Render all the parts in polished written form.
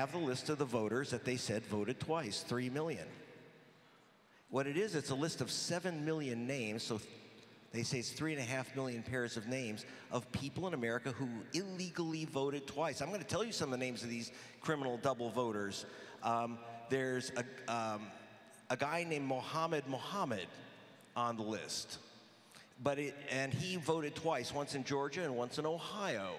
have the list of the voters that they said voted twice, 3 million. What it is, it's a list of 7 million names, so they say it's 3.5 million pairs of names of people in America who illegally voted twice. I'm going to tell you some of the names of these criminal double voters. There's a guy named Mohammed on the list, and he voted twice, once in Georgia and once in Ohio.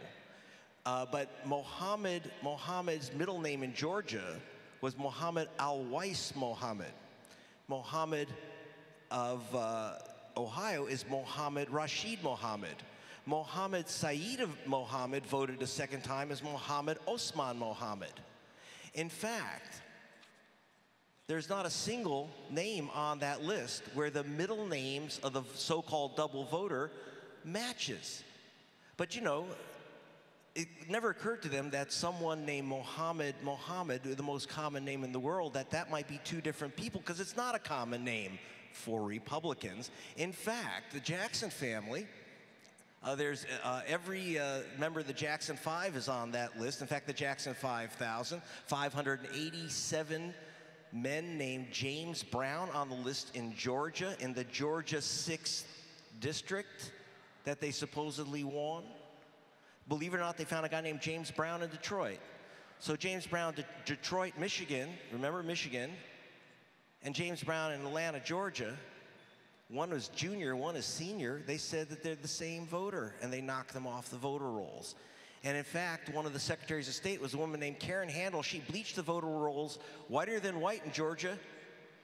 But Mohammed's middle name in Georgia was Mohammed Al-Wais Mohammed. Mohammed of Ohio is Mohammed Rashid Mohammed. Mohammed Saeed of Mohammed voted a second time as Mohammed Osman Mohammed. In fact, there's not a single name on that list where the middle names of the so-called double voter matches. But you know, it never occurred to them that someone named Mohammed, the most common name in the world, that might be two different people, because it's not a common name for Republicans. In fact, the Jackson family, there's every member of the Jackson 5 is on that list. In fact, the Jackson 5,000, 587 men named James Brown on the list in Georgia, in the Georgia 6th district that they supposedly won. Believe it or not, they found a guy named James Brown in Detroit. So James Brown, Detroit, Michigan, remember Michigan, and James Brown in Atlanta, Georgia, one was junior, one is senior. They said that they're the same voter, and they knocked them off the voter rolls. And in fact, one of the secretaries of state was a woman named Karen Handel. She bleached the voter rolls whiter than white in Georgia,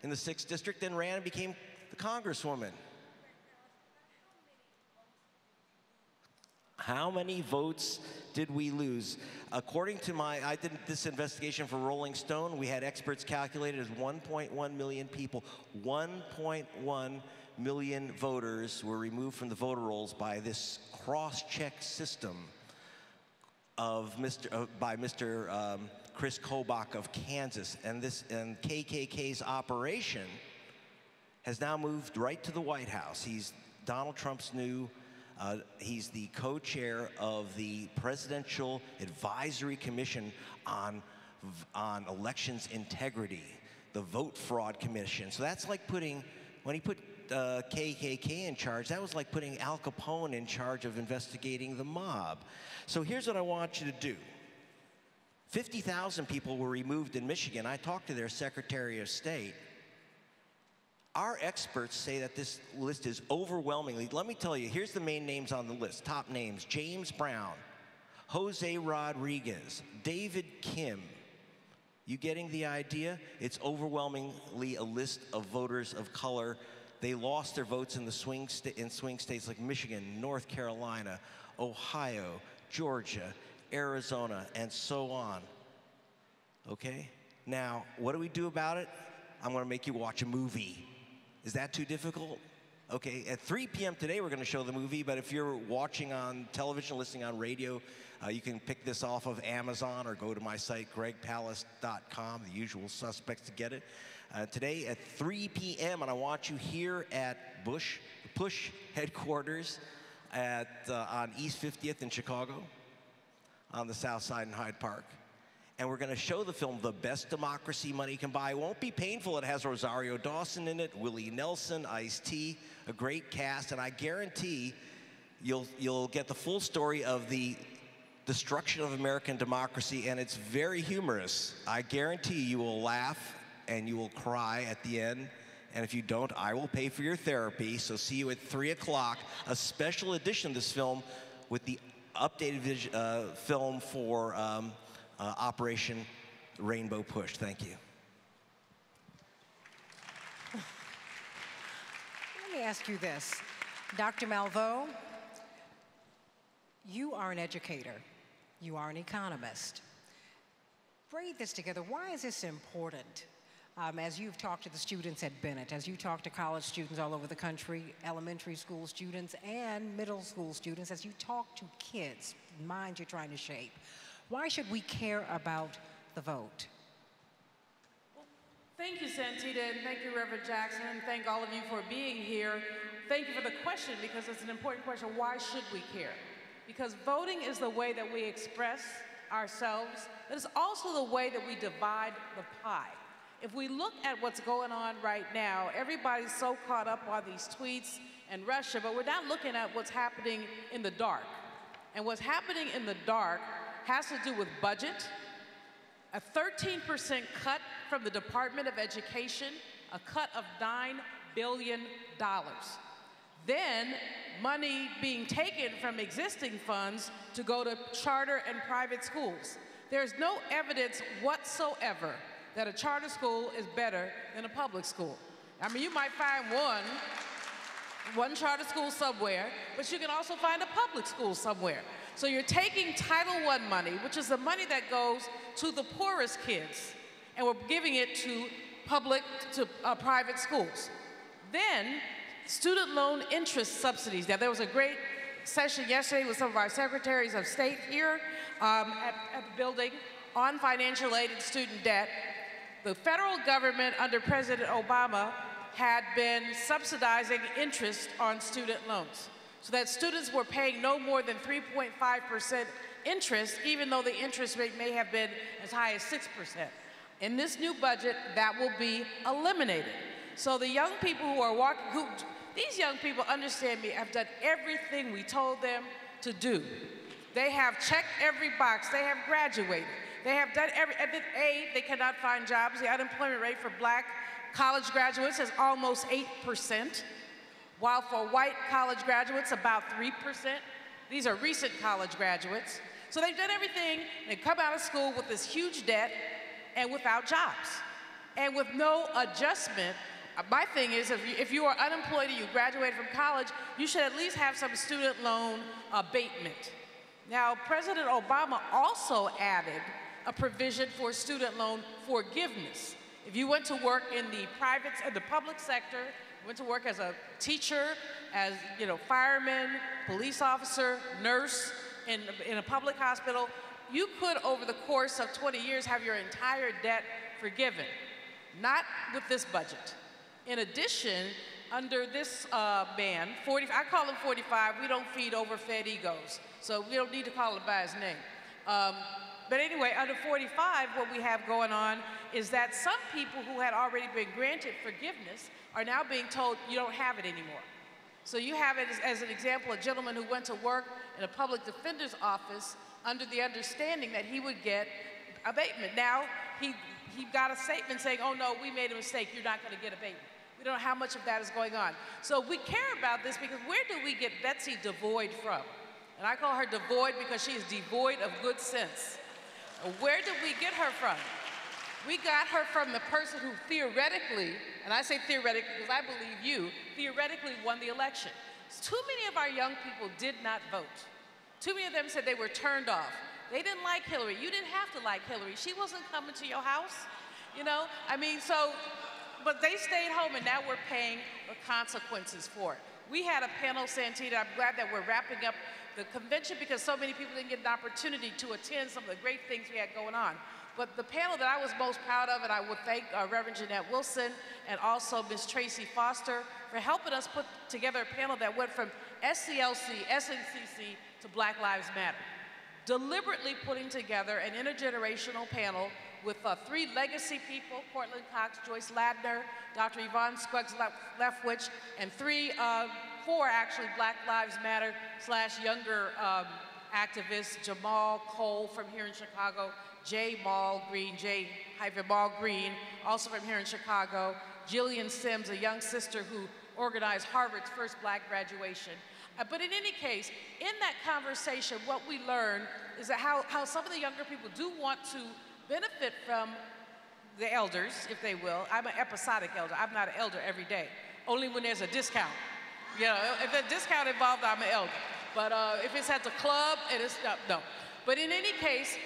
in the 6th district, then ran and became the congresswoman. How many votes did we lose? According to I did this investigation for Rolling Stone. We had experts calculate it as 1.1 million people. 1.1 million voters were removed from the voter rolls by this cross-check system of by Mr. Chris Kobach of Kansas. And KKK's operation has now moved right to the White House. He's Donald Trump's new he's the co-chair of the Presidential Advisory Commission on Elections Integrity, the Vote Fraud Commission. So that's like putting, when he put KKK in charge, that was like putting Al Capone in charge of investigating the mob. So here's what I want you to do. 50,000 people were removed in Michigan. I talked to their Secretary of State. Our experts say that this list is overwhelmingly, let me tell you, here's the main names on the list, top names: James Brown, Jose Rodriguez, David Kim. You getting the idea? It's overwhelmingly a list of voters of color. They lost their votes in the swing states like Michigan, North Carolina, Ohio, Georgia, Arizona, and so on. Okay? Now, what do we do about it? I'm going to make you watch a movie. Is that too difficult? Okay, at 3 p.m. today, we're going to show the movie, but if you're watching on television, listening on radio, you can pick this off of Amazon or go to my site, gregpalast.com, the usual suspects to get it. Today at 3 p.m., and I want you here at Push headquarters on East 50th in Chicago, on the South Side in Hyde Park. And we're going to show the film, The Best Democracy Money Can Buy. It won't be painful. It has Rosario Dawson in it, Willie Nelson, Ice-T, a great cast, and I guarantee you'll get the full story of the destruction of American democracy, and it's very humorous. I guarantee you will laugh and you will cry at the end, and if you don't, I will pay for your therapy. So see you at 3 o'clock, a special edition of this film with the updated film for Operation Rainbow Push. Thank you. Let me ask you this. Dr. Malveaux, you are an educator. You are an economist. Braid this together. Why is this important? As you've talked to the students at Bennett, as you talk to college students all over the country, elementary school students and middle school students, as you talk to kids, minds you're trying to shape, why should we care about the vote? Well, thank you, Santita, and thank you, Reverend Jackson, and thank all of you for being here. Thank you for the question, because it's an important question. Why should we care? Because voting is the way that we express ourselves, but it's also the way that we divide the pie. If we look at what's going on right now, everybody's so caught up on these tweets and Russia, but we're not looking at what's happening in the dark. And what's happening in the dark has to do with budget, a 13% cut from the Department of Education, a cut of $9 billion. Then money being taken from existing funds to go to charter and private schools. There's no evidence whatsoever that a charter school is better than a public school. I mean, you might find one charter school somewhere, but you can also find a public school somewhere. So you're taking Title I money, which is the money that goes to the poorest kids, and we're giving it to private schools. Then, student loan interest subsidies. Now, there was a great session yesterday with some of our secretaries of state here at the building on financial aid and student debt. The federal government under President Obama had been subsidizing interest on student loans, so that students were paying no more than 3.5% interest, even though the interest rate may have been as high as 6%. In this new budget, that will be eliminated. So the young people who are these young people, understand me, have done everything we told them to do. They have checked every box. They have graduated. They have done they cannot find jobs. The unemployment rate for black college graduates is almost 8%, while for white college graduates, about 3%. These are recent college graduates. So they've done everything. They come out of school with this huge debt and without jobs, and with no adjustment. My thing is, if you are unemployed and you graduated from college, you should at least have some student loan abatement. Now, President Obama also added a provision for student loan forgiveness. If you went to work in the public sector, went to work as a teacher, as fireman, police officer, nurse in a public hospital, you could, over the course of 20 years, have your entire debt forgiven. Not with this budget. In addition, under this ban, I call him 45, we don't feed overfed egos, so we don't need to call him by his name. But anyway, under 45, what we have going on is that some people who had already been granted forgiveness are now being told you don't have it anymore. So you have it as an example, a gentleman who went to work in a public defender's office under the understanding that he would get abatement. Now, he got a statement saying, oh no, we made a mistake, you're not gonna get abatement. We don't know how much of that is going on. So we care about this because where do we get Betsy devoid from? And I call her devoid because she is devoid of good sense. Where did we get her from? We got her from the person who theoretically, and I say theoretically because I believe you, theoretically won the election. Too many of our young people did not vote. Too many of them said they were turned off. They didn't like Hillary. You didn't have to like Hillary. She wasn't coming to your house, but they stayed home, and now we're paying the consequences for it. We had a panel, Santita, I'm glad that we're wrapping up the convention because so many people didn't get an opportunity to attend some of the great things we had going on. But the panel that I was most proud of, and I would thank Reverend Jeanette Wilson and also Ms. Tracy Foster for helping us put together a panel that went from SCLC, SNCC to Black Lives Matter. Deliberately putting together an intergenerational panel with 3 legacy people, Cortland Cox, Joyce Ladner, Dr. Yvonne Scruggs-Leftwich, and 4 actually Black Lives Matter / younger activists, Jamal Cole from here in Chicago, J. Mall Green, also from here in Chicago, Jillian Sims, a young sister who organized Harvard's first black graduation. But in any case, in that conversation, what we learned is that how some of the younger people do want to benefit from the elders, if they will. I'm an episodic elder. I'm not an elder every day, only when there's a discount. If there's a discount involved, I'm an elder. But if it's at the club, no. But in any case,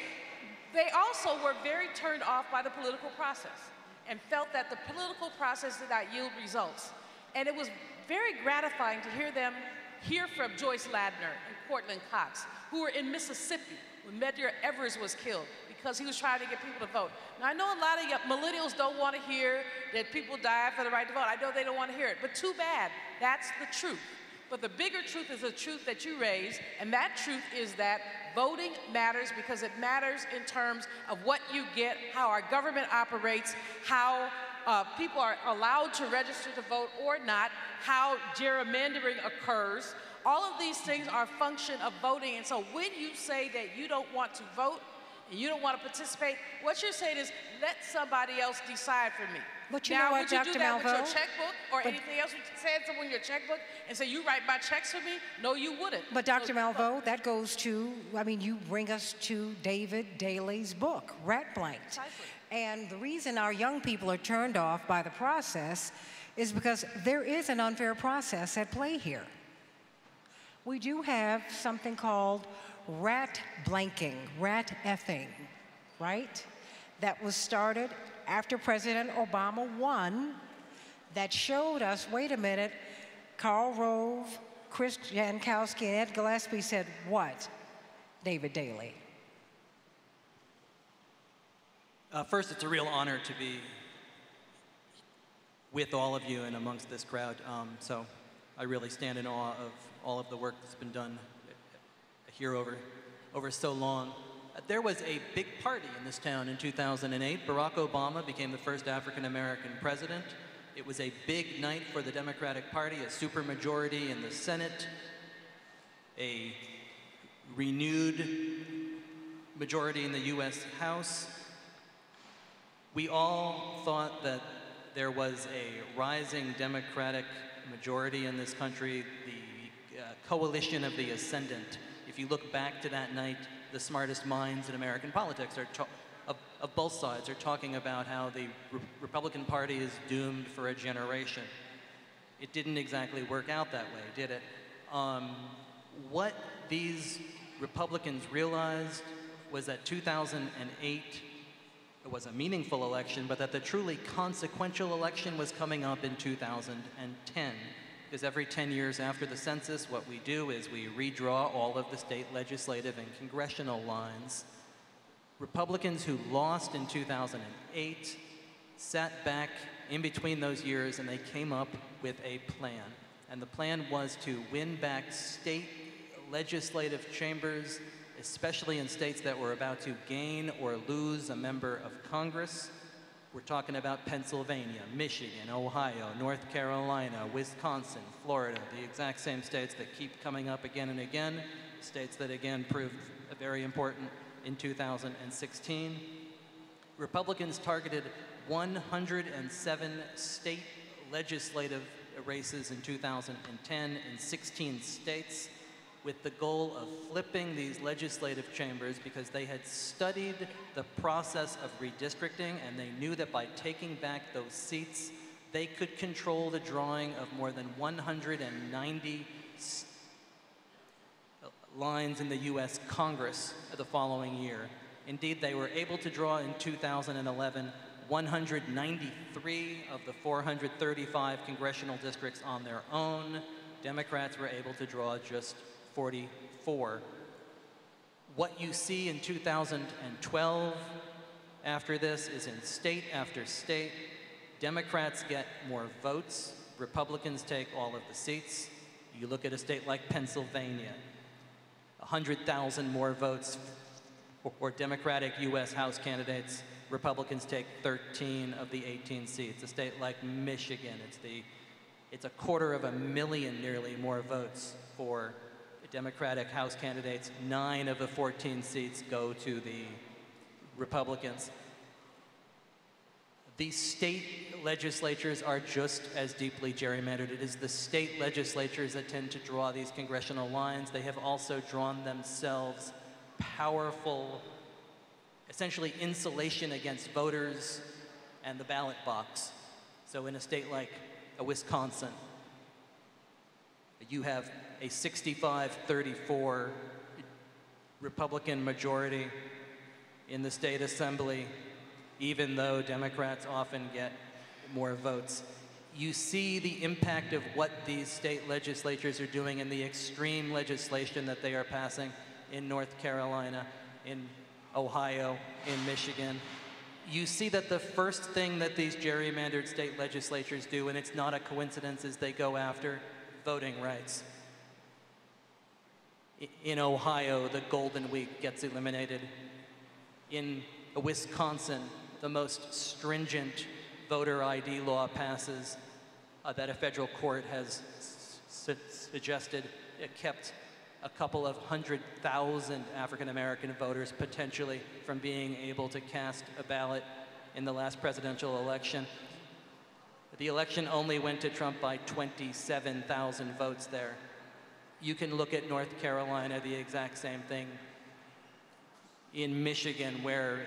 they also were very turned off by the political process and felt that the political process did not yield results. And it was very gratifying to hear from Joyce Ladner and Cortland Cox, who were in Mississippi when Medgar Evers was killed because he was trying to get people to vote. Now, I know a lot of millennials don't want to hear that people die for the right to vote. I know they don't want to hear it, but too bad. That's the truth. But the bigger truth is the truth that you raised, and that truth is that voting matters because it matters in terms of what you get, how our government operates, how people are allowed to register to vote or not, how gerrymandering occurs. All of these things are a function of voting, and so when you say that you don't want to vote and you don't want to participate, what you're saying is let somebody else decide for me. But you now, know what, would you do Dr. that with your Malveaux? checkbook or anything else? Would you say someone in your checkbook and say, you write my checks for me? No, you wouldn't. But Dr. Malveaux, that goes to, I mean, you bring us to David Daley's book, Rat Blank. Precisely. And the reason our young people are turned off by the process is because there is an unfair process at play here. We do have something called rat blanking, rat effing, right? That was started after President Obama won, that showed us, wait a minute, Karl Rove, Chris Jankowski, and Ed Gillespie said what, David Daley? First, it's a real honor to be with all of you and amongst this crowd. So I really stand in awe of all of the work that's been done here over so long. There was a big party in this town in 2008. Barack Obama became the first African-American president. It was a big night for the Democratic Party, a supermajority in the Senate, a renewed majority in the U.S. House. We all thought that there was a rising Democratic majority in this country, the coalition of the ascendant. If you look back to that night, the smartest minds in American politics of both sides are talking about how the Republican Party is doomed for a generation. It didn't exactly work out that way, did it? What these Republicans realized was that 2008 was a meaningful election, but that the truly consequential election was coming up in 2010. Because every 10 years after the census, what we do is we redraw all of the state legislative and congressional lines. Republicans who lost in 2008 sat back in between those years and they came up with a plan. And the plan was to win back state legislative chambers, especially in states that were about to gain or lose a member of Congress. We're talking about Pennsylvania, Michigan, Ohio, North Carolina, Wisconsin, Florida, the exact same states that keep coming up again and again, states that again proved very important in 2016. Republicans targeted 107 state legislative races in 2010 in 16 states, with the goal of flipping these legislative chambers because they had studied the process of redistricting and they knew that by taking back those seats, they could control the drawing of more than 190 lines in the US Congress the following year. Indeed, they were able to draw in 2011 193 of the 435 congressional districts on their own. Democrats were able to draw just 44. What you see in 2012 after this is in state after state, Democrats get more votes, Republicans take all of the seats. You look at a state like Pennsylvania, 100,000 more votes for Democratic U.S. House candidates, Republicans take 13 of the 18 seats. A state like Michigan, it's 250,000 nearly more votes for Democratic House candidates. 9 of the 14 seats go to the Republicans. These state legislatures are just as deeply gerrymandered. It is the state legislatures that tend to draw these congressional lines. They have also drawn themselves powerful, essentially insulation against voters and the ballot box. So in a state like Wisconsin, you have a 65-34 Republican majority in the state assembly, even though Democrats often get more votes. You see the impact of what these state legislatures are doing and the extreme legislation that they are passing in North Carolina, in Ohio, in Michigan. You see that the first thing that these gerrymandered state legislatures do, and it's not a coincidence, is they go after voting rights. In Ohio, the Golden Week gets eliminated. In Wisconsin, the most stringent voter ID law passes that a federal court has suggested. It kept a couple of 100,000 African-American voters potentially from being able to cast a ballot in the last presidential election. The election only went to Trump by 27,000 votes there. You can look at North Carolina, the exact same thing. In Michigan, where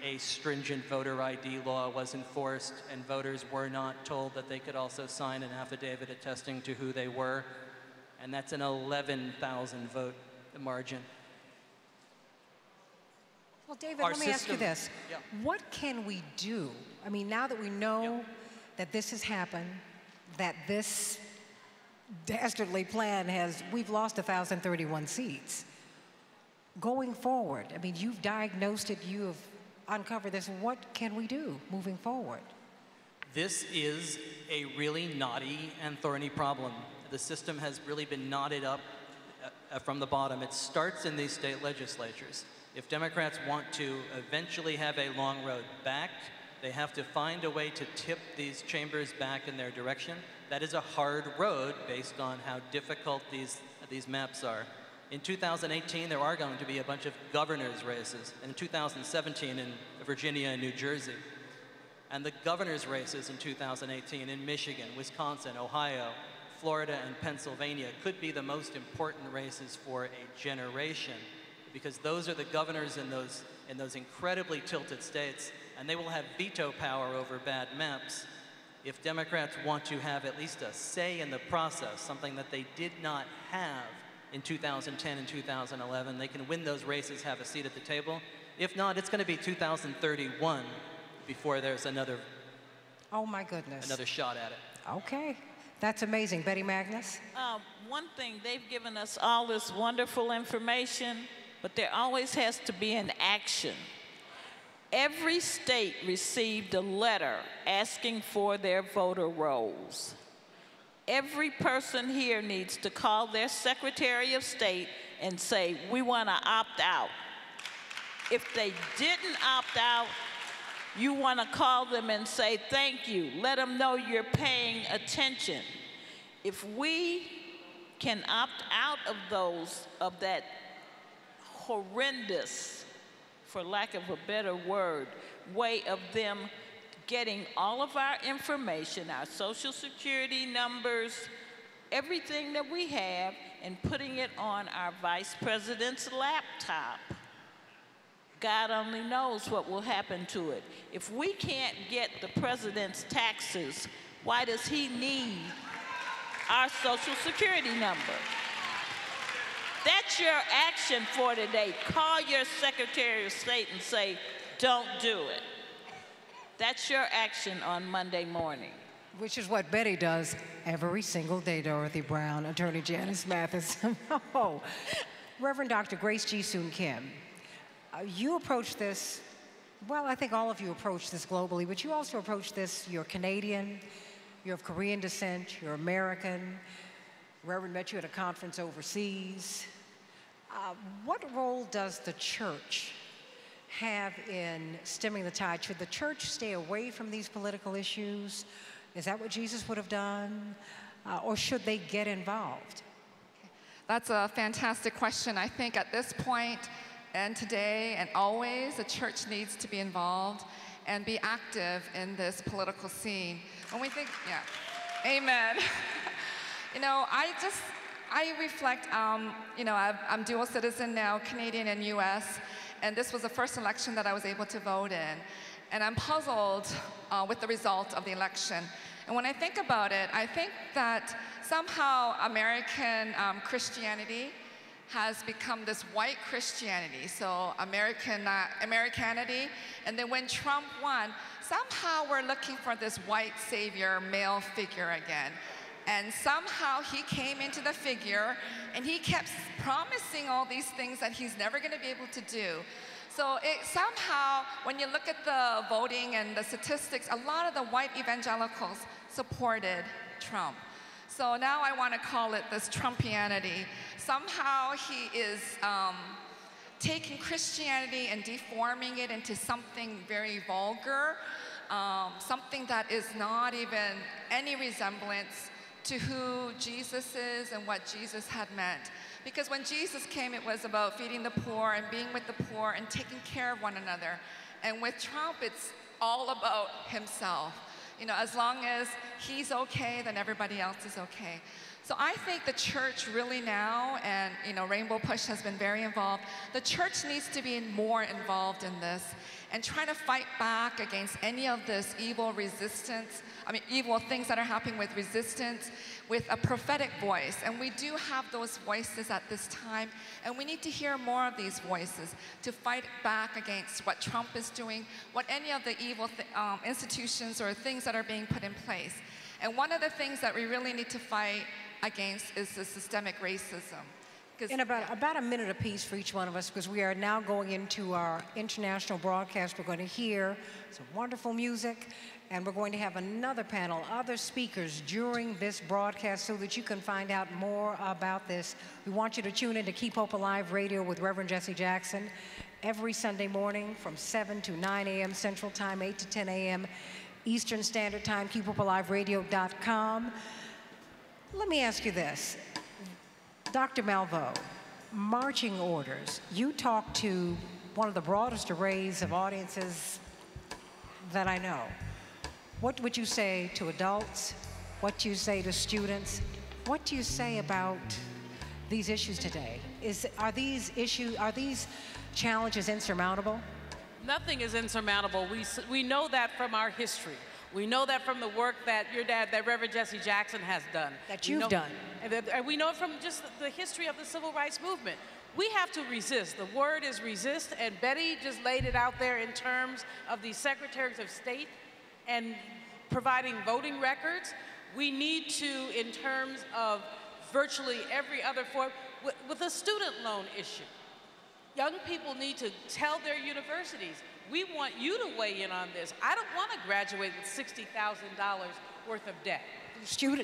a stringent voter ID law was enforced and voters were not told that they could also sign an affidavit attesting to who they were, and that's an 11,000 vote margin. Well, David, let me ask you this. Yeah. What can we do? I mean, now that we know that this has happened, that this dastardly plan we've lost 1,031 seats. Going forward, I mean, you've diagnosed it, you have uncovered this. What can we do moving forward? This is a really knotty and thorny problem. The system has really been knotted up from the bottom. It starts in these state legislatures. If Democrats want to eventually have a long road back, they have to find a way to tip these chambers back in their direction. That is a hard road based on how difficult these maps are. In 2018, there are going to be a bunch of governor's races. In 2017, in Virginia and New Jersey. And the governor's races in 2018 in Michigan, Wisconsin, Ohio, Florida, and Pennsylvania could be the most important races for a generation, because those are the governors in those incredibly tilted states, and they will have veto power over bad maps. If Democrats want to have at least a say in the process, something that they did not have in 2010 and 2011, they can win those races, have a seat at the table. If not, it's going to be 2031 before there's another. Oh my goodness. Another shot at it. Okay, that's amazing. Betty Magnus? One thing, they've given us all this wonderful information, but there always has to be an action. Every state received a letter asking for their voter rolls. Every person here needs to call their Secretary of State and say, we want to opt out. If they didn't opt out, you want to call them and say, thank you. Let them know you're paying attention. If we can opt out of that horrendous, for lack of a better word, way of them getting all of our information, our Social Security numbers, everything that we have, and putting it on our Vice President's laptop. God only knows what will happen to it. If we can't get the President's taxes, why does he need our Social Security number? That's your action for today. Call your Secretary of State and say, don't do it. That's your action on Monday morning. Which is what Betty does every single day, Dorothy Brown, Attorney Janice Mathis. Oh, Reverend Dr. Grace G. Soon Kim, you approach this, well, I think all of you approach this globally, but you also approach this, you're Canadian, you're of Korean descent, you're American. Reverend met you at a conference overseas. What role does the church have in stemming the tide? Should the church stay away from these political issues? Is that what Jesus would have done? Or should they get involved? That's a fantastic question. I think at this point and today and always, the church needs to be involved and be active in this political scene. When we think, yeah, amen. You know, I reflect, you know, I'm dual citizen now, Canadian and US, and this was the first election that I was able to vote in. And I'm puzzled with the result of the election. And when I think about it, I think that somehow American Christianity has become this white Christianity, so Americanity. And then when Trump won, somehow we're looking for this white savior, male figure again. And somehow he came into the figure and he kept promising all these things that he's never going to be able to do. So somehow, when you look at the voting and the statistics, a lot of the white evangelicals supported Trump. So now I want to call it this Trumpianity. Somehow he is taking Christianity and deforming it into something very vulgar, something that is not even any resemblance to who Jesus is and what Jesus had meant. Because when Jesus came, it was about feeding the poor and being with the poor and taking care of one another. And with Trump, it's all about himself. You know, as long as he's okay, then everybody else is okay. So I think the church really now, and you know, Rainbow Push has been very involved, the church needs to be more involved in this and trying to fight back against any of this evil resistance, evil things that are happening with resistance, with a prophetic voice. And we do have those voices at this time, and we need to hear more of these voices to fight back against what Trump is doing, what any of the evil institutions or things that are being put in place. And one of the things that we really need to fight against is the systemic racism. In about a minute apiece for each one of us, because we are now going into our international broadcast. We're going to hear some wonderful music, and we're going to have another panel, other speakers during this broadcast so that you can find out more about this. We want you to tune in to Keep Hope Alive Radio with Reverend Jesse Jackson every Sunday morning from 7 to 9 a.m. Central Time, 8 to 10 a.m. Eastern Standard Time, keephopealiveradio.com. Let me ask you this. Dr. Malveaux, marching orders. You talk to one of the broadest arrays of audiences that I know. What would you say to adults? What do you say to students? What do you say about these issues today? Are these challenges insurmountable? Nothing is insurmountable. We know that from our history. We know that from the work that your dad, that Reverend Jesse Jackson has done. That you've done. And we know it from just the history of the civil rights movement. We have to resist. The word is resist, and Betty just laid it out there in terms of the secretaries of state and providing voting records. We need to, in terms of virtually every other form, with the student loan issue. Young people need to tell their universities, we want you to weigh in on this. I don't want to graduate with $60,000 worth of debt. Do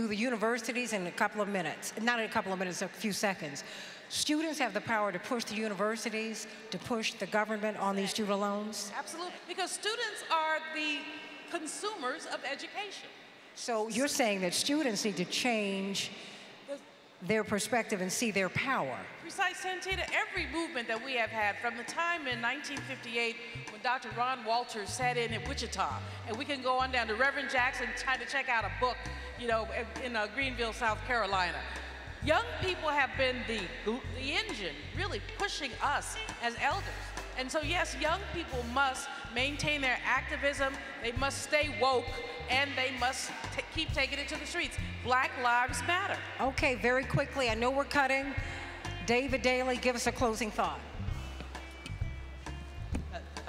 the universities in a couple of minutes, not in a couple of minutes, a few seconds, students have the power to push the universities, to push the government on these student loans? Absolutely, because students are the consumers of education. So you're saying that students need to change their perspective and see their power. Precise, Santita. Every movement that we have had from the time in 1958 when Dr. Ron Walters sat in Wichita, and we can go on down to Reverend Jackson trying to check out a book, you know, in Greenville, South Carolina. Young people have been the engine really pushing us as elders. And so yes, young people must maintain their activism, they must stay woke, and they must keep taking it to the streets. Black Lives Matter. Okay, very quickly, I know we're cutting. David Daly, give us a closing thought.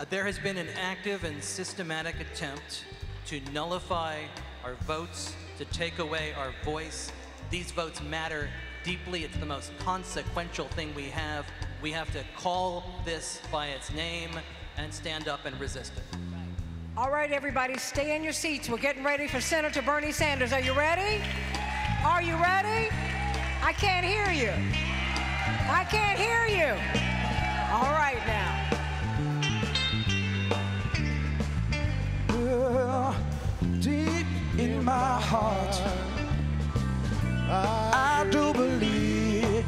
There has been an active and systematic attempt to nullify our votes, to take away our voice. These votes matter deeply. It's the most consequential thing we have. We have to call this by its name and stand up and resist it. All right, everybody, stay in your seats. We're getting ready for Senator Bernie Sanders. Are you ready? Are you ready? I can't hear you. I can't hear you. All right now. Deep in my heart, I do believe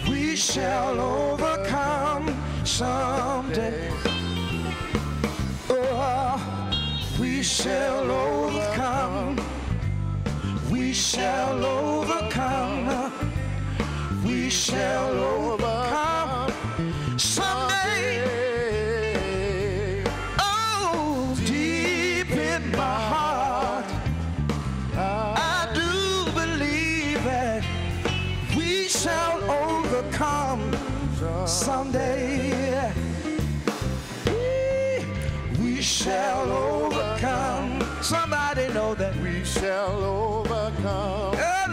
we shall overcome someday. We shall overcome. We shall overcome. We shall overcome someday. Oh, deep in my heart, I do believe that we shall overcome someday. We shall overcome. Somebody know that we shall overcome. Oh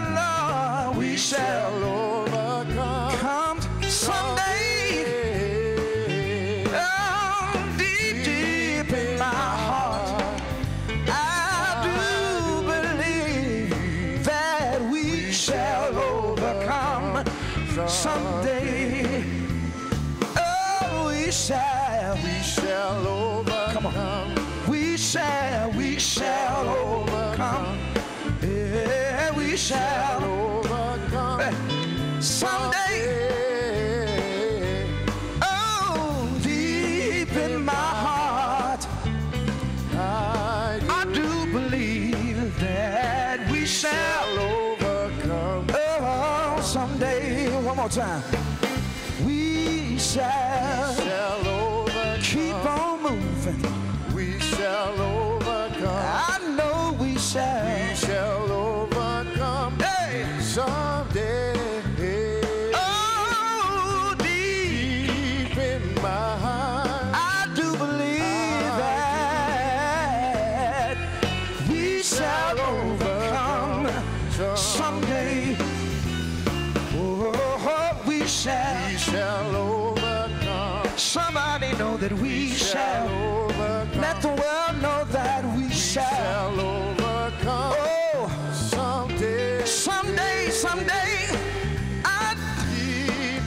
Lord, we shall overcome someday. Oh, deep, deep in my heart, I do believe shall overcome. Someday, oh, deep in my heart, I do believe that we shall overcome. Oh, someday, one more time. We shall overcome. Keep on moving. We shall overcome. I know we shall. We shall overcome. Hey, someday. Oh, deep in my heart, I do believe that we shall overcome someday. Oh, we shall. We shall overcome. Somebody know that we shall overcome. Let the world know that we shall overcome. Oh, someday, someday, someday,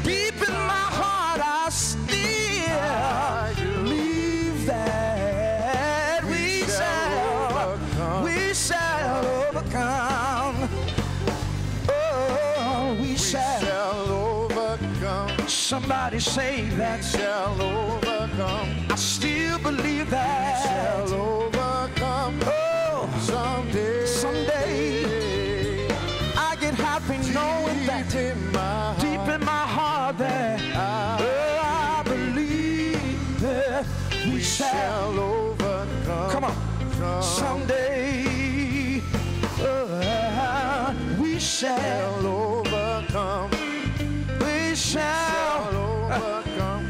deep in my heart, I still believe that we shall overcome. Oh, we shall overcome. Somebody say that shall overcome. I still believe that shall overcome. Oh, someday, someday, I get happy knowing that deep in my heart that I believe that we shall overcome. Come on, someday we shall overcome. We shall overcome.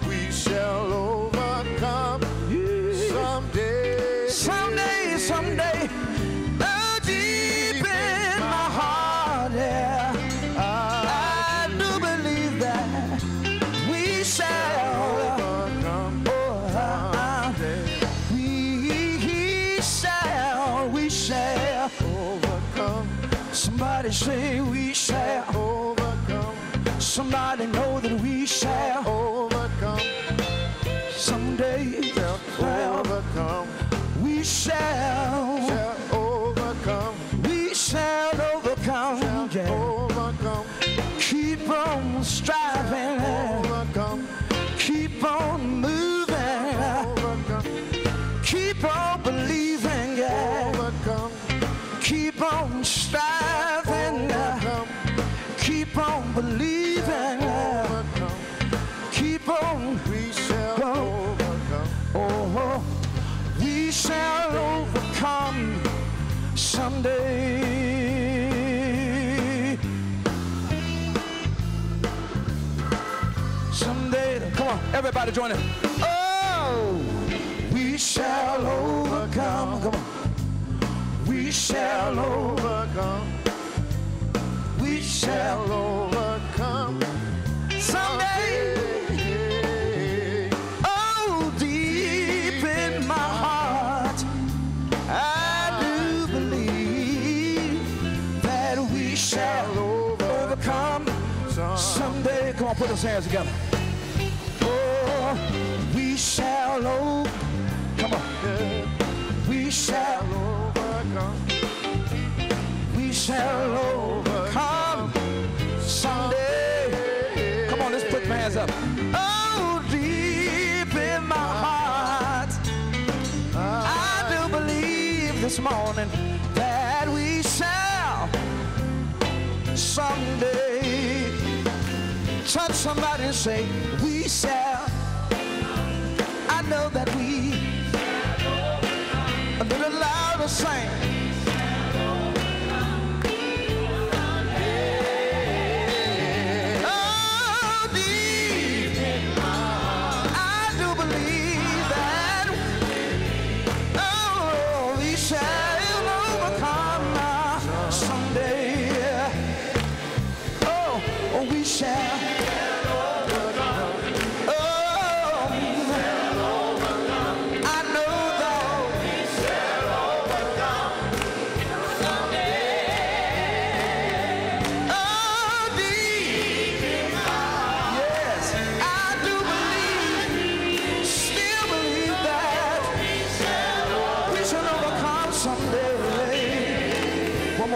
We shall overcome. Someday, someday, someday. Oh, deep in my heart, yeah, I do believe that we shall overcome. We shall overcome. Somebody say we shall overcome. Somebody know that we shall overcome. Someday we'll overcome. We shall overcome. We shall overcome. Yeah. Overcome. Keep on striving. Overcome. Keep on moving. Overcome. Keep on believing. Yeah. Overcome. Keep on striving. Overcome. Keep on believing. Overcome. Keep on. We shall overcome. Oh, we shall overcome someday. Someday. Come on, everybody join in. Oh, we shall overcome. Come on. We shall overcome. We shall overcome someday. Oh, deep in my heart, I do believe that we shall overcome someday. Come on, put those hands together. Oh, we shall overcome. Come on. We shall overcome. We shall overcome someday. Come on, let's put my hands up. Oh, deep in my heart, I do believe this morning that we shall someday. Touch somebody and say, we shall. I know that we. A little louder, sing. Oh, deep in my heart, I do believe that. Oh, we shall overcome someday. Oh, we shall.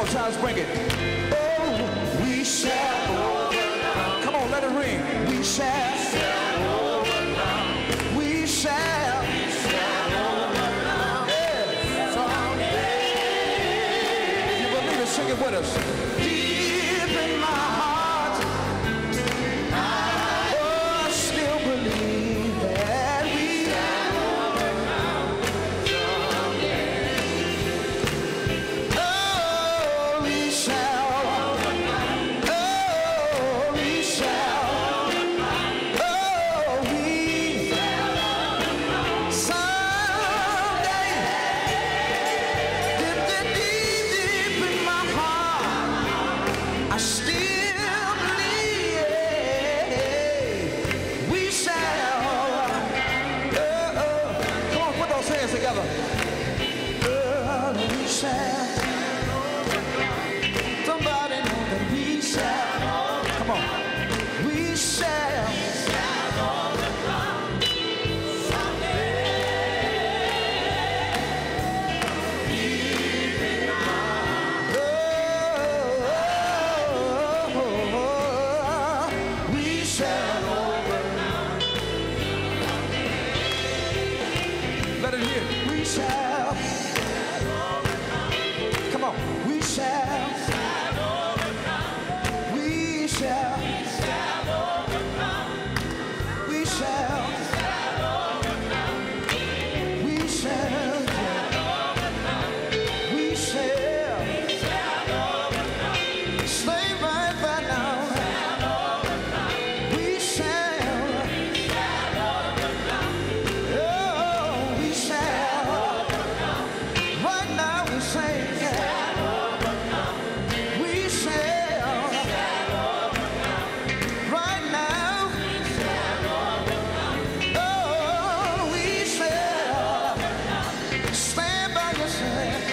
more time, let's bring it. Oh, we shall overcome. Come on, let it ring. We shall overcome. We shall overcome. Yeah. Someday. If you believe it, sing it with us. Deep in my heart, I still believe that we shall overcome someday. Oh, we shall overcome. Oh, we shall overcome. Oh, we shall overcome someday. Deep in my heart, I still believe we shall. Come on, put those hands together. We shall. Somebody know that we shall. Come on. We shall. We shall overcome. Let it hear. We shall. Come on. We shall. We shall. We shall. We shall. We shall. Stay right now. We shall. Oh, we shall. Right now we say, we shall. Right now. Oh, we shall. Stand by yourself.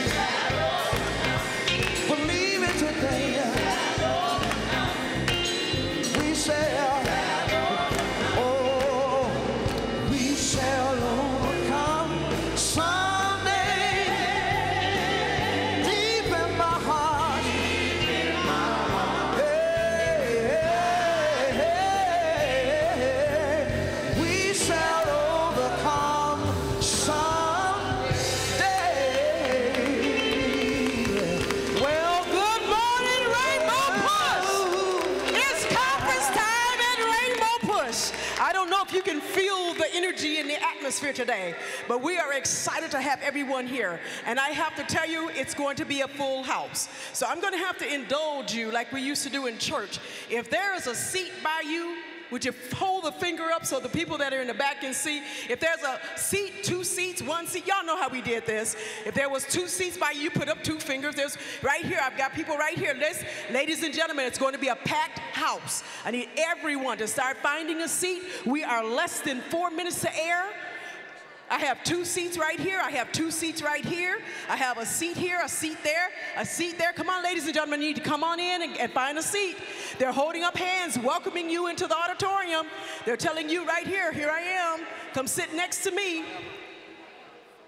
Believe it today. We shall. Oh, we shall overcome someday. Deep in my heart. Hey, we shall overcome someday. Well, good morning, Rainbow Push. It's conference time at Rainbow Push. I don't know if you can feel the energy in the atmosphere today, but we are excited to have everyone here. And I have to tell you, it's going to be a full house. So I'm going to have to indulge you like we used to do in church. If there is a seat by you, would you hold the finger up so the people that are in the back can see? If there's a seat, 2 seats, 1 seat, y'all know how we did this. If there was 2 seats by you, put up 2 fingers. There's right here, I've got people right here. Ladies and gentlemen, it's going to be a packed house. I need everyone to start finding a seat. We are less than 4 minutes to air. I have 2 seats right here. I have 2 seats right here. I have a seat here, a seat there, a seat there. Come on, ladies and gentlemen, you need to come on in and find a seat. They're holding up hands, welcoming you into the auditorium. They're telling you right here, here I am. Come sit next to me.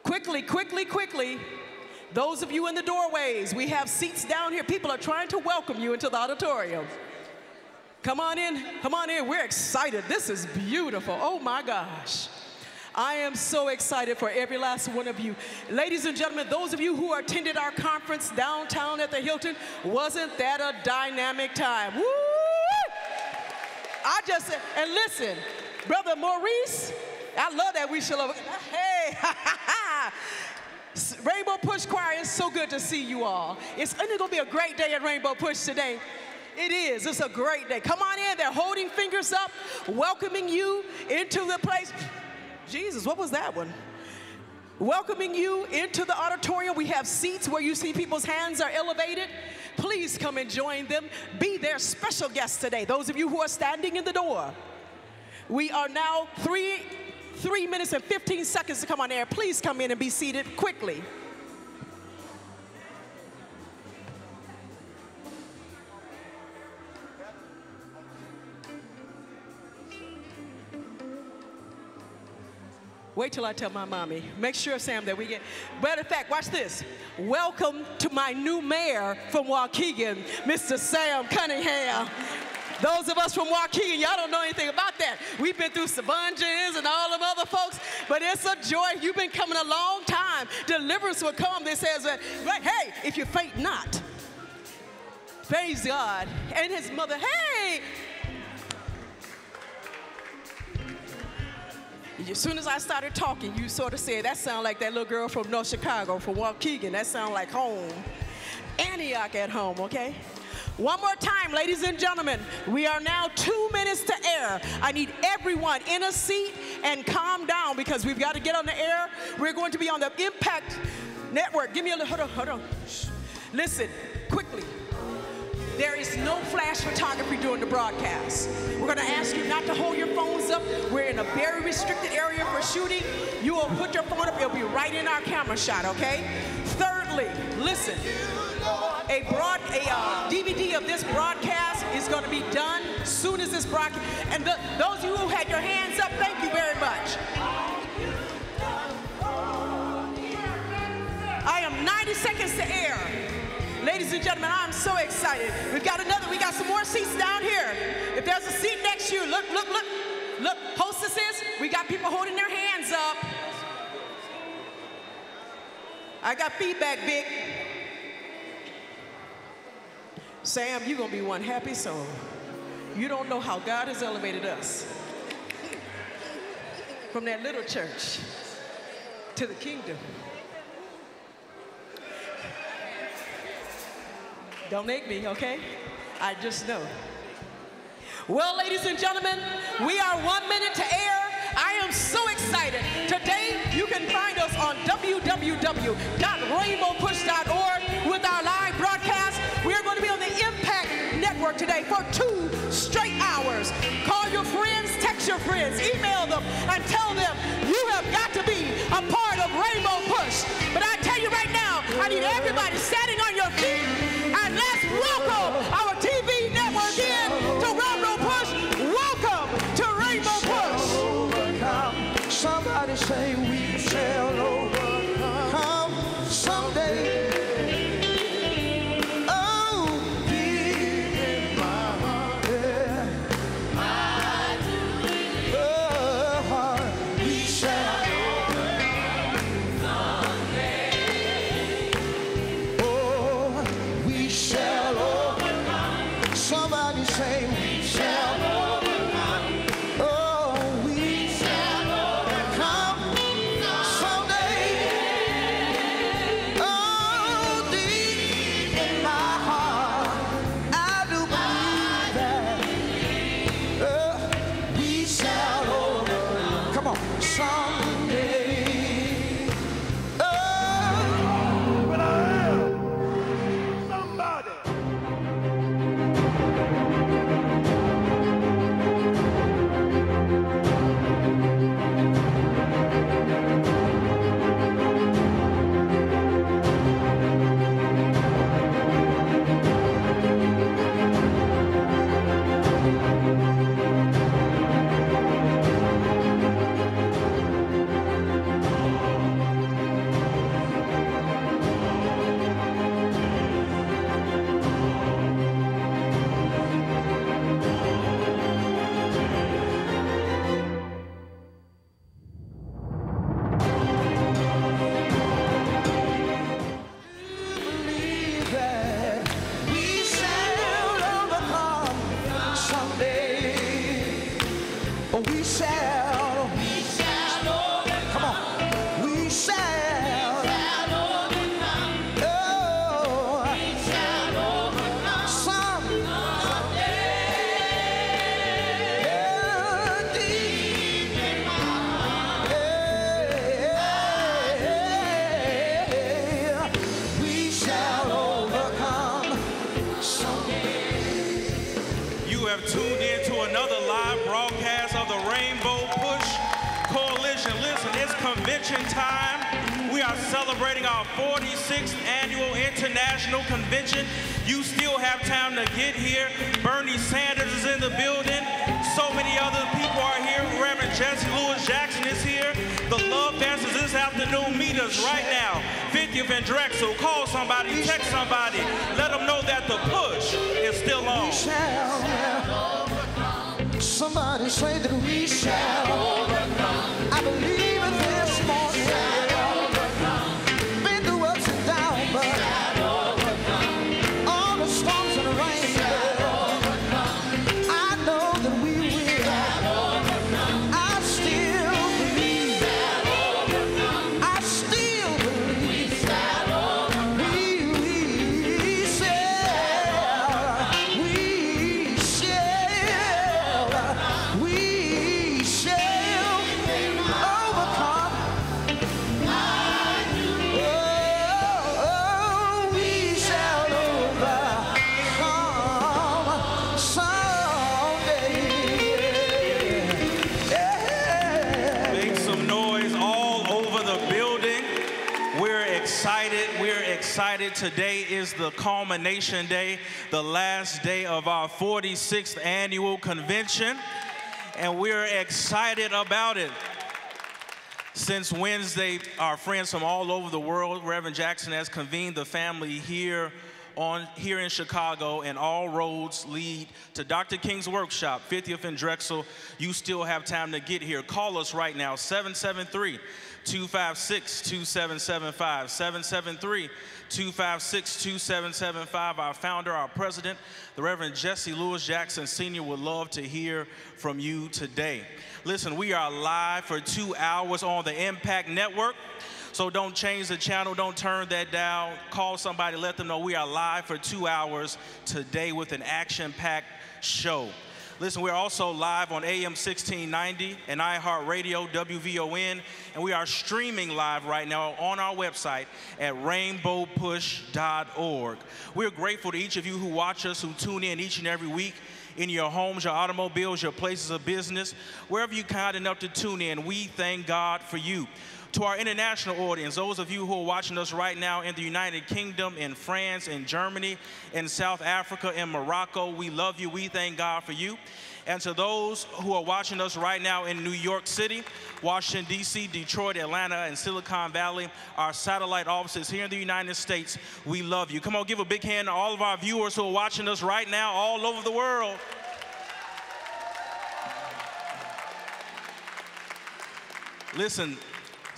Quickly, quickly, quickly. Those of you in the doorways, we have seats down here. People are trying to welcome you into the auditorium. Come on in, come on in. We're excited. This is beautiful. Oh my gosh. I am so excited for every last one of you. Ladies and gentlemen, those of you who attended our conference downtown at the Hilton, wasn't that a dynamic time? Woo! And listen, Brother Maurice, I love that we shall, hey, Rainbow Push Choir, it's so good to see you all. It's going to be a great day at Rainbow Push today. It is, it's a great day. Come on in, they're holding fingers up, welcoming you into the place. Jesus, what was that one? Welcoming you into the auditorium. We have seats where you see people's hands are elevated. Please come and join them. Be their special guests today. Those of you who are standing in the door. We are now 3 minutes and 15 seconds to come on air. Please come in and be seated quickly. Wait till I tell my mommy. Make sure, Sam, that we get... Matter of fact, watch this. Welcome to my new mayor from Waukegan, Mr. Sam Cunningham. Those of us from Waukegan, y'all don't know anything about that. We've been through Savunjans and all them other folks, but it's a joy. You've been coming a long time. Deliverance will come. This says that, hey, if you faint not. Praise God. And his mother, hey. As soon as I started talking, you sort of said, that sounds like that little girl from North Chicago, from Waukegan. That sounds like home. Antioch at home, okay? One more time, ladies and gentlemen. We are now 2 minutes to air. I need everyone in a seat and calm down because we've got to get on the air. We're going to be on the Impact Network. Give me a little, hold on. Shh. Listen, quickly. There is no flash photography during the broadcast. We're going to ask you not to hold your phones up. We're in a very restricted area for shooting. You will put your phone up. It'll be right in our camera shot, okay? Thirdly, listen. A DVD of this broadcast is going to be done as soon as this broadcast. And those of you who had your hands up, thank you very much. I am 90 seconds to air. Ladies and gentlemen, I'm so excited. We got some more seats down here. If there's a seat next to you, look, hostesses, we got people holding their hands up. I got feedback, Vic. Sam, you're gonna be one happy soul. You don't know how God has elevated us from that little church to the kingdom. Don't make me, okay? I just know. Well, ladies and gentlemen, we are 1 minute to air. I am so excited. Today, you can find us on www.rainbowpush.org with our live broadcast. We are going to be on the Impact Network today for 2 straight hours. Call your friends, text your friends, email them, and tell them you have got to be a part of Rainbow Push. But I tell you right now, I need everybody standing on your feet, and let's welcome our TV network in to Rainbow Push. Welcome to Rainbow Push. Somebody say we shall overcome someday. Oh, deep in my heart, yeah. I do believe. Oh, we shall overcome someday. Oh, we shall overcome. Somebody say we shall overcome. Time. We are celebrating our 46th annual international convention. You still have time to get here. Bernie Sanders is in the building. So many other people are here. Reverend Jesse Lewis Jackson is here. The Love Dancers this afternoon. Meet us right now. 50th and Drexel. Call somebody, text somebody. Let them know that the push is still on. Somebody say that we shall overcome. I believe in this morning. Been through ups and downs, but all the storms and the rain. I know that we will. I still believe. I still believe. We shall overcome. Oh, we shall overcome someday. Yeah. Make some noise all over the building. We're excited. We're excited. Today is the culmination day, the last day of our 46th annual convention, and we're excited about it. Since Wednesday, our friends from all over the world, Reverend Jackson has convened the family here in Chicago, and all roads lead to Dr. King's workshop, 50th and Drexel. You still have time to get here. Call us right now, 773-256-2775, 773-256-2775. Our founder, our president, the Reverend Jesse Lewis Jackson Sr. would love to hear from you today. Listen, we are live for 2 hours on the Impact Network. So don't change the channel, don't turn that down. Call somebody, let them know we are live for 2 hours today with an action-packed show. Listen, we're also live on AM 1690 and iHeartRadio, WVON, and we are streaming live right now on our website at rainbowpush.org. We're grateful to each of you who watch us, who tune in each and every week in your homes, your automobiles, your places of business, wherever you're kind enough to tune in. We thank God for you. To our international audience, those of you who are watching us right now in the United Kingdom, in France, in Germany, in South Africa, in Morocco, we love you. We thank God for you. And to those who are watching us right now in New York City, Washington, D.C., Detroit, Atlanta, and Silicon Valley, our satellite offices here in the United States, we love you. Come on, give a big hand to all of our viewers who are watching us right now all over the world. Listen,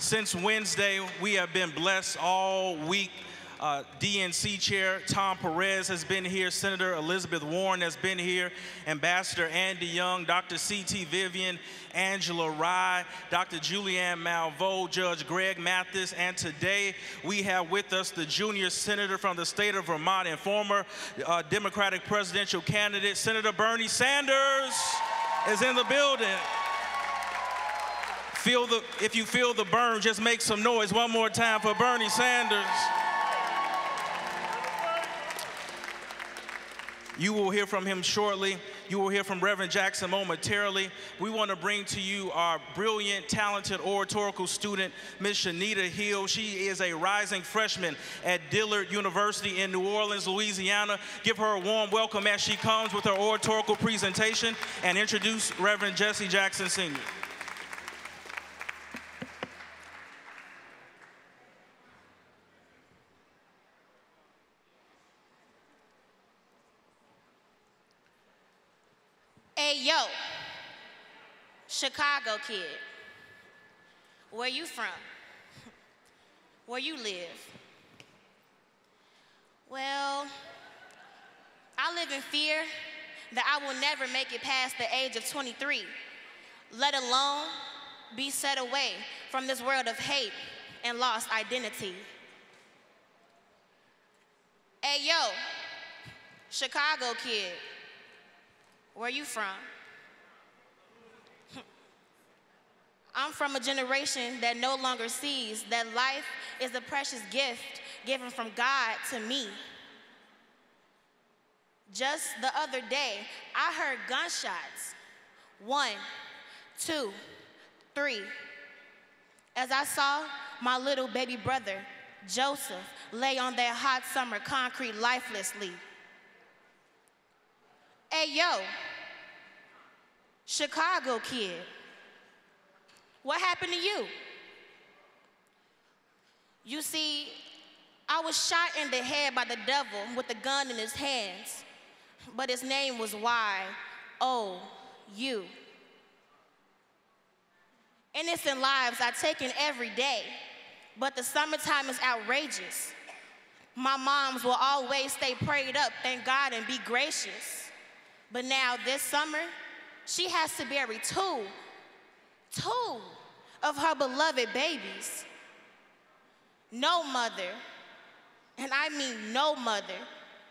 since Wednesday, we have been blessed all week. DNC Chair Tom Perez has been here. Senator Elizabeth Warren has been here. Ambassador Andy Young, Dr. C.T. Vivian, Angela Rye, Dr. Julianne Malveaux, Judge Greg Mathis, and today we have with us the junior senator from the state of Vermont and former Democratic presidential candidate, Senator Bernie Sanders, is in the building. If you feel the burn, just make some noise one more time for Bernie Sanders. You will hear from him shortly. You will hear from Reverend Jackson momentarily. We want to bring to you our brilliant, talented oratorical student, Ms. Shanita Hill. She is a rising freshman at Dillard University in New Orleans, Louisiana. Give her a warm welcome as she comes with her oratorical presentation and introduce Reverend Jesse Jackson Sr. Hey, yo, Chicago kid, where you from? Where you live? Well, I live in fear that I will never make it past the age of 23, let alone be set away from this world of hate and lost identity. Hey, yo, Chicago kid, where you from? I'm from a generation that no longer sees that life is a precious gift given from God to me. Just the other day, I heard gunshots. 1, 2, 3. As I saw my little baby brother, Joseph, lay on that hot summer concrete lifelessly. Hey, yo, Chicago kid, what happened to you? You see, I was shot in the head by the devil with a gun in his hands, but his name was Y-O-U. Innocent lives are taken every day, but the summertime is outrageous. My moms will always stay prayed up, thank God, and be gracious. But now this summer, she has to bury two of her beloved babies. No mother, and I mean no mother,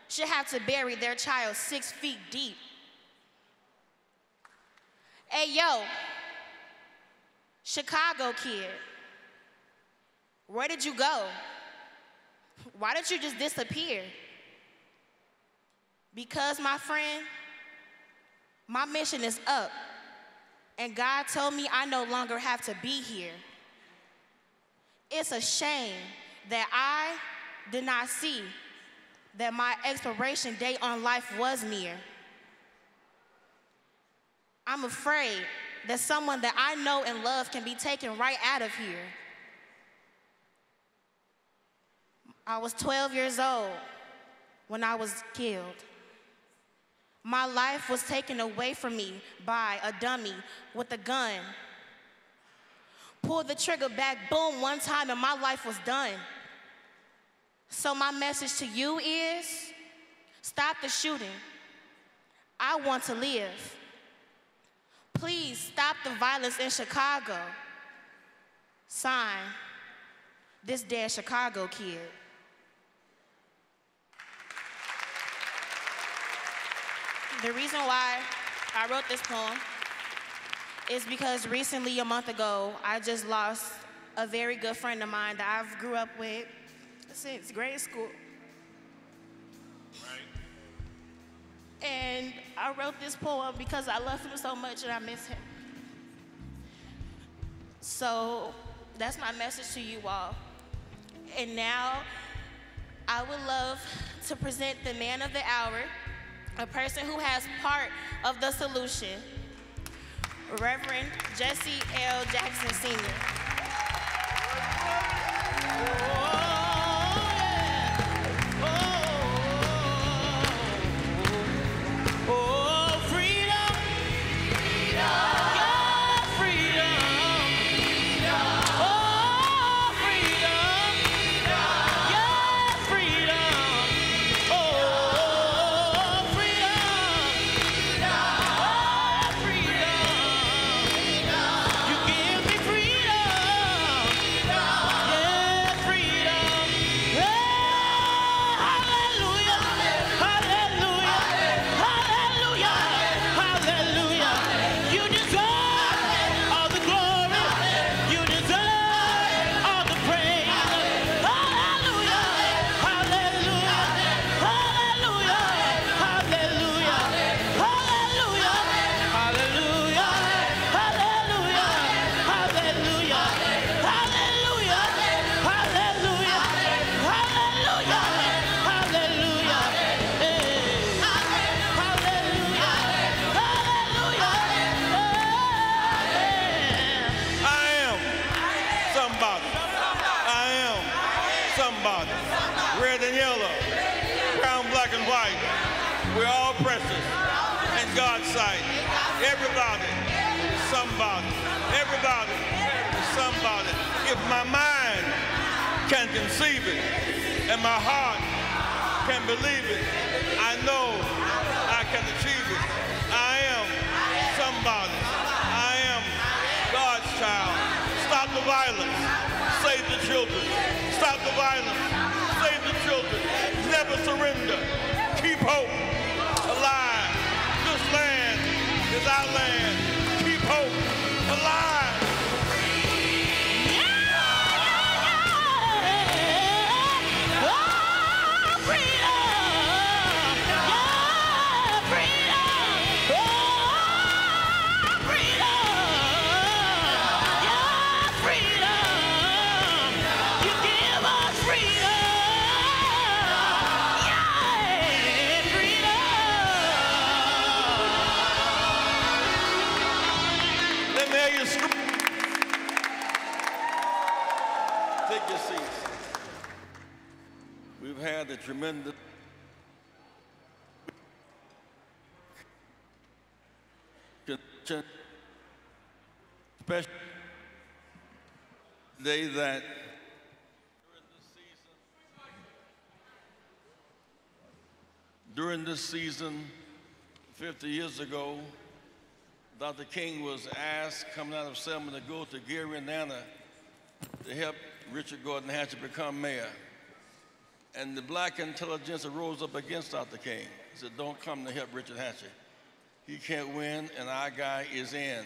should have to bury their child 6 feet deep. Hey, yo, Chicago kid, where did you go? Why did you just disappear? Because, my friend, my mission is up, and God told me I no longer have to be here. It's a shame that I did not see that my expiration date on life was near. I'm afraid that someone that I know and love can be taken right out of here. I was 12 years old when I was killed. My life was taken away from me by a dummy with a gun. Pulled the trigger back, boom, one time, and my life was done. So my message to you is, stop the shooting. I want to live. Please stop the violence in Chicago. Sign, this dead Chicago kid. The reason why I wrote this poem is because recently, a month ago, I just lost a very good friend of mine that I've grew up with since grade school. Right. And I wrote this poem because I love him so much and I miss him. So that's my message to you all. And now I would love to present the man of the hour, a person who has part of the solution, Reverend Jesse L. Jackson, Sr. If my mind can conceive it and my heart can believe it, I know I can achieve it. I am somebody. I am God's child. Stop the violence. Save the children. Stop the violence. Save the children. Never surrender. Keep hope alive. This land is our land. Keep hope alive. Freedom! season, we've had a tremendous special day that during this season, 50 years ago, Dr. King was asked, coming out of Selma, to go to Gerrymandering to help Richard Gordon Hatcher become mayor. And the black intelligentsia rose up against Dr. King. He said, don't come to help Richard Hatcher. He can't win, and our guy is in.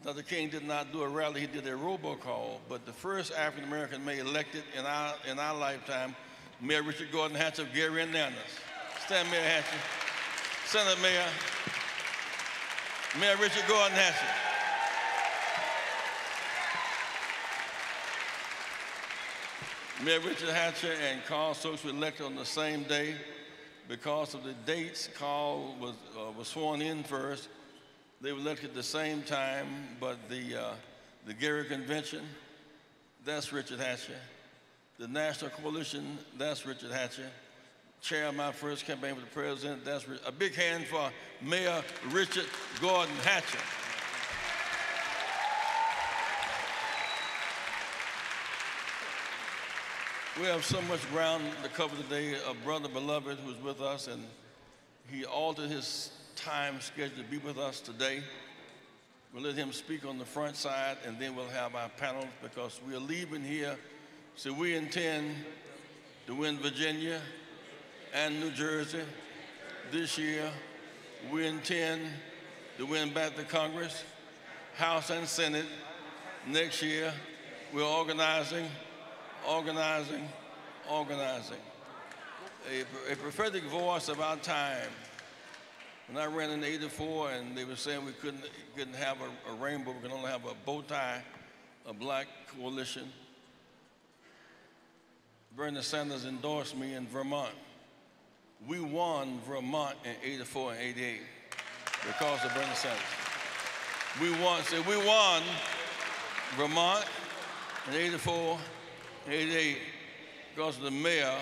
Dr. King did not do a rally, he did a robocall, but the first African-American mayor elected in our lifetime, Mayor Richard Gordon Hatcher of Gerrymandering. Stand, Mayor Hatcher. Senator Mayor, Mayor Richard Gordon Hatcher. Mayor Richard Hatcher and Carl Stokes were elected on the same day. Because of the dates, Carl was sworn in first. They were elected at the same time, but the Gary Convention, that's Richard Hatcher. The National Coalition, that's Richard Hatcher. Chair of my first campaign for the president, that's a big hand for Mayor Richard Gordon Hatcher. We have so much ground to cover today. A brother beloved who's with us, and he altered his time schedule to be with us today. We'll let him speak on the front side, and then we'll have our panel, because we are leaving here. So we intend to win Virginia and New Jersey this year. We intend to win back the Congress, House and Senate next year. We're organizing. A prophetic voice of our time. When I ran in '84 and they were saying we couldn't have a rainbow, we can only have a bow tie, a black coalition, Bernie Sanders endorsed me in Vermont. We won Vermont in '84 and '88 because of Bernie Sanders. We won Vermont in '84 and '88 because of the mayor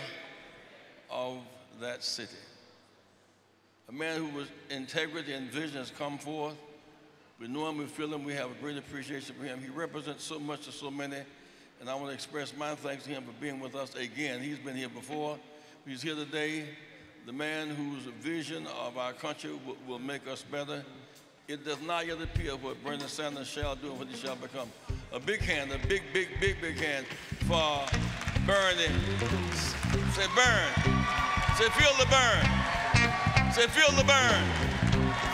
of that city. A man who was integrity and vision has come forth. We know him, we feel him, we have a great appreciation for him. He represents so much to so many, and I want to express my thanks to him for being with us again. He's been here before. He's here today. The man whose vision of our country will make us better. It does not yet appear what Bernie Sanders shall do and what he shall become. A big hand, a big hand for Bernie. Say burn. Say feel the burn. Say feel the burn.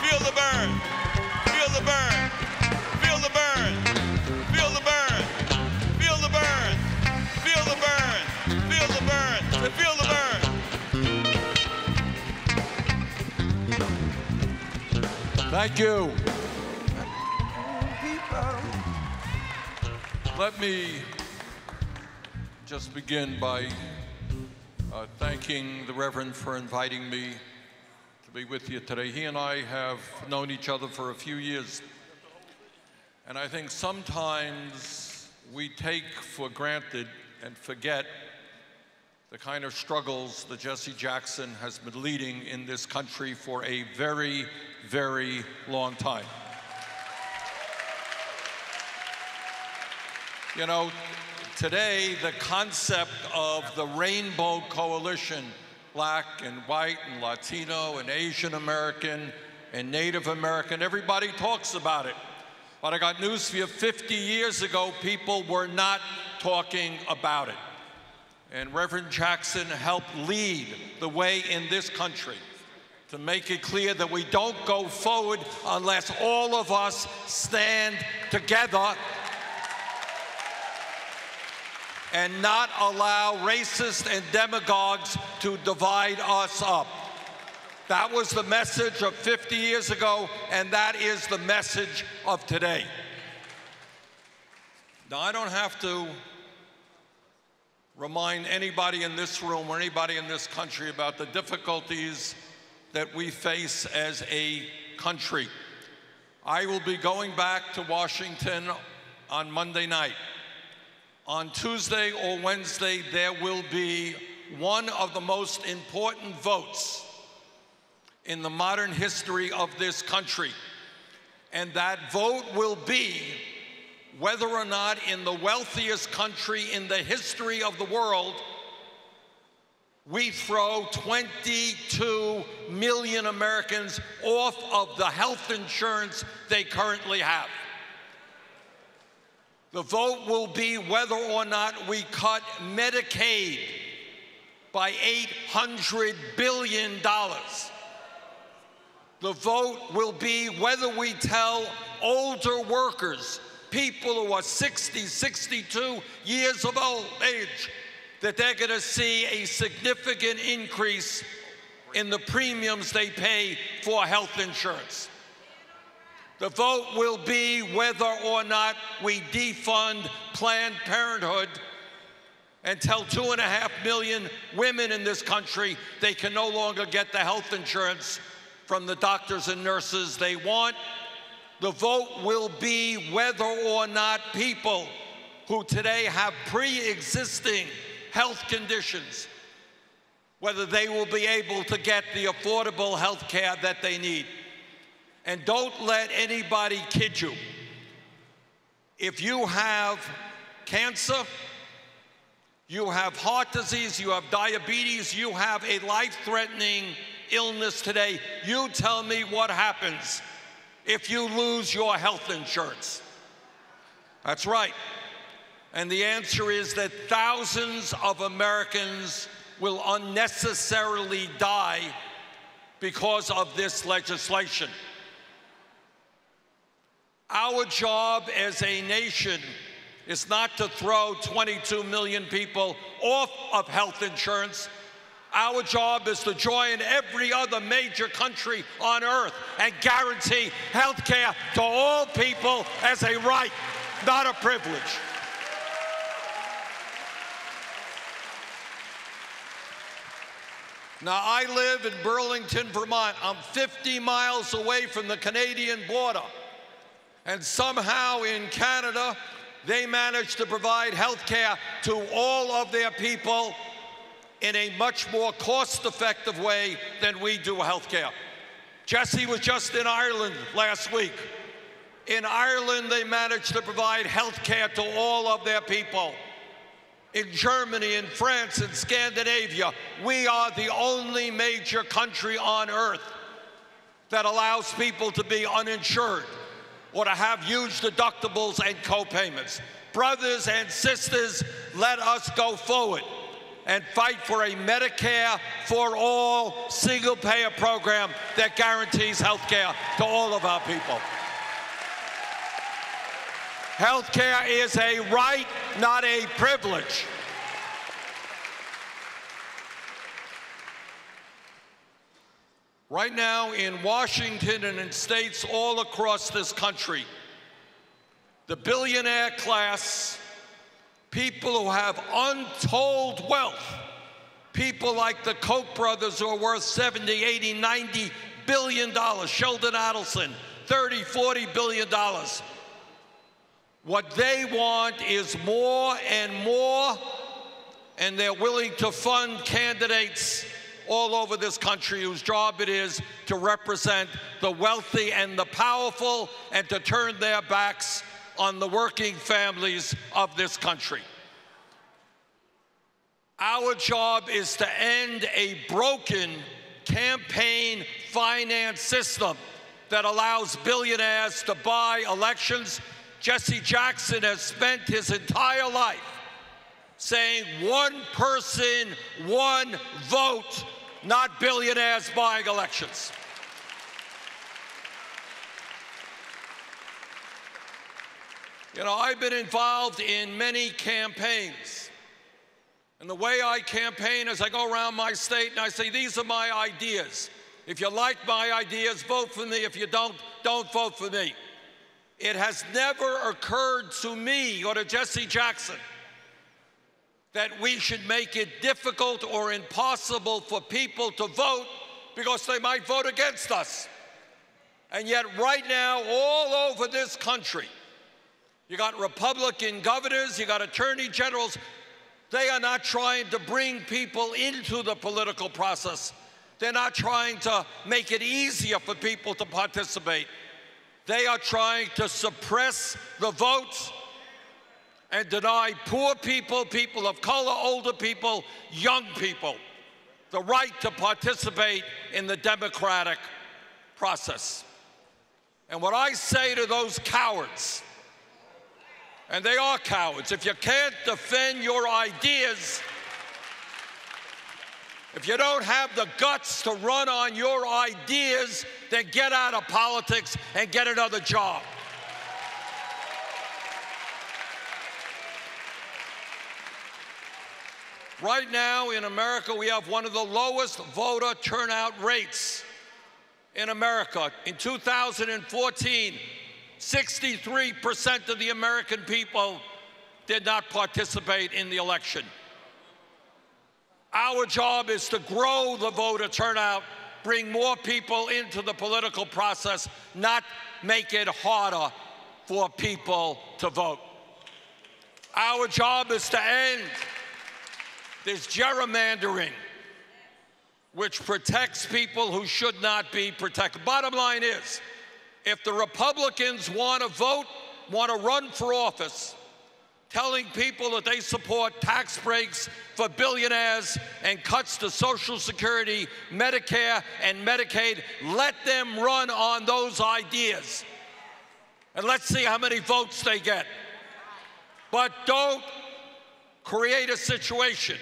Feel the burn. Feel the burn. Feel the burn. Feel the burn. Feel the burn. Feel the burn. Feel the burn. Say feel the burn. Thank you. Let me just begin by thanking the Reverend for inviting me to be with you today. He and I have known each other for a few years, and I think sometimes we take for granted and forget the kind of struggles that Jesse Jackson has been leading in this country for a very, very long time. You know, today the concept of the Rainbow Coalition, black and white and Latino and Asian American and Native American, everybody talks about it. But I got news for you, 50 years ago, people were not talking about it. And Reverend Jackson helped lead the way in this country to make it clear that we don't go forward unless all of us stand together and not allow racists and demagogues to divide us up. That was the message of 50 years ago, and that is the message of today. Now, I don't have to remind anybody in this room or anybody in this country about the difficulties that we face as a country. I will be going back to Washington on Monday night. On Tuesday or Wednesday, there will be one of the most important votes in the modern history of this country. And that vote will be whether or not in the wealthiest country in the history of the world, we throw 22 million Americans off of the health insurance they currently have. The vote will be whether or not we cut Medicaid by $800 billion. The vote will be whether we tell older workers, people who are 60, 62 years of age, that they're going to see a significant increase in the premiums they pay for health insurance. The vote will be whether or not we defund Planned Parenthood and tell 2.5 million women in this country they can no longer get the health insurance from the doctors and nurses they want. The vote will be whether or not people who today have pre-existing health conditions, whether they will be able to get the affordable health care that they need. And don't let anybody kid you. If you have cancer, you have heart disease, you have diabetes, you have a life-threatening illness today, you tell me what happens if you lose your health insurance. That's right. And the answer is that thousands of Americans will unnecessarily die because of this legislation. Our job as a nation is not to throw 22 million people off of health insurance. Our job is to join every other major country on earth and guarantee health care to all people as a right, not a privilege. Now, I live in Burlington, Vermont. I'm 50 miles away from the Canadian border. And somehow in Canada, they managed to provide health care to all of their people in a much more cost-effective way than we do health care. Jesse was just in Ireland last week. In Ireland, they managed to provide health care to all of their people. In Germany, in France, in Scandinavia, we are the only major country on earth that allows people to be uninsured or to have huge deductibles and co-payments. Brothers and sisters, let us go forward and fight for a Medicare for all single-payer program that guarantees health care to all of our people. Health care is a right, not a privilege. Right now in Washington and in states all across this country, the billionaire class, people who have untold wealth, people like the Koch brothers who are worth 70, 80, 90 billion dollars, Sheldon Adelson, 30, 40 billion dollars. What they want is more and more, and they're willing to fund candidates all over this country whose job it is to represent the wealthy and the powerful and to turn their backs on the working families of this country. Our job is to end a broken campaign finance system that allows billionaires to buy elections. Jesse Jackson has spent his entire life saying one person, one vote, not billionaires buying elections. You know, I've been involved in many campaigns. And the way I campaign is I go around my state and I say, these are my ideas. If you like my ideas, vote for me. If you don't vote for me. It has never occurred to me or to Jesse Jackson that we should make it difficult or impossible for people to vote because they might vote against us. And yet right now, all over this country, You got Republican governors, you got attorney generals. They are not trying to bring people into the political process. They're not trying to make it easier for people to participate. They are trying to suppress the votes and deny poor people, people of color, older people, young people, the right to participate in the democratic process. And what I say to those cowards, and they are cowards, if you can't defend your ideas, if you don't have the guts to run on your ideas, then get out of politics and get another job. Right now in America, we have one of the lowest voter turnout rates in America. In 2014, 63% of the American people did not participate in the election. Our job is to grow the voter turnout, bring more people into the political process, not make it harder for people to vote. Our job is to end this gerrymandering, which protects people who should not be protected. Bottom line is, if the Republicans want to vote, want to run for office, telling people that they support tax breaks for billionaires and cuts to Social Security, Medicare, and Medicaid, let them run on those ideas. And let's see how many votes they get. But don't create a situation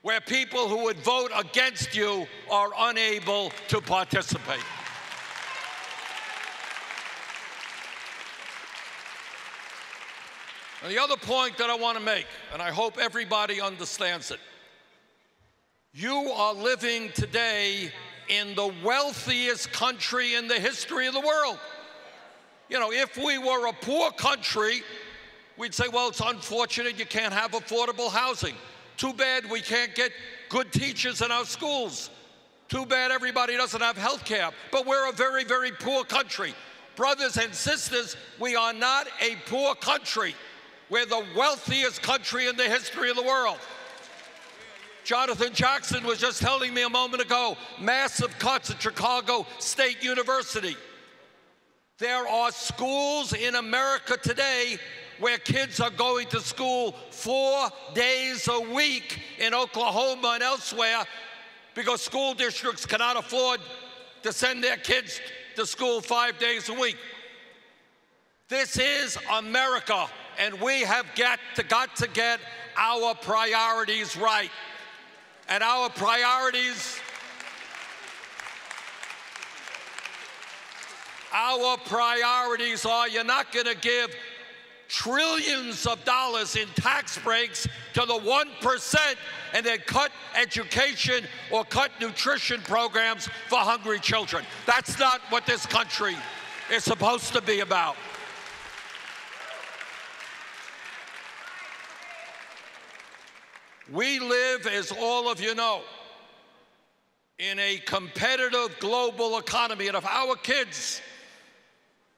where people who would vote against you are unable to participate. And the other point that I want to make, and I hope everybody understands it, you are living today in the wealthiest country in the history of the world. You know, if we were a poor country, we'd say, well, it's unfortunate you can't have affordable housing. Too bad we can't get good teachers in our schools. Too bad everybody doesn't have health care. But we're a very, very poor country. Brothers and sisters, we are not a poor country. We're the wealthiest country in the history of the world. Jonathan Jackson was just telling me a moment ago, massive cuts at Chicago State University. There are schools in America today where kids are going to school 4 days a week in Oklahoma and elsewhere because school districts cannot afford to send their kids to school 5 days a week. This is America, and we have got to get our priorities right. And our priorities are, you're not going to give trillions of dollars in tax breaks to the 1% and then cut education or cut nutrition programs for hungry children. That's not what this country is supposed to be about. We live, as all of you know, in a competitive global economy, and if our kids,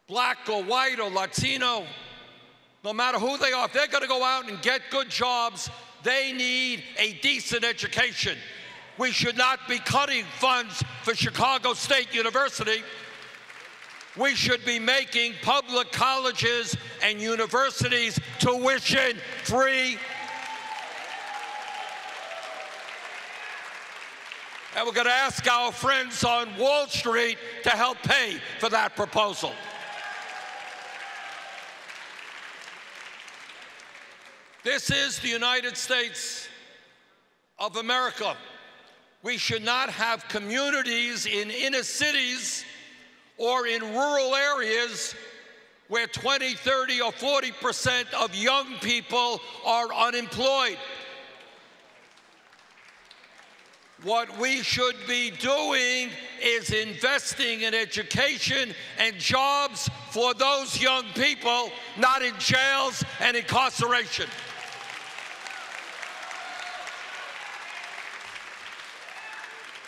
black or white or Latino, no matter who they are, if they're going to go out and get good jobs, they need a decent education. We should not be cutting funds for Chicago State University. We should be making public colleges and universities tuition-free. And we're going to ask our friends on Wall Street to help pay for that proposal. This is the United States of America. We should not have communities in inner cities or in rural areas where 20, 30, or 40% of young people are unemployed. What we should be doing is investing in education and jobs for those young people, not in jails and incarceration.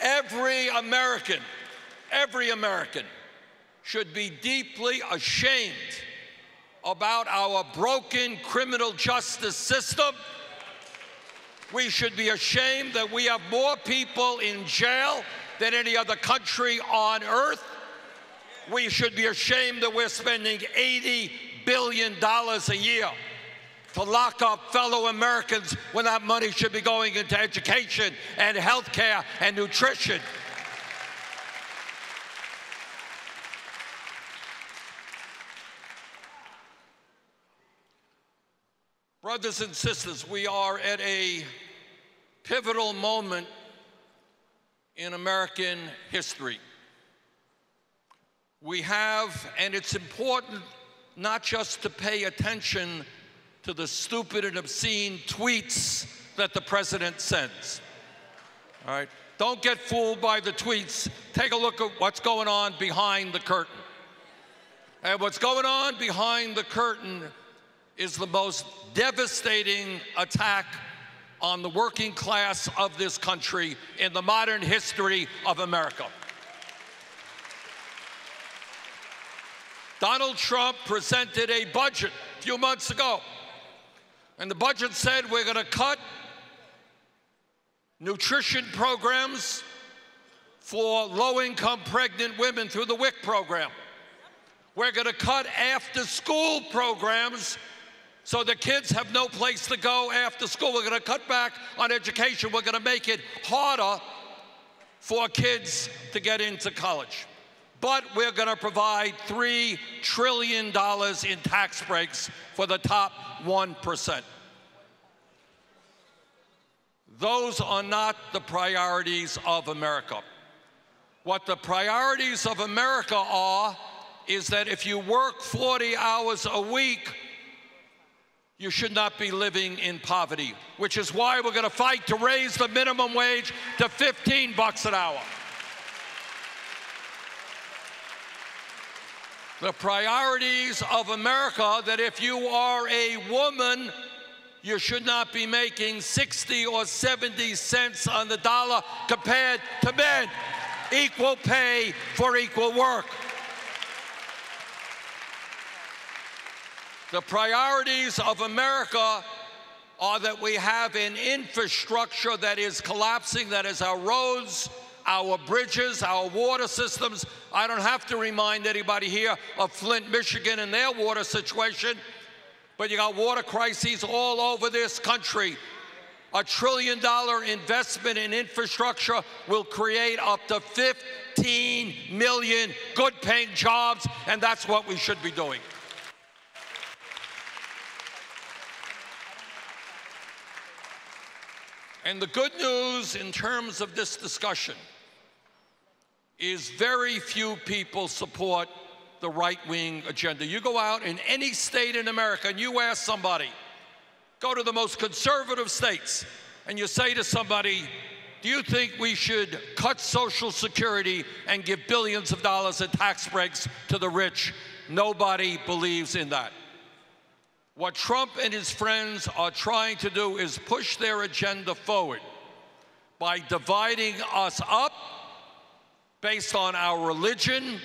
Every American should be deeply ashamed about our broken criminal justice system. We should be ashamed that we have more people in jail than any other country on earth. We should be ashamed that we're spending $80 billion a year to lock up fellow Americans when that money should be going into education and health care and nutrition. Brothers and sisters, we are at a pivotal moment in American history. We have, and it's important not just to pay attention to the stupid and obscene tweets that the president sends. All right? Don't get fooled by the tweets. Take a look at what's going on behind the curtain. And what's going on behind the curtain is the most devastating attack on the working class of this country in the modern history of America. Donald Trump presented a budget a few months ago, and the budget said we're going to cut nutrition programs for low-income pregnant women through the WIC program. We're going to cut after-school programs so the kids have no place to go after school. We're going to cut back on education. We're going to make it harder for kids to get into college. But we're going to provide $3 trillion in tax breaks for the top 1%. Those are not the priorities of America. What the priorities of America are is that if you work 40 hours a week, you should not be living in poverty, which is why we're going to fight to raise the minimum wage to $15 an hour. The priorities of America, that if you are a woman, you should not be making 60 or 70 cents on the dollar compared to men. Equal pay for equal work. The priorities of America are that we have an infrastructure that is collapsing, that is our roads, our bridges, our water systems. I don't have to remind anybody here of Flint, Michigan and their water situation, but you got water crises all over this country. $1 trillion investment in infrastructure will create up to 15 million good-paying jobs, and that's what we should be doing. And the good news in terms of this discussion is very few people support the right-wing agenda. You go out in any state in America and you ask somebody, go to the most conservative states, and you say to somebody, do you think we should cut Social Security and give billions of dollars in tax breaks to the rich? Nobody believes in that. What Trump and his friends are trying to do is push their agenda forward by dividing us up based on our religion,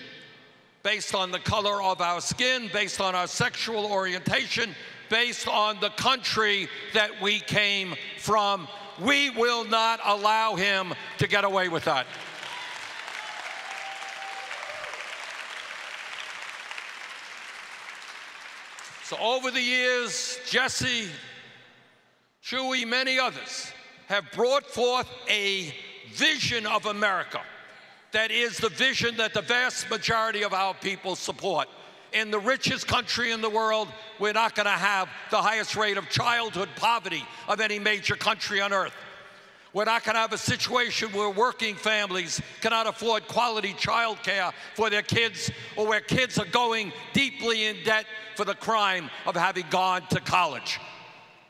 based on the color of our skin, based on our sexual orientation, based on the country that we came from. We will not allow him to get away with that. So over the years, Jesse, Chewy, many others have brought forth a vision of America that is the vision that the vast majority of our people support. In the richest country in the world, we're not going to have the highest rate of childhood poverty of any major country on earth. We're not going to have a situation where working families cannot afford quality child care for their kids, or where kids are going deeply in debt for the crime of having gone to college.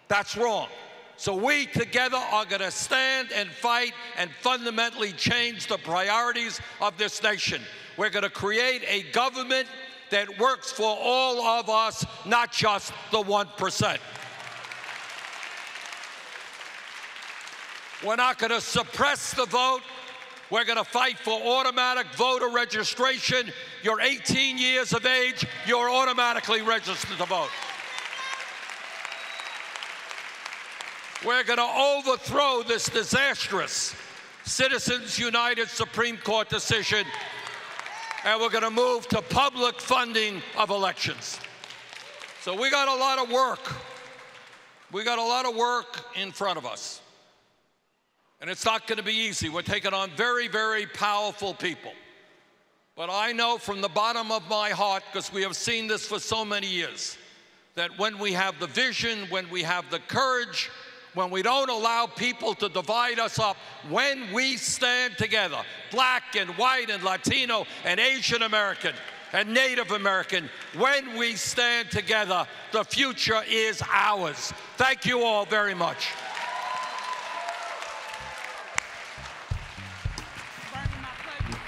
That's wrong. So we together are going to stand and fight and fundamentally change the priorities of this nation. We're going to create a government that works for all of us, not just the 1%. We're not going to suppress the vote. We're going to fight for automatic voter registration. You're 18 years of age, you're automatically registered to vote. We're going to overthrow this disastrous Citizens United Supreme Court decision, and we're going to move to public funding of elections. So we got a lot of work. We got a lot of work in front of us. And it's not going to be easy. We're taking on very, very powerful people. But I know from the bottom of my heart, because we have seen this for so many years, that when we have the vision, when we have the courage, when we don't allow people to divide us up, when we stand together, black and white and Latino and Asian American and Native American, when we stand together, the future is ours. Thank you all very much.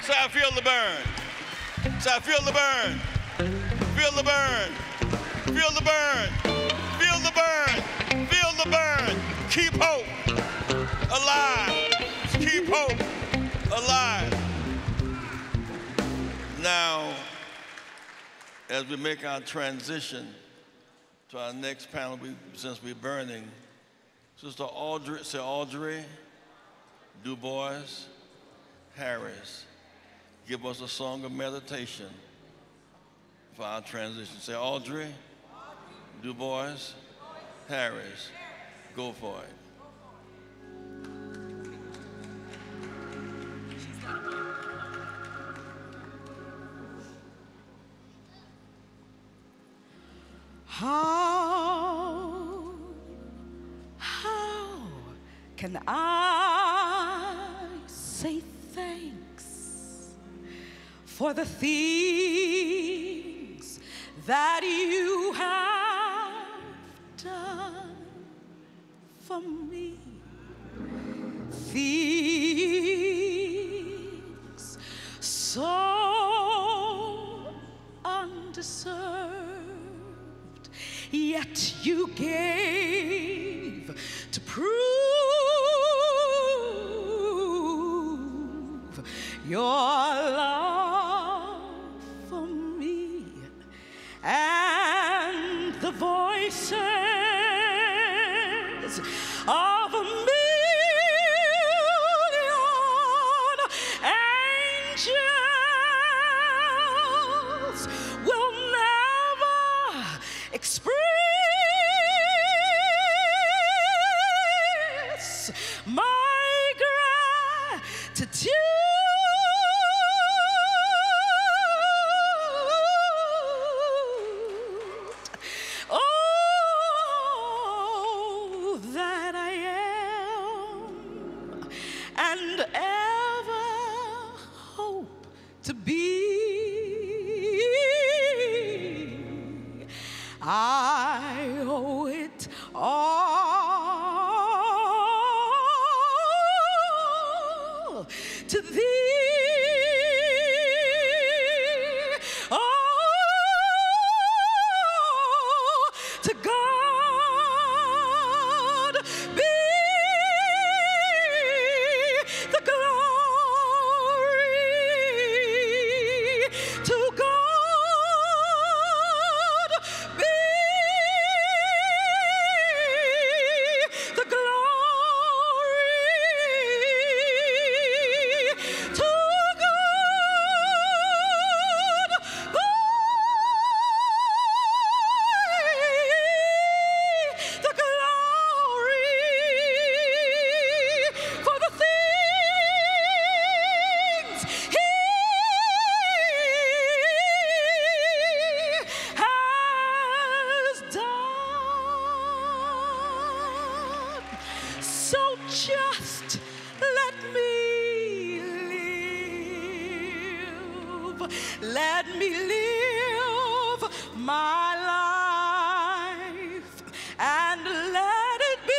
So I feel the burn. So I feel the burn. Feel the burn. Feel the burn. Feel the burn. Feel the burn. Keep hope alive. Keep hope alive. Now, as we make our transition to our next panel, since we're burning, Sister Audrey Du Bois Harris, give us a song of meditation for our transition. Say, Audrey Du Bois Harris. Go for it. How can I say thanks for the things that you have done for me? Things so undeserved, yet you gave to prove your love for me. And the voices of a million angels will never express my gratitude. Oh, that I am and ever hope to be. I owe it all to thee. To God be the glory. To God be the glory. To God the glory for the things he has done. So just let me live. Let me live my life and let it be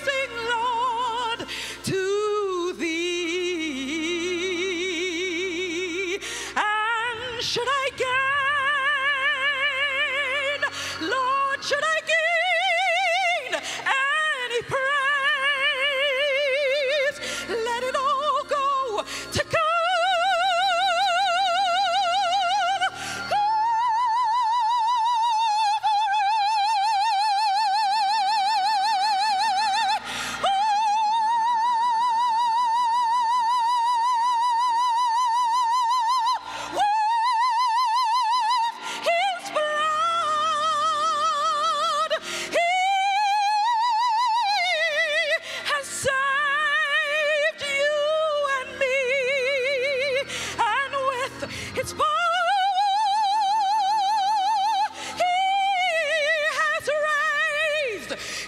pleasing, Lord, to thee. And should I gain, Lord, should I gain any praise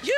You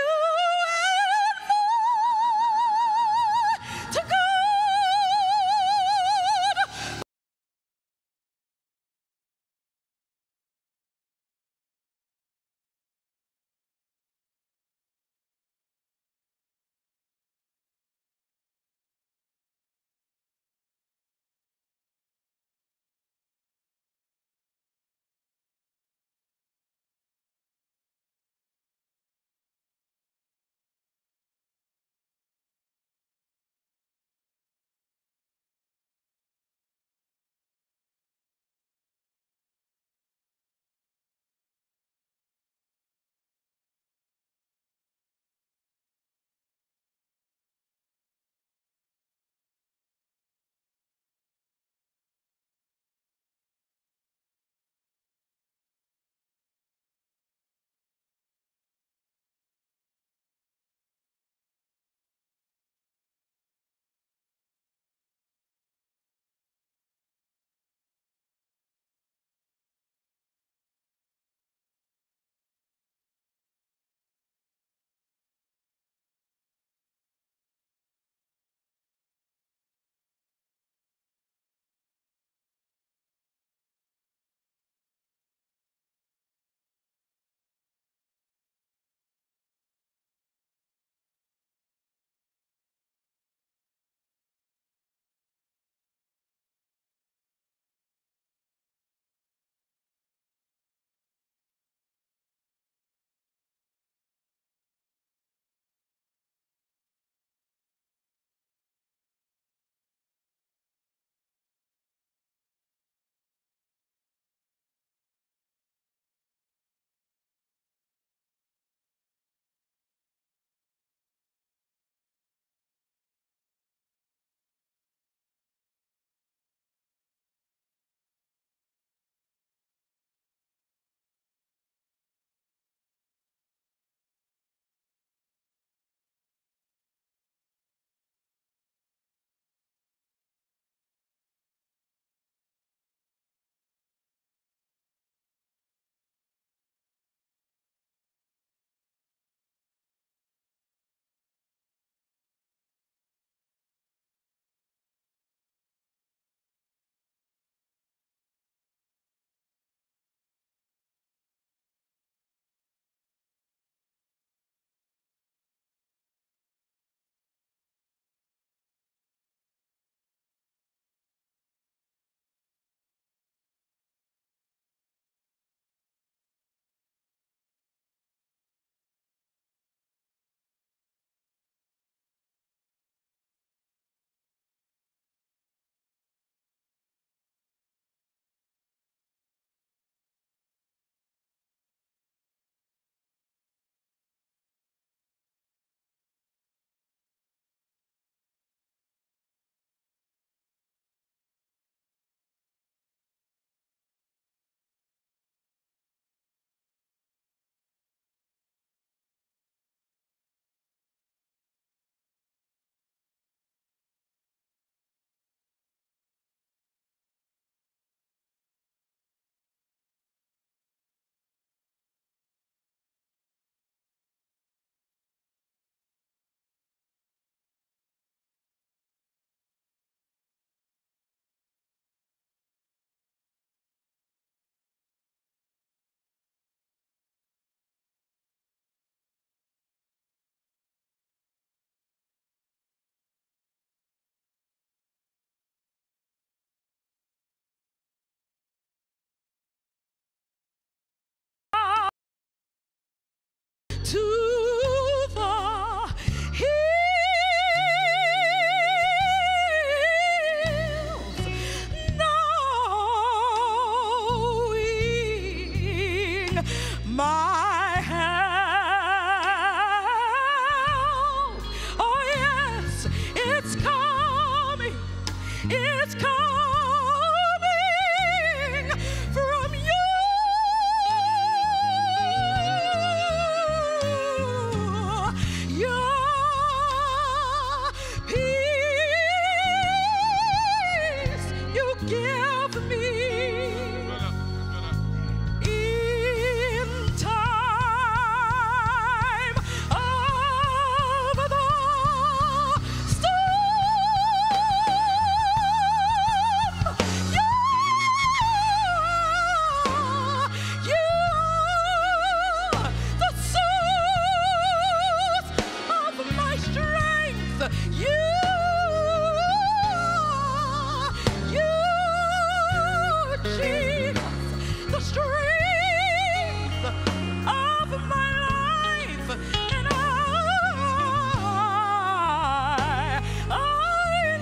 the strength of my life, and I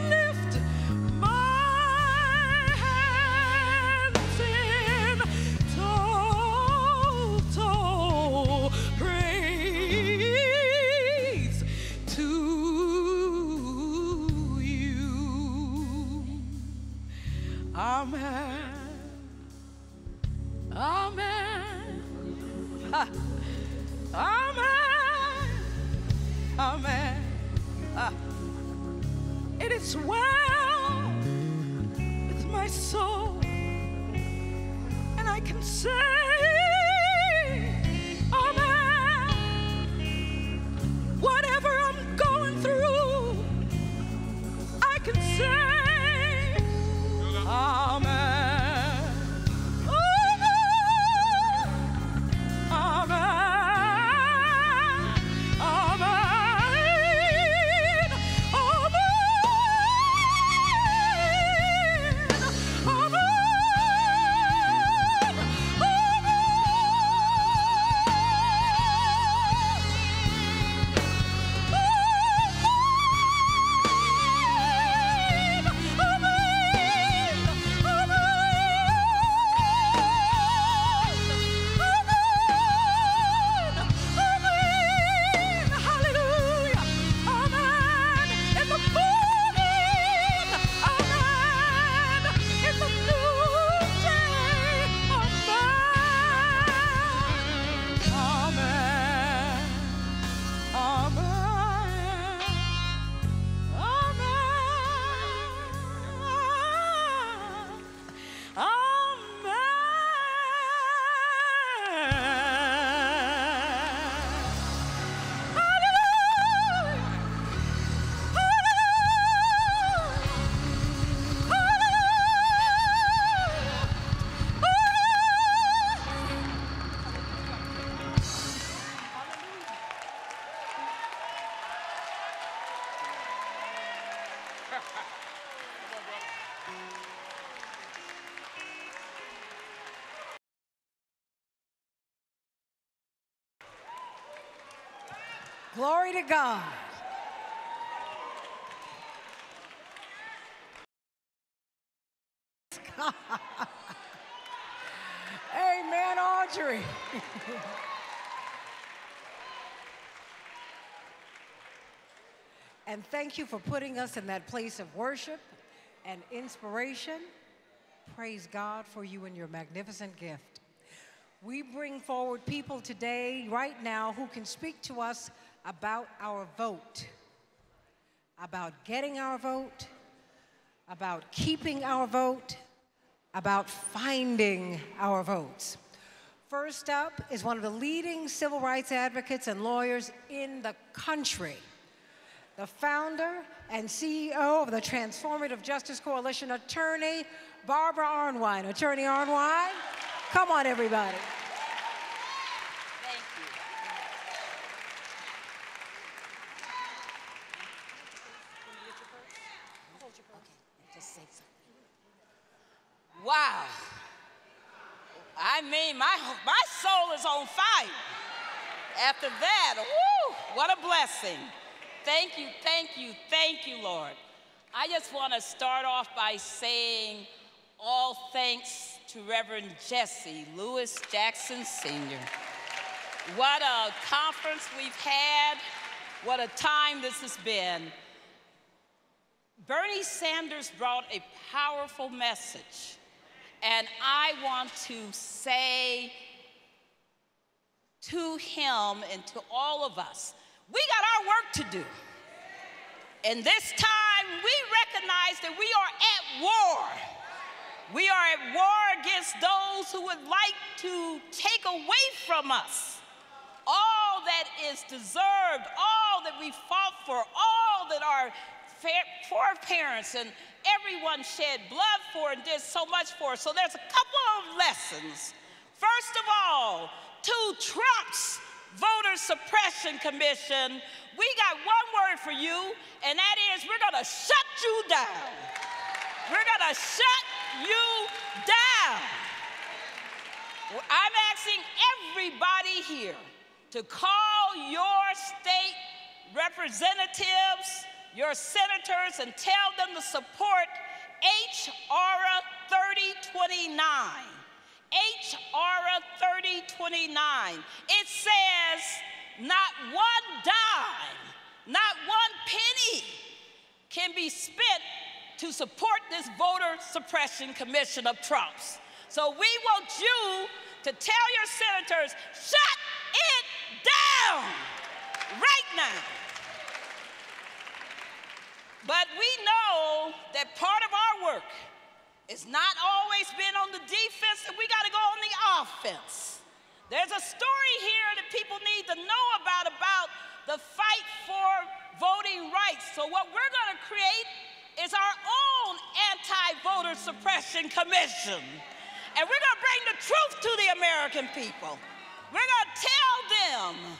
lift my hands in total praise to you. Amen. Amen. Ah. Amen. Amen. Ah. It is well with my soul, and I can say, amen. Whatever I'm going through, I can say, amen. Glory to God. Amen, Audrey. And thank you for putting us in that place of worship and inspiration. Praise God for you and your magnificent gift. We bring forward people today, right now, who can speak to us about our vote, about getting our vote, about keeping our vote, about finding our votes. First up is one of the leading civil rights advocates and lawyers in the country, the founder and CEO of the Transformative Justice Coalition, Attorney Barbara Arnwine. Attorney Arnwine, come on, everybody. Thank you. Wow. I mean, my soul is on fire. After that, woo, what a blessing. Thank you, thank you, thank you, Lord. I just want to start off by saying all thanks to Reverend Jesse Lewis Jackson Sr. What a conference we've had. What a time this has been. Bernie Sanders brought a powerful message, and I want to say to him and to all of us, we got our work to do. And this time, we recognize that we are at war. We are at war against those who would like to take away from us all that is deserved, all that we fought for, all that our foreparents and everyone shed blood for and did so much for. So there's a couple of lessons. First of all, to Trump's Voter Suppression Commission, we got one word for you, and that is we're gonna shut you down. We're gonna shut you down. I'm asking everybody here to call your state representatives, your senators, and tell them to support H.R. 3029. H.R. 3029. It says not one dime, not one penny can be spent to support this voter suppression commission of Trump's. So we want you to tell your senators, shut it down right now. But we know that part of our work has not always been on the defense, and we got to go on the offense. There's a story here that people need to know about the fight for voting rights. So what we're going to create is our own anti-voter suppression commission. And we're going to bring the truth to the American people. We're going to tell them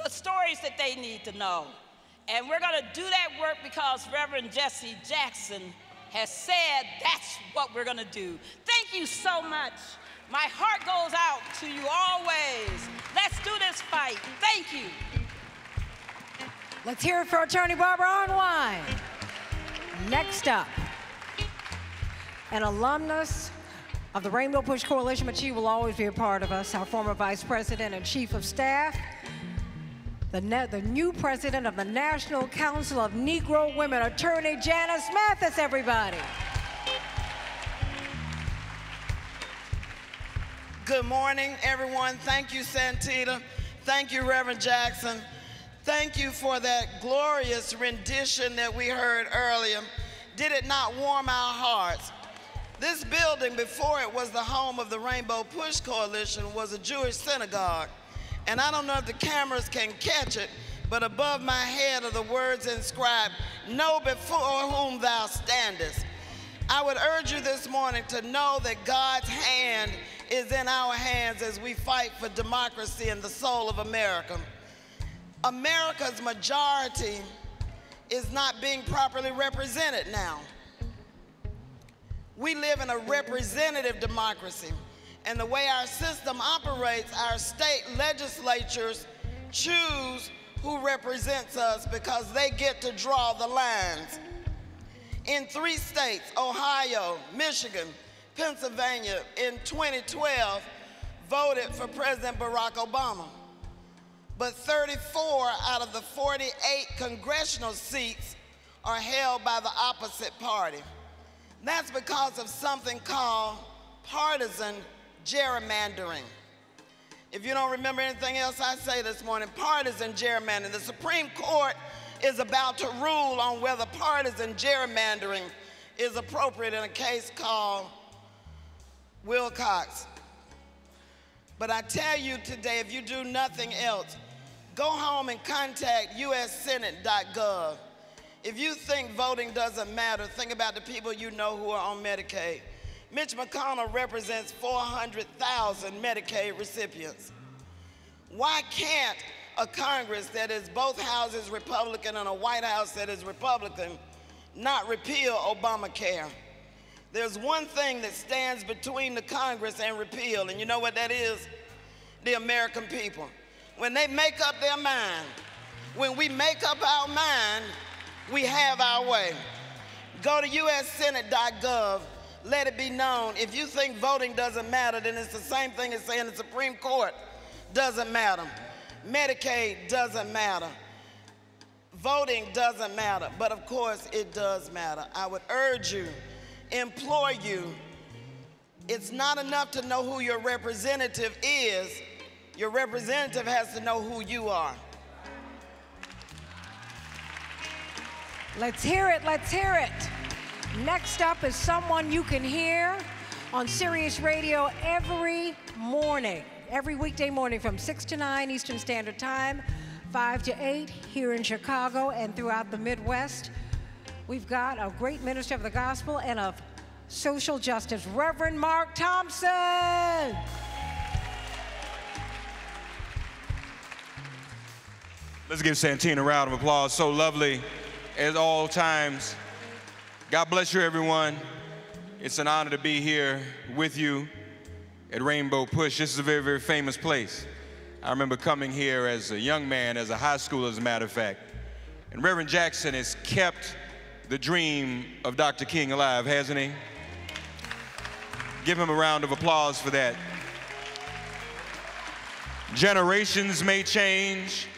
the stories that they need to know. And we're going to do that work because Reverend Jesse Jackson has said that's what we're going to do. Thank you so much. My heart goes out to you always. Let's do this fight. Thank you. Let's hear it for Attorney Barbara Arnwine. Next up, an alumnus of the Rainbow Push Coalition, but she will always be a part of us, our former Vice President and Chief of Staff, the new President of the National Council of Negro Women, Attorney Janice Mathis, everybody. Good morning, everyone. Thank you, Santita. Thank you, Reverend Jackson. Thank you for that glorious rendition that we heard earlier. Did it not warm our hearts? This building, before it was the home of the Rainbow Push Coalition, was a Jewish synagogue. And I don't know if the cameras can catch it, but above my head are the words inscribed, "Know before whom thou standest." I would urge you this morning to know that God's hand is in our hands as we fight for democracy in the soul of America. America's majority is not being properly represented now. We live in a representative democracy, and the way our system operates, our state legislatures choose who represents us because they get to draw the lines. In 3 states, Ohio, Michigan, Pennsylvania, in 2012, voted for President Barack Obama. But 34 out of the 48 congressional seats are held by the opposite party. That's because of something called partisan gerrymandering. If you don't remember anything else I say this morning, partisan gerrymandering. The Supreme Court is about to rule on whether partisan gerrymandering is appropriate in a case called Wilcox. But I tell you today, if you do nothing else, go home and contact ussenate.gov. If you think voting doesn't matter, think about the people you know who are on Medicaid. Mitch McConnell represents 400,000 Medicaid recipients. Why can't a Congress that is both houses Republican and a White House that is Republican not repeal Obamacare? There's one thing that stands between the Congress and repeal, and you know what that is? The American people. When they make up their mind, when we make up our mind, we have our way. Go to ussenate.gov. Let it be known. If you think voting doesn't matter, then it's the same thing as saying the Supreme Court doesn't matter. Medicaid doesn't matter. Voting doesn't matter. But of course, it does matter. I would urge you, implore you, it's not enough to know who your representative is. Your representative has to know who you are. Let's hear it, let's hear it. Next up is someone you can hear on Sirius Radio every morning, every weekday morning from 6 to 9 Eastern Standard Time, 5 to 8 here in Chicago and throughout the Midwest. We've got a great minister of the gospel and of social justice, Reverend Mark Thompson. Let's give Santina a round of applause. So lovely at all times. God bless you, everyone. It's an honor to be here with you at Rainbow Push. This is a very, very famous place. I remember coming here as a young man, as a high schooler, as a matter of fact. And Reverend Jackson has kept the dream of Dr. King alive, hasn't he? Give him a round of applause for that. Generations may change.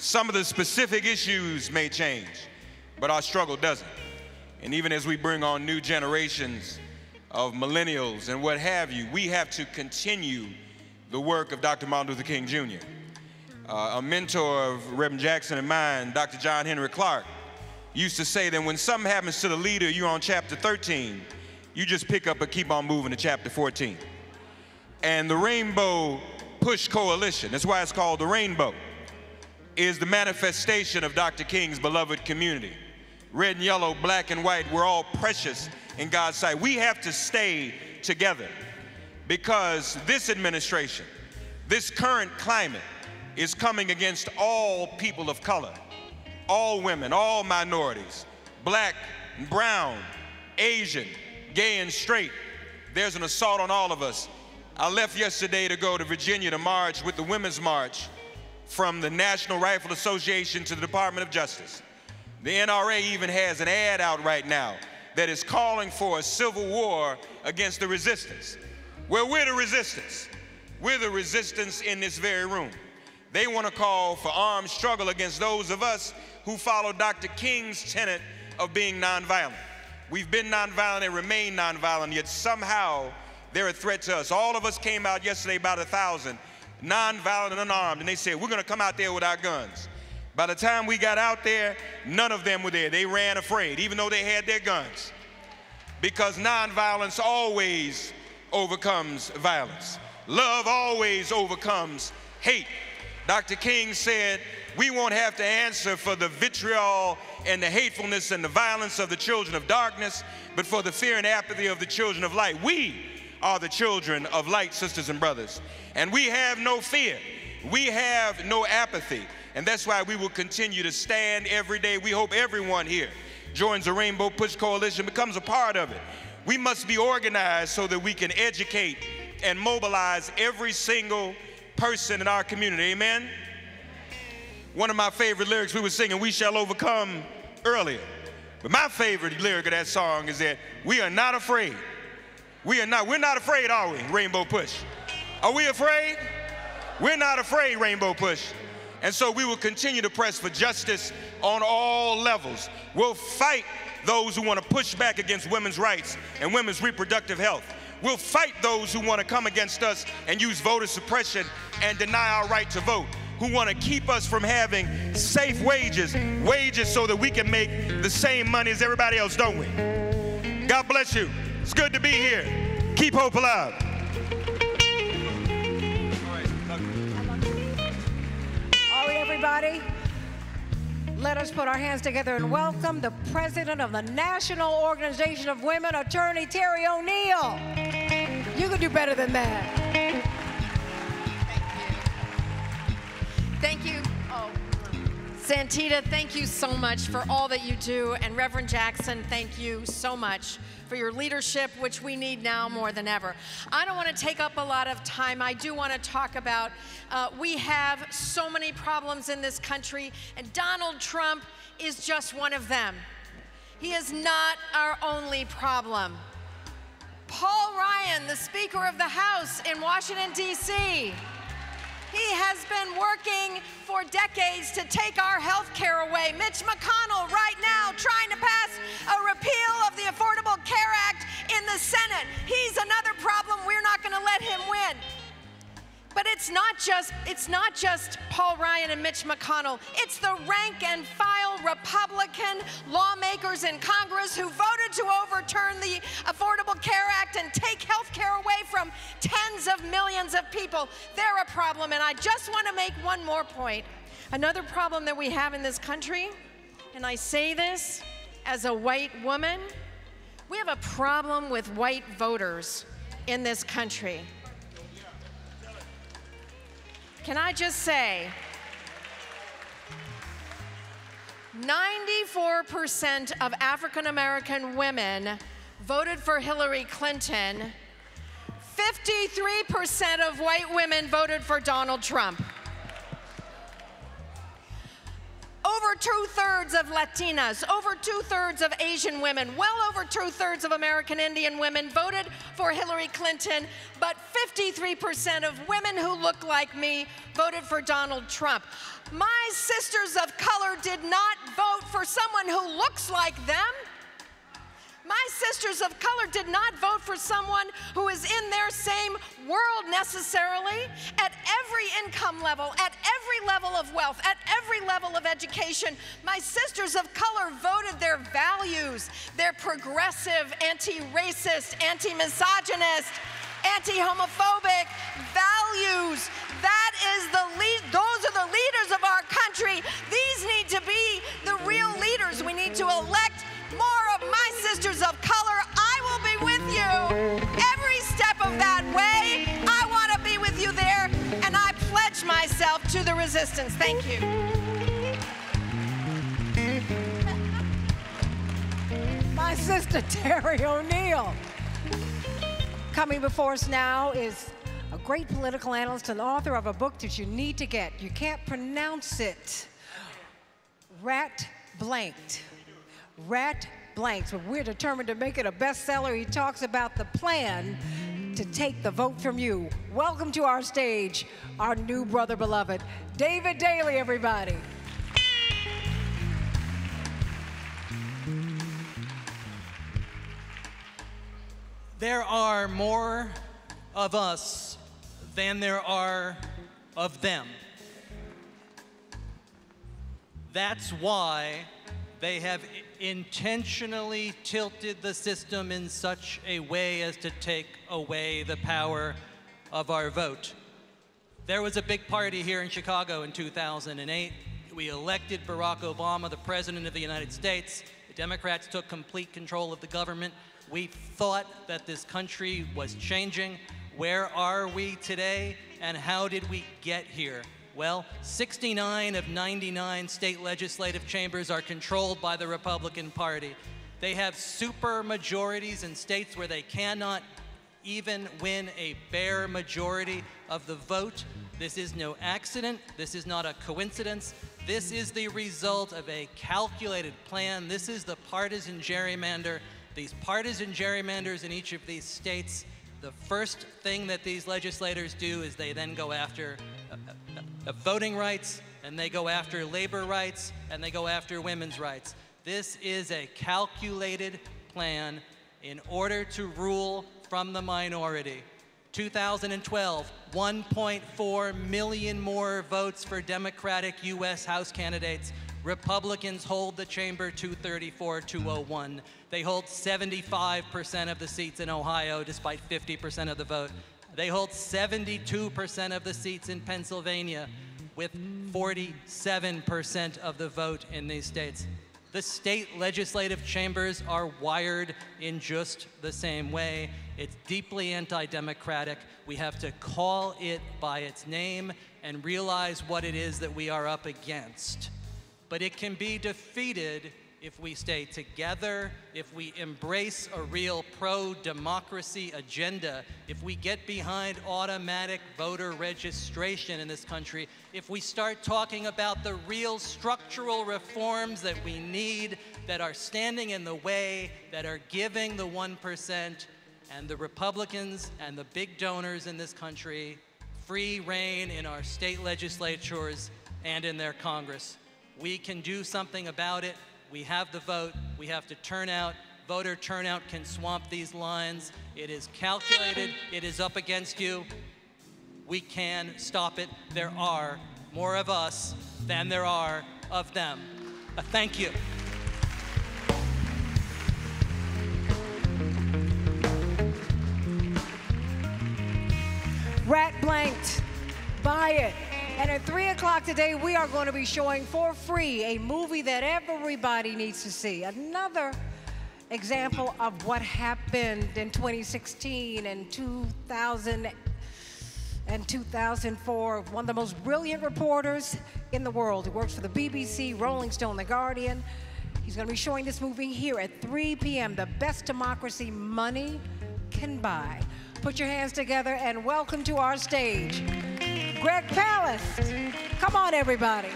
Some of the specific issues may change, but our struggle doesn't. And even as we bring on new generations of millennials and what have you, we have to continue the work of Dr. Martin Luther King Jr. A mentor of Reverend Jackson and mine, Dr. John Henry Clark, used to say that when something happens to the leader, you're on chapter 13, you just pick up and keep on moving to chapter 14. And the Rainbow Push Coalition, that's why it's called the Rainbow, is the manifestation of Dr. King's beloved community. Red and yellow, black and white, we're all precious in God's sight. We have to stay together because this administration, this current climate is coming against all people of color, all women, all minorities, black and brown, Asian, gay and straight. There's an assault on all of us. I left yesterday to go to Virginia to march with the Women's March from the National Rifle Association to the Department of Justice. The NRA even has an ad out right now that is calling for a civil war against the resistance. Well, we're the resistance. We're the resistance in this very room. They want to call for armed struggle against those of us who follow Dr. King's tenet of being nonviolent. We've been nonviolent and remain nonviolent, yet somehow they're a threat to us. All of us came out yesterday, about 1,000, nonviolent and unarmed, and they said, we're going to come out there with our guns. By the time we got out there, none of them were there. They ran afraid, even though they had their guns. Because nonviolence always overcomes violence. Love always overcomes hate. Dr. King said, we won't have to answer for the vitriol and the hatefulness and the violence of the children of darkness, but for the fear and apathy of the children of light. We are the children of light, sisters and brothers. And we have no fear. We have no apathy. And that's why we will continue to stand every day. We hope everyone here joins the Rainbow Push Coalition, becomes a part of it. We must be organized so that we can educate and mobilize every single person in our community. Amen? One of my favorite lyrics, we were singing "We Shall Overcome" earlier. But my favorite lyric of that song is that we are not afraid. We're not afraid, are we, Rainbow Push? Are we afraid? We're not afraid, Rainbow Push. And so we will continue to press for justice on all levels. We'll fight those who want to push back against women's rights and women's reproductive health. We'll fight those who want to come against us and use voter suppression and deny our right to vote, who want to keep us from having safe wages so that we can make the same money as everybody else, don't we? God bless you. It's good to be here. Keep hope alive. All right, everybody, let us put our hands together and welcome the president of the National Organization of Women, Attorney Terry O'Neill. You can do better than that. Thank you. Oh, Santita, thank you so much for all that you do. And Reverend Jackson, thank you so much for your leadership, which we need now more than ever. I don't want to take up a lot of time. I do want to talk about, we have so many problems in this country, and Donald Trump is just one of them. He is not our only problem. Paul Ryan, the Speaker of the House in Washington, D.C., he has been working for decades to take our health care away. Mitch McConnell right now trying to pass a repeal of the Affordable Care Act in the Senate. He's another problem. We're not going to let him win. But it's not just Paul Ryan and Mitch McConnell. It's the rank and file Republican lawmakers in Congress who voted to overturn the Affordable Care Act and take health care away from tens of millions of people. They're a problem, and I just want to make one more point. Another problem that we have in this country, and I say this as a white woman, we have a problem with white voters in this country. Can I just say, 94% of African American women voted for Hillary Clinton. 53% of white women voted for Donald Trump. Over 2/3 of Latinas, over 2/3 of Asian women, well over 2/3 of American Indian women voted for Hillary Clinton, but 53% of women who look like me voted for Donald Trump. My sisters of color did not vote for someone who looks like them. My sisters of color did not vote for someone who is in their same world necessarily. At every income level, at every level of wealth, at every level of education, my sisters of color voted their values, their progressive, anti-racist, anti-misogynist, anti-homophobic values. That is those are the leaders of our country. These need to be the real leaders. We need to elect more of my sisters of color. I will be with you every step of that way. I want to be with you there, and I pledge myself to the resistance. Thank you. My sister, Terry O'Neill. Coming before us now is a great political analyst and author of a book that you need to get. You can't pronounce it. Rat Blanked. Rat Blanks, but we're determined to make it a bestseller. He talks about the plan to take the vote from you. Welcome to our stage, our new brother beloved, David Daly, everybody. There are more of us than there are of them. That's why they have intentionally tilted the system in such a way as to take away the power of our vote. There was a big party here in Chicago in 2008. We elected Barack Obama, the President of the United States. The Democrats took complete control of the government. We thought that this country was changing. Where are we today, and how did we get here? Well, 69 of 99 state legislative chambers are controlled by the Republican Party. They have super majorities in states where they cannot even win a bare majority of the vote. This is no accident. This is not a coincidence. This is the result of a calculated plan. This is the partisan gerrymander. These partisan gerrymanders in each of these states, the first thing that these legislators do is they then go after voting rights, and they go after labor rights, and they go after women's rights. This is a calculated plan in order to rule from the minority. 2012, 1.4 million more votes for Democratic U.S. House candidates. Republicans hold the chamber 234-201. They hold 75% of the seats in Ohio, despite 50% of the vote. They hold 72% of the seats in Pennsylvania, with 47% of the vote in these states. The state legislative chambers are wired in just the same way. It's deeply anti-democratic. We have to call it by its name and realize what it is that we are up against. But it can be defeated if we stay together, if we embrace a real pro-democracy agenda, if we get behind automatic voter registration in this country, if we start talking about the real structural reforms that we need, that are standing in the way, that are giving the 1% and the Republicans and the big donors in this country free rein in our state legislatures and in their Congress. We can do something about it. We have the vote. We have to turn out. Voter turnout can swamp these lines. It is calculated. It is up against you. We can stop it. There are more of us than there are of them. Thank you. Rat Blanked. Buy it. And at 3 o'clock today, we are going to be showing for free a movie that everybody needs to see. Another example of what happened in 2016 and 2008 in 2004, one of the most brilliant reporters in the world. He works for the BBC, Rolling Stone, The Guardian. He's going to be showing this movie here at 3 p.m., The Best Democracy Money Can Buy. Put your hands together and welcome to our stage, Greg Palast. Come on, everybody.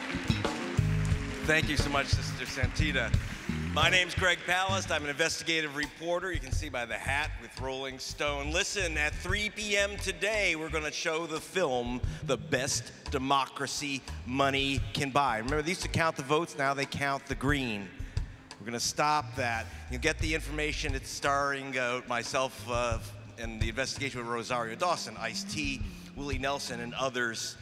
Thank you so much, Sister Santita. My name's Greg Palast. I'm an investigative reporter. You can see by the hat with Rolling Stone. Listen, at 3 p.m. today, we're going to show the film, The Best Democracy Money Can Buy. Remember, they used to count the votes. Now they count the green. We're going to stop that. You get the information. It's starring myself in the investigation with Rosario Dawson, Ice-T, Willie Nelson, and others.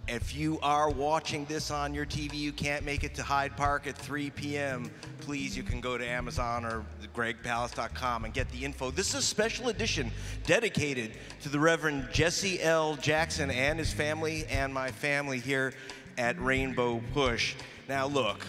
If you are watching this on your TV, you can't make it to Hyde Park at 3 p.m., please, you can go to Amazon or gregpalast.com and get the info. This is a special edition dedicated to the Reverend Jesse L. Jackson and his family and my family here at Rainbow Push. Now look,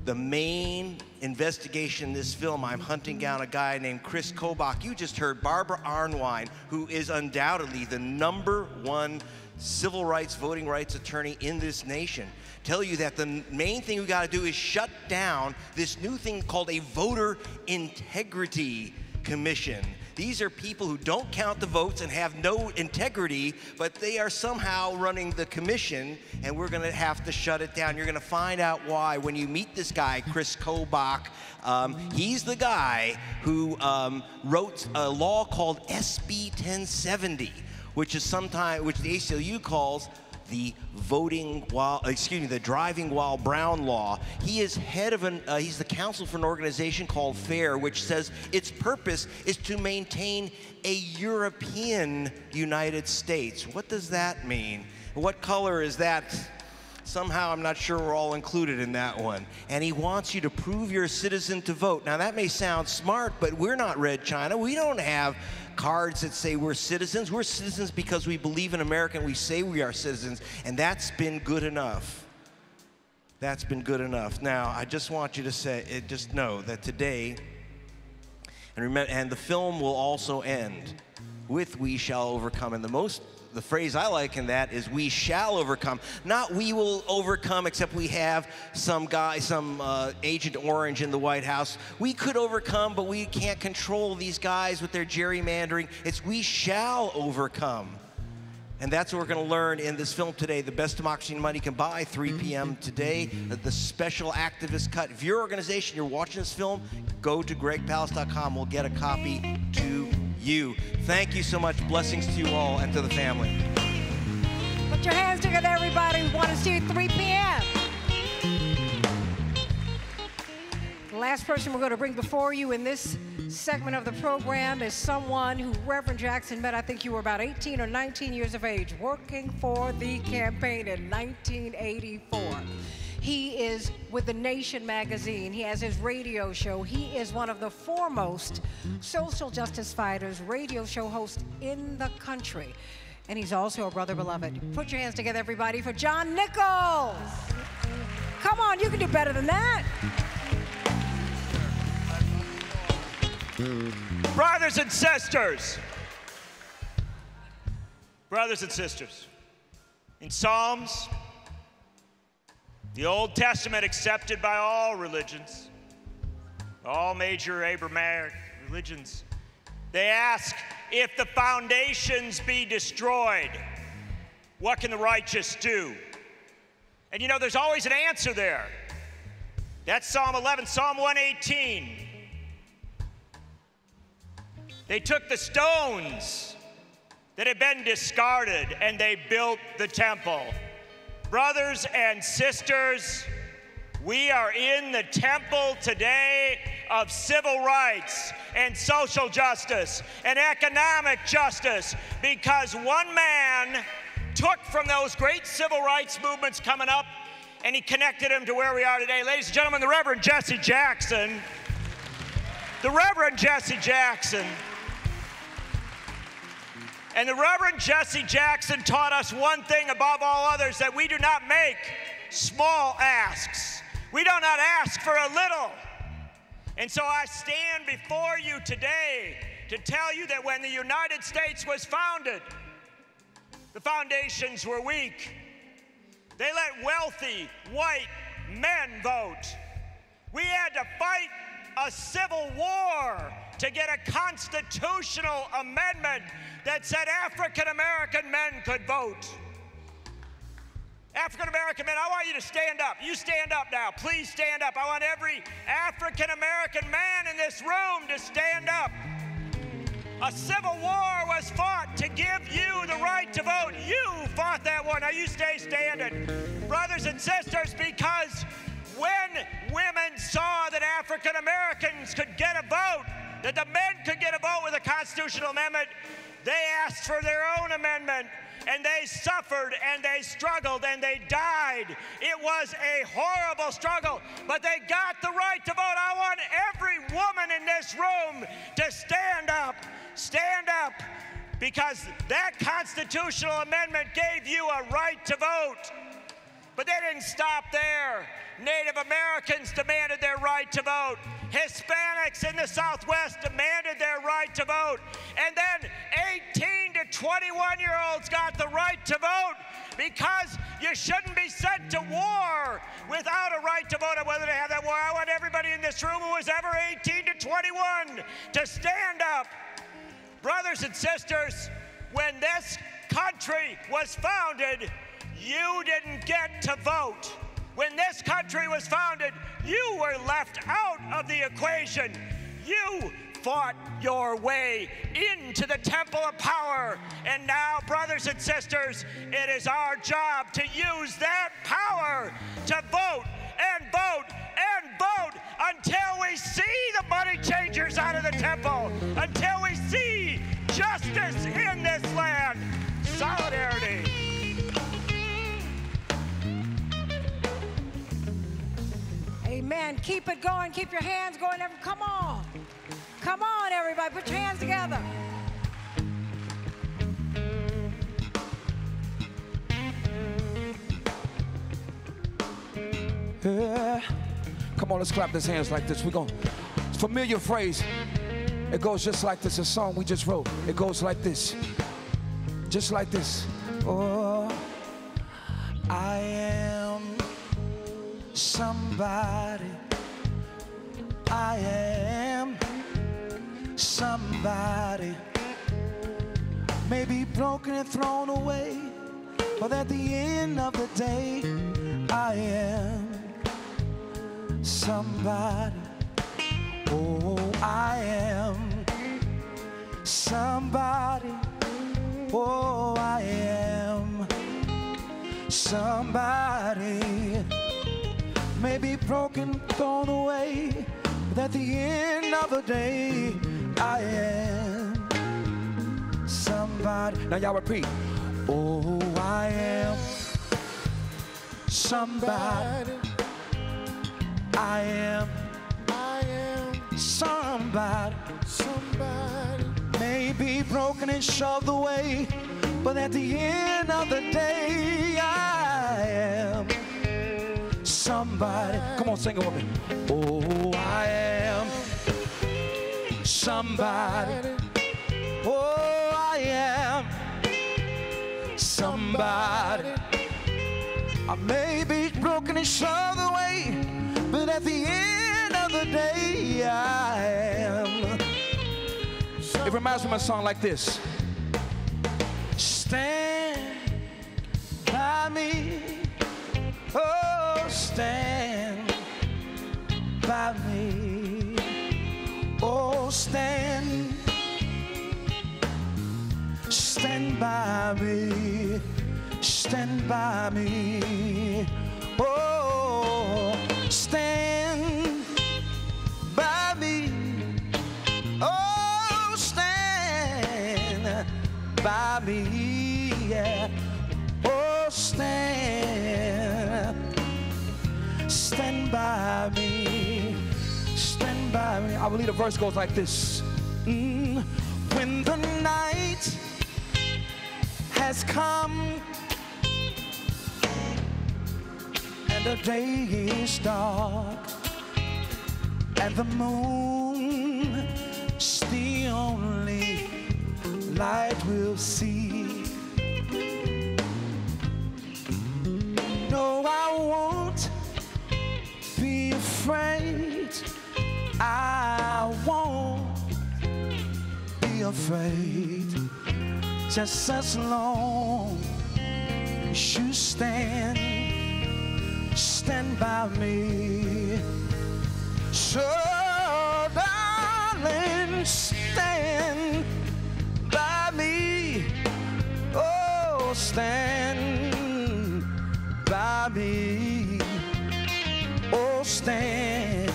the main investigation in this film, I'm hunting down a guy named Chris Kobach. You just heard Barbara Arnwine, who is undoubtedly the #1 civil rights, voting rights attorney in this nation, tell you that the main thing we got to do is shut down this new thing called a voter integrity commission. These are people who don't count the votes and have no integrity, but they are somehow running the commission, and we're going to have to shut it down. You're going to find out why when you meet this guy, Chris Kobach. He's the guy who wrote a law called SB 1070, which is which the ACLU calls the the driving while brown law. He is head of he's the counsel for an organization called FAIR, which says its purpose is to maintain a European United States. What does that mean? What color is that? Somehow, I'm not sure we're all included in that one. And he wants you to prove you're a citizen to vote. Now, that may sound smart, but we're not Red China. We don't have cards that say we're citizens. We're citizens because we believe in America and we say we are citizens, and that's been good enough. That's been good enough. Now, I just want you to just know that today, and remember, and the film will also end with "We shall overcome." And the phrase I like in that is "we shall overcome," not "we will overcome," except we have some Agent Orange in the White House. We could overcome, but we can't control these guys with their gerrymandering. It's "we shall overcome." And that's what we're going to learn in this film today, The Best Democracy Money Can Buy, 3 p.m. today, the special activist cut. If your organization, you're watching this film, go to gregpalast.com. We'll get a copy to you. Thank you so much. Blessings to you all and to the family. Put your hands together, everybody. We want to see you at 3 p.m. The last person we're going to bring before you in this segment of the program is someone who Reverend Jackson met. I think you were about 18 or 19 years of age, working for the campaign in 1984. He is with The Nation magazine. He has his radio show. He is one of the foremost social justice fighters, radio show hosts in the country. And he's also a brother beloved. Put your hands together, everybody, for John Nichols. Come on, you can do better than that. Brothers and sisters, in Psalms, the Old Testament accepted by all religions, all major Abrahamic religions, they ask, if the foundations be destroyed, what can the righteous do? And you know, there's always an answer there. That's Psalm 11, Psalm 118. They took the stones that had been discarded and they built the temple. Brothers and sisters, we are in the temple today of civil rights and social justice and economic justice, because one man took from those great civil rights movements coming up and he connected them to where we are today. Ladies and gentlemen, the Reverend Jesse Jackson. The Reverend Jesse Jackson. And the Reverend Jesse Jackson taught us one thing above all others, that we do not make small asks. We do not ask for a little. And so I stand before you today to tell you that when the United States was founded, The foundations were weak. They let wealthy white men vote. We had to fight a civil war to get a constitutional amendment that said African American men could vote. African American men, I want you to stand up. You stand up now. Please stand up. I want every African American man in this room to stand up. A civil war was fought to give you the right to vote. You fought that war. Now you stay standing. Brothers and sisters, because when women saw that African Americans could get a vote, that the men could get a vote with a constitutional amendment, they asked for their own amendment. And they suffered, and they struggled, and they died. It was a horrible struggle, but they got the right to vote. I want every woman in this room to stand up, because that constitutional amendment gave you a right to vote. But they didn't stop there. Native Americans demanded their right to vote. Hispanics in the Southwest demanded their right to vote. And then 18 to 21-year-olds got the right to vote, because you shouldn't be sent to war without a right to vote on whether to have that war. I want everybody in this room who was ever 18 to 21 to stand up. Brothers and sisters, when this country was founded, you didn't get to vote. When this country was founded, you were left out of the equation. You fought your way into the temple of power. And now, brothers and sisters, it is our job to use that power to vote and vote and vote until we see the money changers out of the temple, until we see justice in this land. Solidarity. Amen. Keep it going. Keep your hands going. Come on. Come on, everybody. Put your hands together. Yeah. Come on, let's clap these hands like this. We're going. Familiar phrase. It goes just like this. A song we just wrote. It goes like this. Just like this. Oh, I am somebody. I am somebody. Maybe broken and thrown away, but at the end of the day, I am somebody. Oh, I am somebody. Oh, I am somebody. Maybe broken, thrown away, but at the end of the day, I am somebody. Now y'all repeat. Oh, I am somebody. I am somebody. Maybe broken and shoved away, but at the end of the day, I am somebody. Come on, sing it with me. Oh, I am somebody. Oh, I am somebody. I may be broken and shoved away, but at the end of the day, I am. It reminds me of a song like this. Stand by me. Oh, stand by me. Oh, stand by me. Stand by me. Oh, stand by me. Oh, stand by me. Yeah. Oh, stand by me, stand by me. I believe the verse goes like this. When the night has come and the day is dark and the moon's the only light we'll see, afraid, just as long as you stand by me. So, darling, stand by me. Oh, stand by me. Oh, stand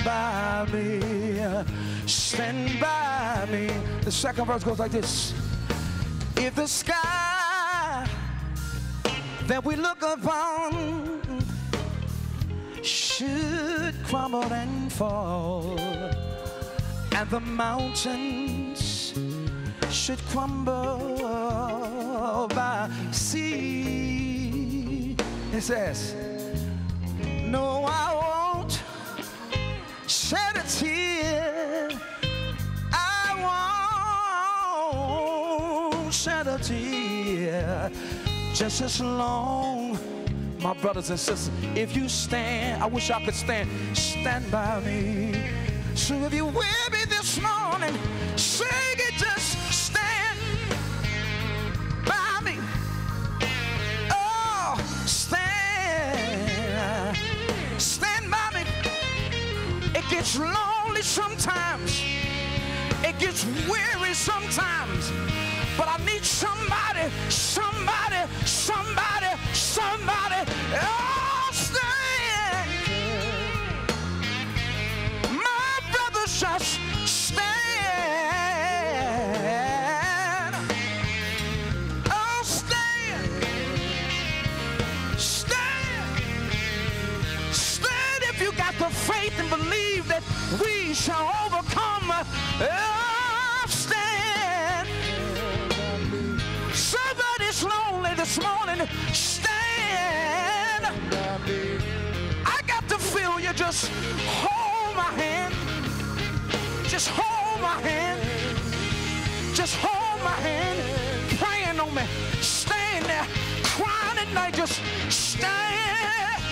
by me. Stand by me. The second verse goes like this. If the sky that we look upon should crumble and fall, and the mountains should crumble by sea, it says, no, I won't shed a tear. I won't shed a tear. Just as long, my brothers and sisters, if you stand, I wish I could stand by me. So if you with me this morning, sing it, just stand by me. Oh, stand by me. It gets lonely sometimes. It gets weary sometimes. But I need somebody. Oh, stand. My brothers, just stand. Oh, stand. Stand if you got the faith and believe that we shall overcome. Oh, stand. Somebody's lonely this morning. Stand. I got to feel you. Just hold my hand. Just hold my hand. Just hold my hand. Praying on me. Stand there. Crying at night. Just stand.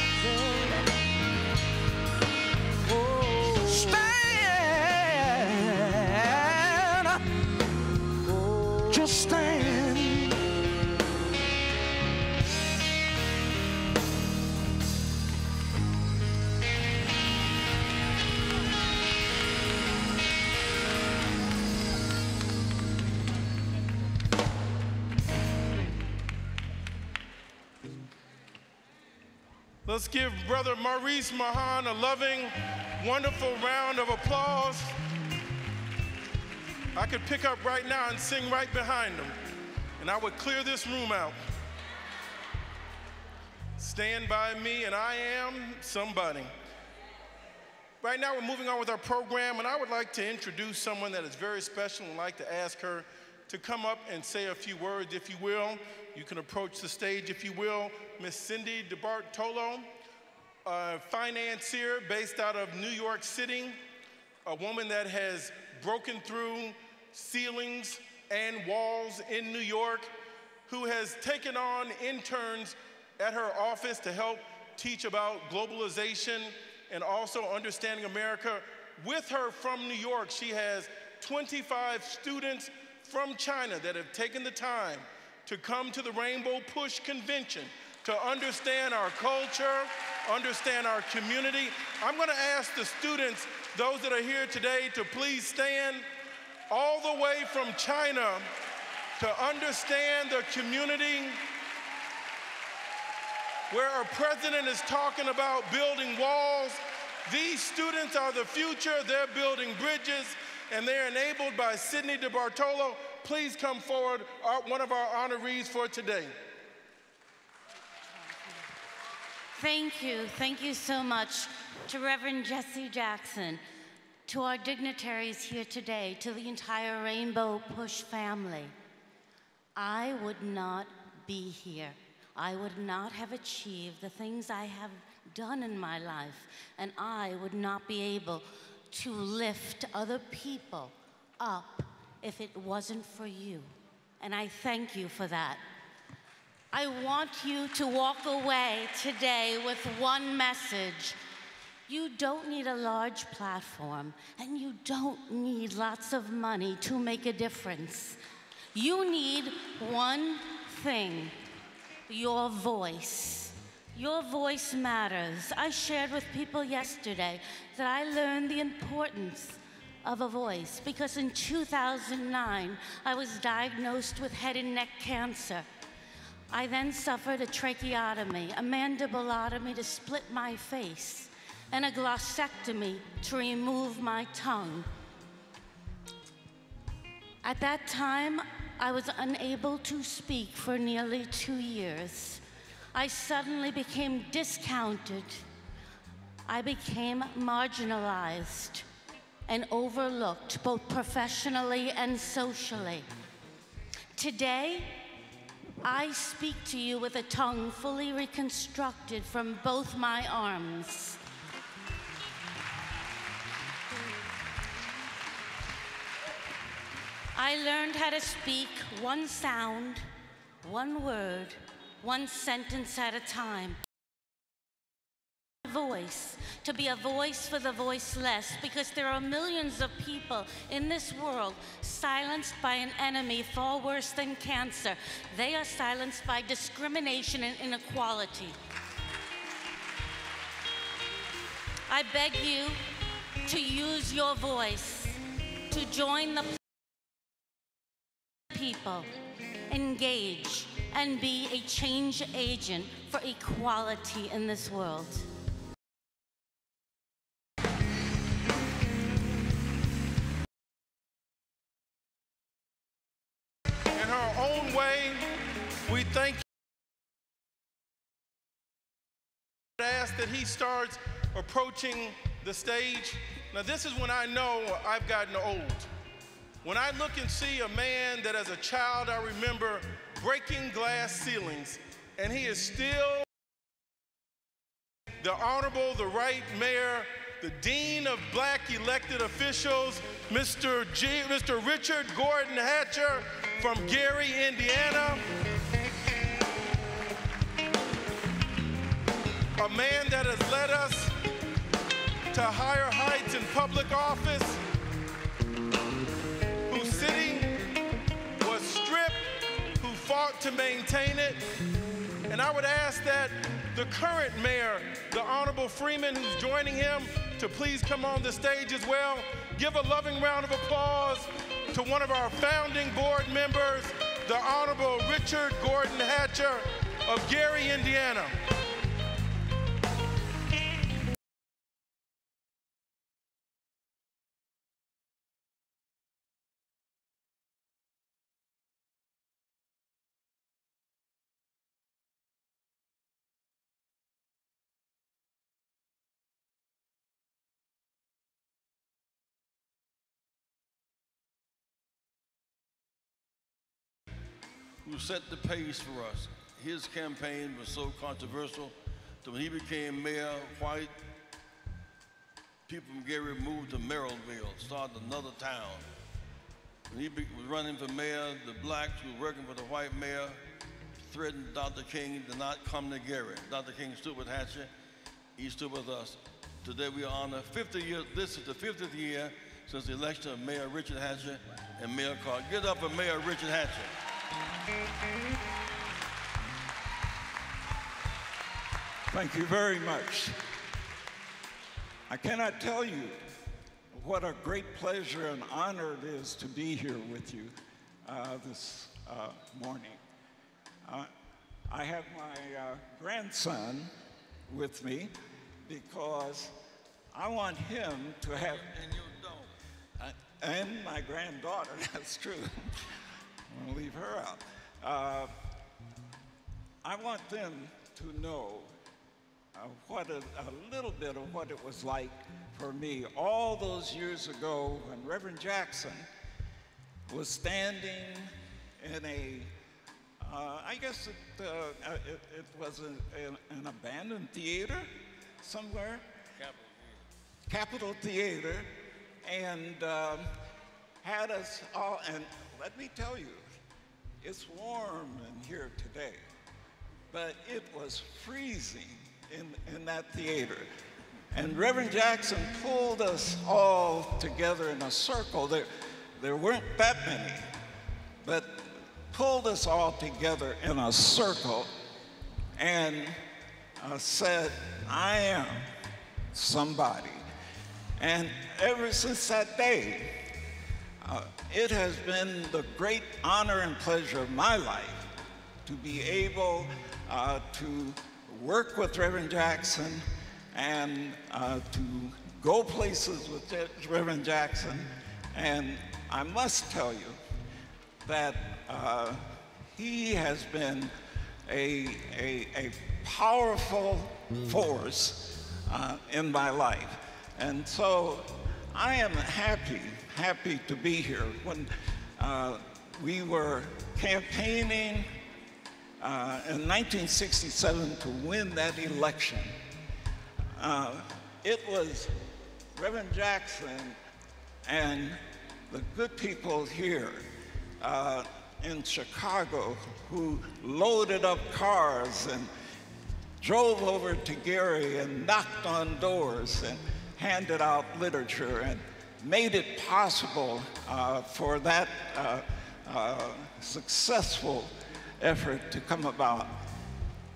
Stand. Just stand. Let's give Brother Maurice Mahan a loving, wonderful round of applause. I could pick up right now and sing right behind him, and I would clear this room out. Stand by me, and I am somebody. Right now, we're moving on with our program, and I would like to introduce someone that is very special and like to ask her to come up and say a few words, if you will. You can approach the stage, if you will. Miss Cindy DeBartolo, a financier based out of New York City, a woman that has broken through ceilings and walls in New York, who has taken on interns at her office to help teach about globalization and also understanding America. With her from New York, she has 25 students from China that have taken the time to come to the Rainbow Push Convention to understand our culture, understand our community. I'm going to ask the students, those that are here today, to please stand all the way from China to understand the community where our president is talking about building walls. These students are the future. They're building bridges, and they're enabled by Sydney DeBartolo. Please come forward, one of our honorees for today. Thank you so much to Reverend Jesse Jackson, to our dignitaries here today, to the entire Rainbow Push family. I would not be here. I would not have achieved the things I have done in my life, and I would not be able to lift other people up if it wasn't for you. And I thank you for that. I want you to walk away today with one message. You don't need a large platform, and you don't need lots of money to make a difference. You need one thing: your voice. Your voice matters. I shared with people yesterday that I learned the importance of a voice because in 2009, I was diagnosed with head and neck cancer. I then suffered a tracheotomy, a mandibulotomy to split my face, and a glossectomy to remove my tongue. At that time, I was unable to speak for nearly 2 years. I suddenly became discounted. I became marginalized and overlooked both professionally and socially. Today, I speak to you with a tongue fully reconstructed from both my arms. I learned how to speak one sound, one word, one sentence at a time. Voice, to be a voice for the voiceless, because there are millions of people in this world silenced by an enemy far worse than cancer. They are silenced by discrimination and inequality. I beg you to use your voice, to join the people, engage, and be a change agent for equality in this world. In her own way, we thank you. I ask that he starts approaching the stage. Now this is when I know I've gotten old. When I look and see a man that as a child I remember breaking glass ceilings, and he is still the Honorable, the Right Mayor, the Dean of Black elected officials, Mr. Richard Gordon Hatcher from Gary, Indiana. A man that has led us to higher heights in public office, whose city was stripped, who fought to maintain it. And I would ask that the current mayor, the Honorable Freeman, who's joining him, to please come on the stage as well. Give a loving round of applause to one of our founding board members, the Honorable Richard Gordon Hatcher of Gary, Indiana. Who set the pace for us. His campaign was so controversial that when he became mayor, white people from Gary moved to Merrillville, started another town. When he was running for mayor, the blacks who were working for the white mayor threatened Dr. King to not come to Gary. Dr. King stood with Hatcher. He stood with us. Today we honor 50 years. This is the 50th year since the election of Mayor Richard Hatcher and Mayor Carr. Give it up for Mayor Richard Hatcher. Thank you very much. I cannot tell you what a great pleasure and honor it is to be here with you this morning. I have my grandson with me because I want him to have... And you don't. And my granddaughter, that's true. I'm going to leave her out. I want them to know what a little bit of what it was like for me all those years ago when Reverend Jackson was standing in a, I guess it was an abandoned theater somewhere. Capitol Theater, and had us all, and let me tell you, it's warm in here today, but it was freezing in that theater. And Reverend Jackson pulled us all together in a circle. There weren't that many, but pulled us all together in a circle and said, I am somebody. And ever since that day, it has been the great honor and pleasure of my life to be able to work with Reverend Jackson and to go places with Reverend Jackson. And I must tell you that he has been a powerful force in my life. And so I am happy to be here. When we were campaigning in 1967 to win that election, it was Reverend Jackson and the good people here in Chicago who loaded up cars and drove over to Gary and knocked on doors and handed out literature and made it possible for that successful effort to come about.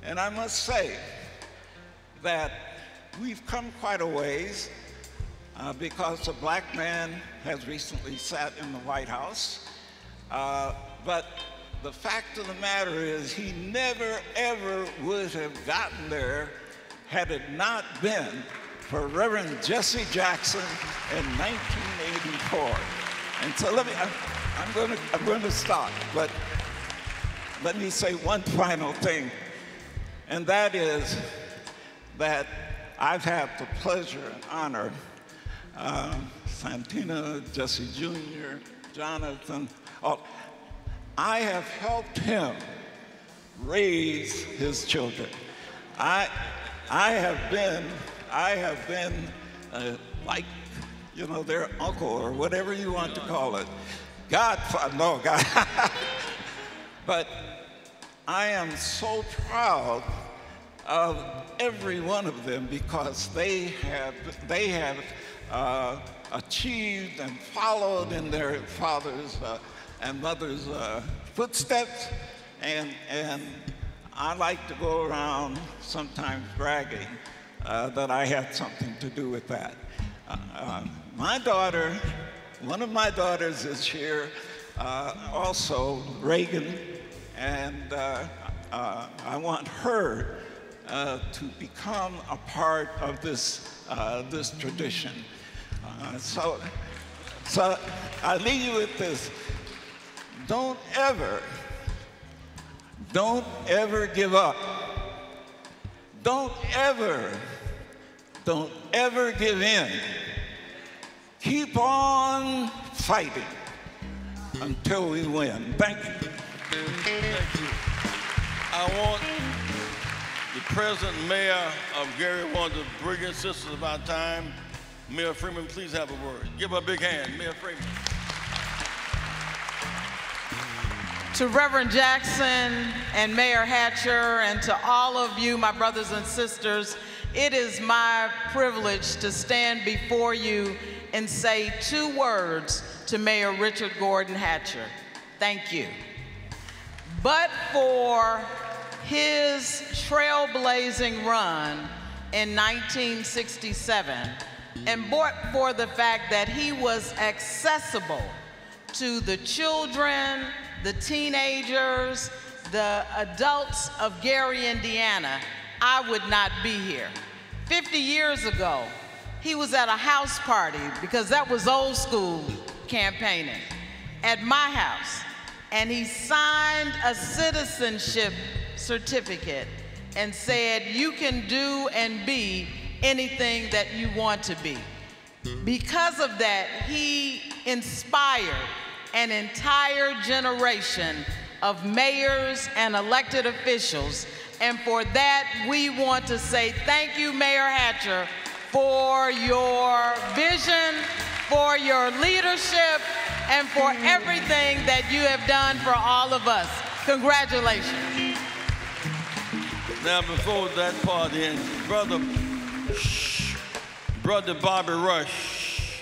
And I must say that we've come quite a ways because a black man has recently sat in the White House. But the fact of the matter is he never, ever would have gotten there had it not been for Reverend Jesse Jackson in 1984. And so I'm going to stop, but let me say one final thing, and that is that I've had the pleasure and honor, Santina, Jesse Jr., Jonathan, I have helped him raise his children. I have been like, you know, their uncle or whatever you want to call it. Godfather, no, God. But I am so proud of every one of them because they have achieved and followed in their fathers' and mother's footsteps, and I like to go around sometimes bragging that I had something to do with that. My daughter, one of my daughters is here, also Reagan, and I want her to become a part of this tradition. So I leave you with this. Don't ever give up. Don't ever give in. Keep on fighting until we win. Thank you. Thank you. I want the President and Mayor of Gary, one of the brilliant sisters of our time, Mayor Freeman, please have a word. Give her a big hand, Mayor Freeman. To Reverend Jackson and Mayor Hatcher and to all of you, my brothers and sisters, it is my privilege to stand before you and say 2 words to Mayor Richard Gordon Hatcher. Thank you. But for his trailblazing run in 1967, and but for the fact that he was accessible to the children, the teenagers, the adults of Gary, Indiana, I would not be here. 50 years ago, he was at a house party, because that was old school campaigning, at my house, and he signed a citizenship certificate and said, you can do and be anything that you want to be. Because of that, he inspired an entire generation of mayors and elected officials. And for that, we want to say thank you, Mayor Hatcher, for your vision, for your leadership, and for everything that you have done for all of us. Congratulations. Now, before that part ends, brother, Brother Bobby Rush,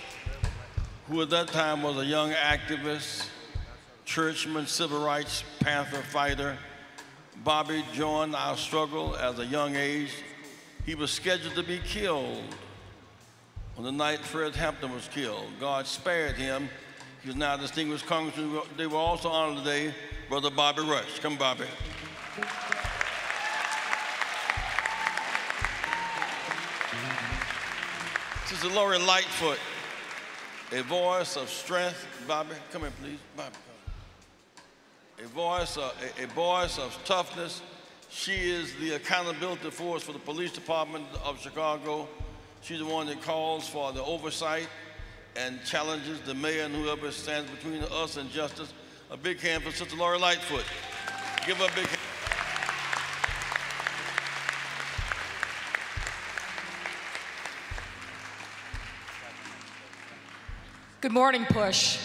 who at that time was a young activist, churchman, civil rights panther fighter. Bobby joined our struggle at a young age. He was scheduled to be killed on the night Fred Hampton was killed. God spared him. He is now a distinguished congressman. They were also honored today, Brother Bobby Rush. Come, Bobby. Sister Lori Lightfoot, a voice of strength. Bobby, come here, please. Bobby, come. A voice of toughness. She is the accountability force for the police department of Chicago. She's the one that calls for the oversight and challenges the mayor and whoever stands between us and justice. A big hand for Sister Lori Lightfoot. Give her a big hand. Good morning, Push.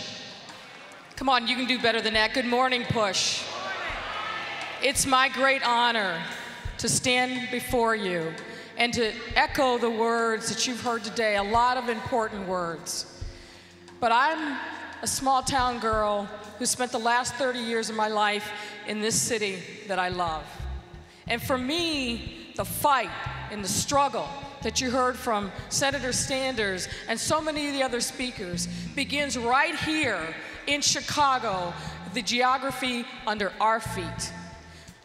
Come on, you can do better than that. Good morning, Push. It's my great honor to stand before you and to echo the words that you've heard today, a lot of important words. But I'm a small town girl who spent the last 30 years of my life in this city that I love. And for me, the fight and the struggle that you heard from Senator Sanders and so many of the other speakers begins right here in Chicago, the geography under our feet.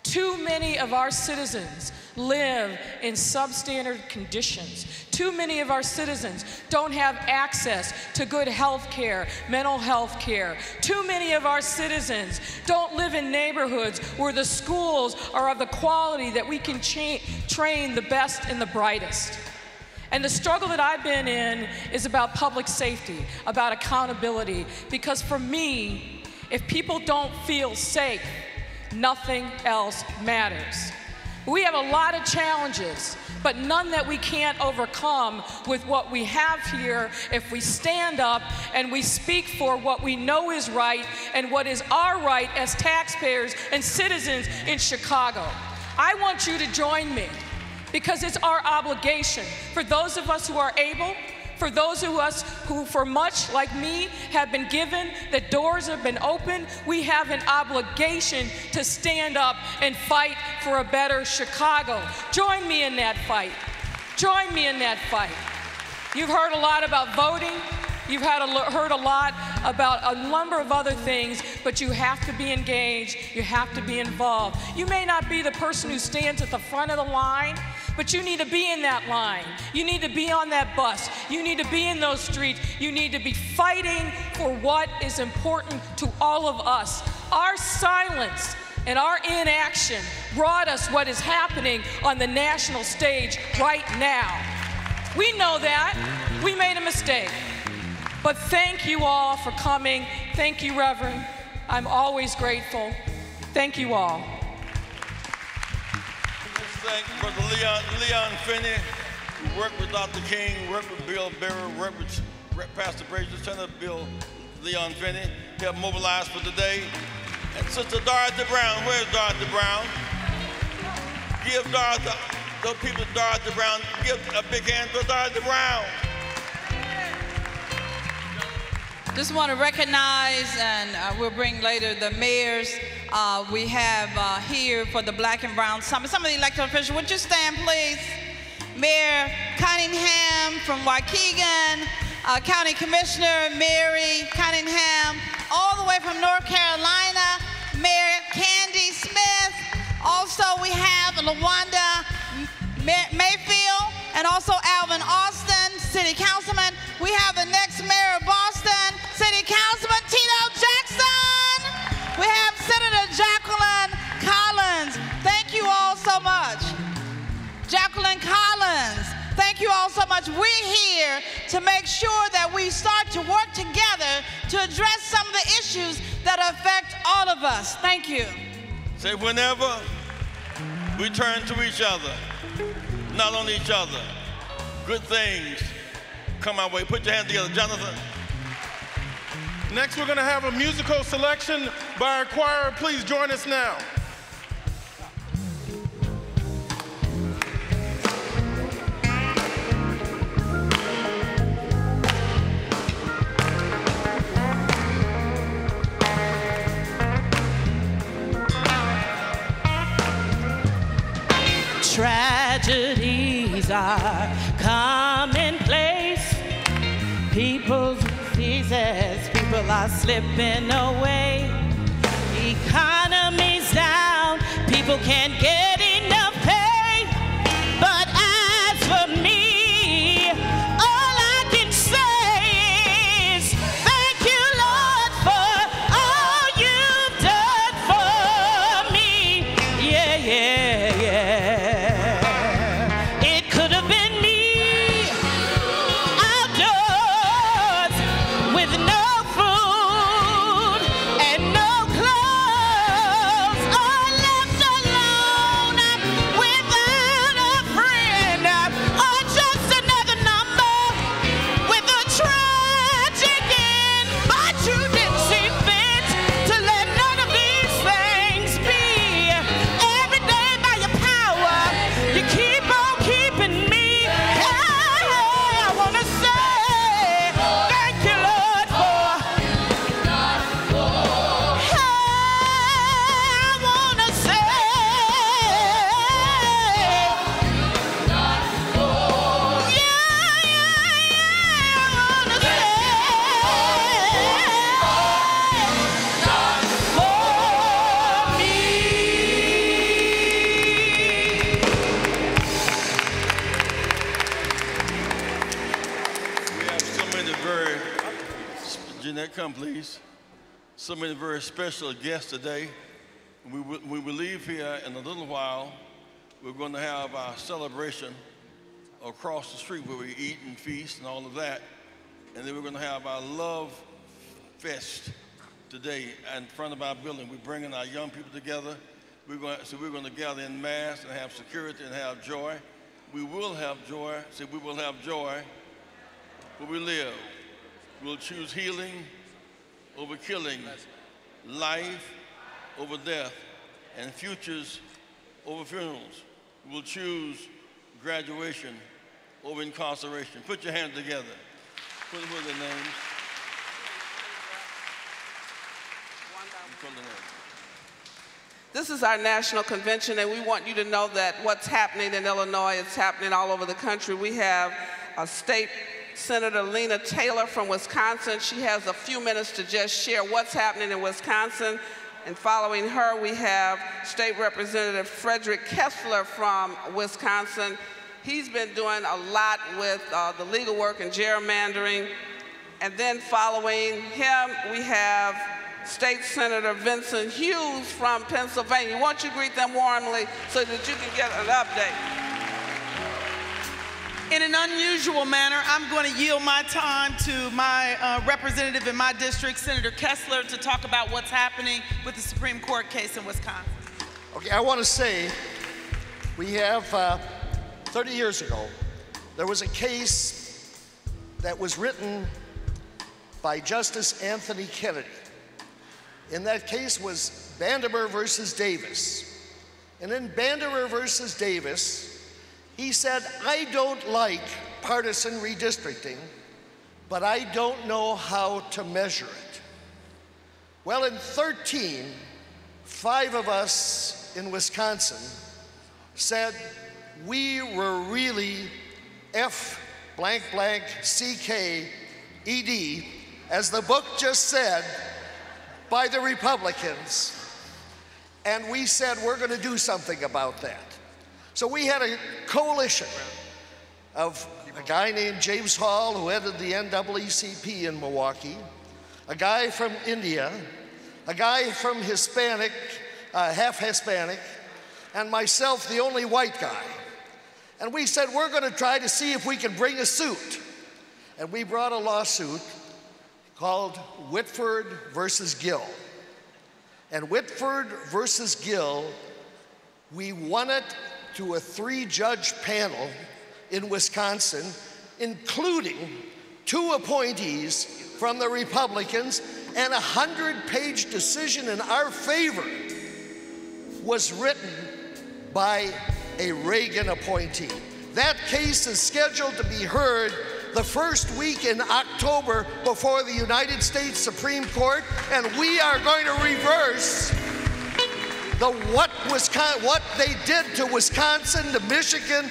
Too many of our citizens live in substandard conditions. Too many of our citizens don't have access to good health care, mental health care. Too many of our citizens don't live in neighborhoods where the schools are of the quality that we can train the best and the brightest. And the struggle that I've been in is about public safety, about accountability, because for me, if people don't feel safe, nothing else matters. We have a lot of challenges, but none that we can't overcome with what we have here if we stand up and we speak for what we know is right and what is our right as taxpayers and citizens in Chicago. I want you to join me, because it's our obligation for those of us who are able, for those of us who, for much like me, have been given, the doors have been opened, we have an obligation to stand up and fight for a better Chicago. Join me in that fight. Join me in that fight. You've heard a lot about voting. You've heard a lot about a number of other things, but you have to be engaged. You have to be involved. You may not be the person who stands at the front of the line, but you need to be in that line. You need to be on that bus. You need to be in those streets. You need to be fighting for what is important to all of us. Our silence and our inaction brought us what is happening on the national stage right now. We know that. We made a mistake. But thank you all for coming. Thank you, Reverend. I'm always grateful. Thank you all. Let's thank Brother Leon Finney, who worked with Dr. King, worked with Bill Barrow, worked with Pastor Brazier, Senator Bill Leon Finney, helped mobilize for today. And Sister Dorothy Brown, where's Dorothy Brown? Give Dorothy, those people, Dorothy Brown, give a big hand for Dorothy Brown. Just want to recognize, and we'll bring later the mayors we have here for the Black and Brown Summit. Some of the elected officials, would you stand, please? Mayor Cunningham from Waukegan, County Commissioner Mary Cunningham, all the way from North Carolina, Mayor Candy Smith. Also, we have LaWanda Mayfield and also Alvin Austin, City Councilman. We have the next Mayor of Boston, City Councilman Tito Jackson. We have Senator Jacqueline Collins. Thank you all so much. Jacqueline Collins, thank you all so much. We're here to make sure that we start to work together to address some of the issues that affect all of us. Thank you. Say, whenever we turn to each other, not on each other, good things come our way. Put your hands together, Jonathan. Next, we're going to have a musical selection by our choir. Please join us now. are commonplace. People's diseases, people are slipping away. Economy's down, people can't get enough pay. But as for me, all I can say is thank you, Lord, for all you've done for me. Yeah, yeah, yeah. It could have been me outdoors with no food and no clothes, or left alone without a friend, or just another number with a tragic end. But you didn't see fit to let none of these things be. Every day by your power, you keep on keeping me. Hey, I want to say thank you, Lord, for. Hey, I want to say. We have so many very, Jeanette, come please. So many very special guests today. We will leave here in a little while. We're going to have our celebration across the street where we eat and feast and all of that. And then we're going to have our love fest today in front of our building. We're bringing our young people together. We're going to gather in mass and have security and have joy. We will have joy. We will have joy where we live. We'll choose healing over killing, life over death, and futures over funerals. We'll choose graduation over incarceration. Put your hands together. Put their names. Put the names. This is our national convention, and we want you to know that what's happening in Illinois is happening all over the country. We have a state Senator Lena Taylor from Wisconsin. She has a few minutes to just share what's happening in Wisconsin. And following her, we have State Representative Frederick Kessler from Wisconsin. He's been doing a lot with the legal work and gerrymandering. And then following him, we have State Senator Vincent Hughes from Pennsylvania. Won't you greet them warmly so that you can get an update? In an unusual manner, I'm going to yield my time to my representative in my district, Senator Kessler, to talk about what's happening with the Supreme Court case in Wisconsin. Okay, I want to say we have 30 years ago, there was a case that was written by Justice Anthony Kennedy. In that case was Vandermeer versus Davis. And in Vandermeer versus Davis, he said, I don't like partisan redistricting, but I don't know how to measure it. Well, in 2013, 5 of us in Wisconsin said we were really F blank blank CKED, as the book just said, by the Republicans. And we said we're going to do something about that. So we had a coalition of a guy named James Hall, who headed the NAACP in Milwaukee, a guy from India, a guy from Hispanic, half Hispanic, and myself, the only white guy. And we said, we're going to try to see if we can bring a suit. And we brought a lawsuit called Whitford versus Gill. And Whitford versus Gill, we won it to a 3-judge panel in Wisconsin, including 2 appointees from the Republicans, and a 100-page decision in our favor was written by a Reagan appointee. That case is scheduled to be heard the first week in October before the United States Supreme Court, and we are going to reverse what they did to Wisconsin, to Michigan,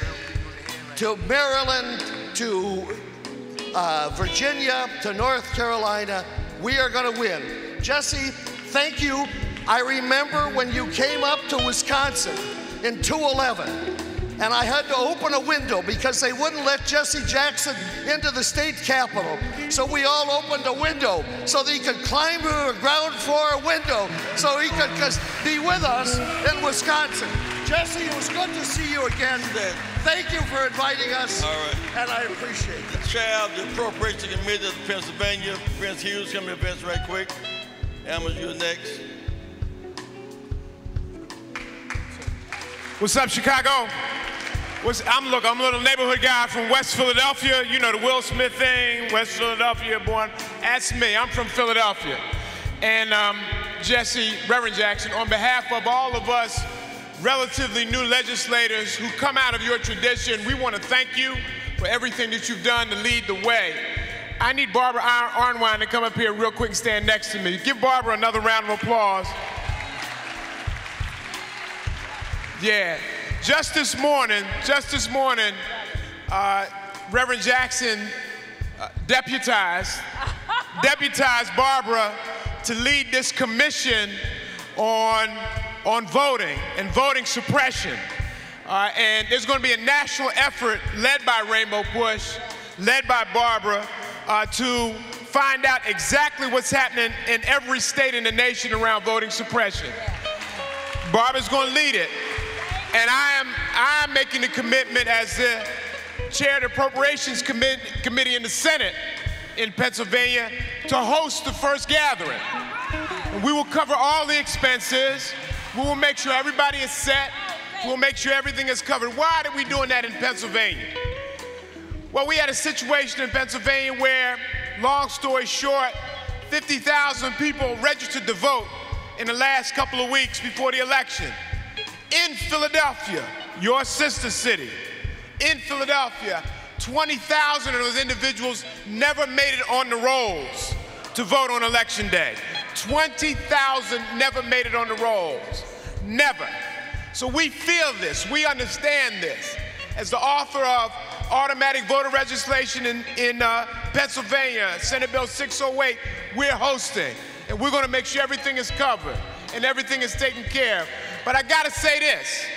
to Maryland, to Virginia, to North Carolina. We are going to win. Jesse, thank you. I remember when you came up to Wisconsin in 2011, and I had to open a window because they wouldn't let Jesse Jackson into the state capitol. So we all opened a window so that he could climb to a ground floor window so he could be with us in Wisconsin. Jesse, it was good to see you again. Thank you for inviting us. All right. And I appreciate it. The chair of the Appropriation Committee of Pennsylvania, Prince Hughes, come to the bench right quick. Amos, you're next. What's up, Chicago? I'm a little neighborhood guy from West Philadelphia. You know the Will Smith thing, West Philadelphia born. That's me. I'm from Philadelphia. And Jesse, Reverend Jackson, on behalf of all of us relatively new legislators who come out of your tradition, we want to thank you for everything that you've done to lead the way. I need Barbara Arnwine to come up here real quick and stand next to me. Give Barbara another round of applause. Yeah, just this morning, Reverend Jackson deputized Barbara to lead this commission on voting and voting suppression. And there's going to be a national effort led by Rainbow Push, led by Barbara, to find out exactly what's happening in every state in the nation around voting suppression. Barbara's going to lead it. And I am making the commitment as the chair of the Appropriations Committee in the Senate in Pennsylvania to host the first gathering. And we will cover all the expenses. We will make sure everybody is set. We'll make sure everything is covered. Why are we doing that in Pennsylvania? Well, we had a situation in Pennsylvania where, long story short, 50,000 people registered to vote in the last couple of weeks before the election. In Philadelphia, your sister city, in Philadelphia, 20,000 of those individuals never made it on the rolls to vote on election day. 20,000 never made it on the rolls. Never. So we feel this, we understand this. As the author of automatic voter registration in Pennsylvania, Senate Bill 608, we're hosting. And we're going to make sure everything is covered and everything is taken care of. But I gotta say this,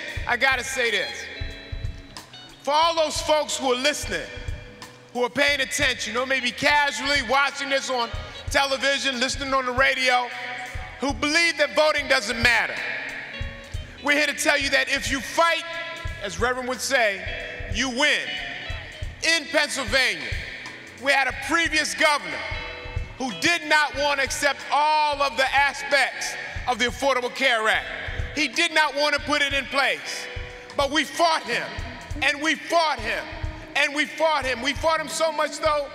For all those folks who are listening, who are paying attention, or maybe casually watching this on television, listening on the radio, who believe that voting doesn't matter, we're here to tell you that if you fight, as Reverend would say, you win. In Pennsylvania, we had a previous governor who did not want to accept all of the aspects of the Affordable Care Act. He did not want to put it in place. But we fought him, and we fought him, and we fought him. We fought him so much, though,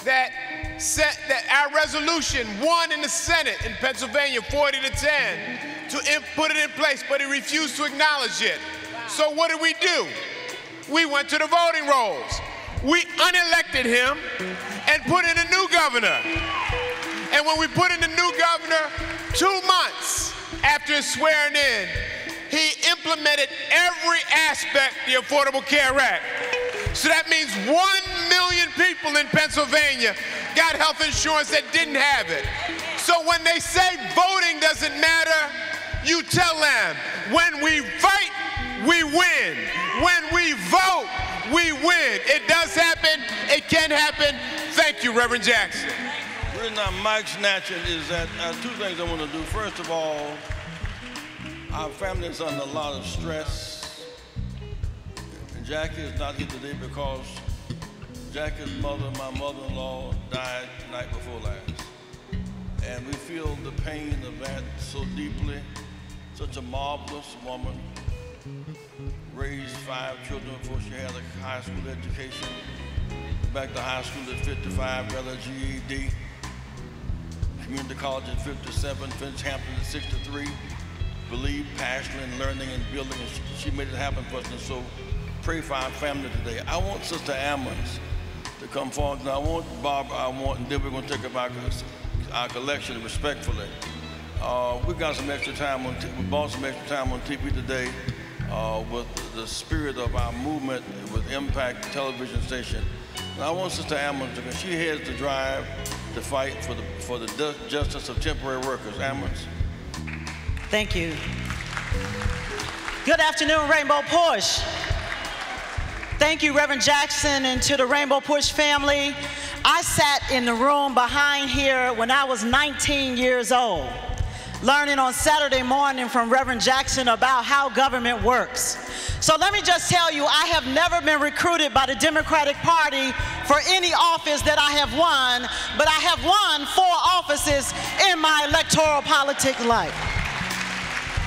that our resolution won in the Senate in Pennsylvania, 40-10, to put it in place, but he refused to acknowledge it. So what did we do? We went to the voting rolls. We unelected him and put in a new governor. And when we put in the new governor, 2 months after his swearing in, he implemented every aspect of the Affordable Care Act. So that means 1 million people in Pennsylvania got health insurance that didn't have it. So when they say voting doesn't matter, you tell them, when we fight, we win. When we vote, we win. It does happen. It can happen. Thank you, Reverend Jackson. The reason I'm mic snatching is that two things I want to do. First of all, our family is under a lot of stress. And Jackie is not here today because Jackie's mother, my mother-in-law, died the night before last. And we feel the pain of that so deeply. Such a marvelous woman. Raised 5 children before she had a high school education. Back to high school at 55, got a GED. Community college at 57, finished Hampton at 63. Believed passionately in learning and building, and she made it happen for us. And so pray for our family today. I want Sister Ammons to come forward, and I want Barbara, and then we're going to take up our collection respectfully. We got some extra time on, we bought some extra time on TV today. with the spirit of our movement with Impact Television Station. And I want Sister Ammons, because she heads the drive to fight for the justice of temporary workers. Ammons. Thank you. Good afternoon, Rainbow Push. Thank you, Reverend Jackson, and to the Rainbow Push family. I sat in the room behind here when I was 19 years old, learning on Saturday morning from Reverend Jackson about how government works. So let me just tell you, I have never been recruited by the Democratic Party for any office that I have won, but I have won 4 offices in my electoral politics life.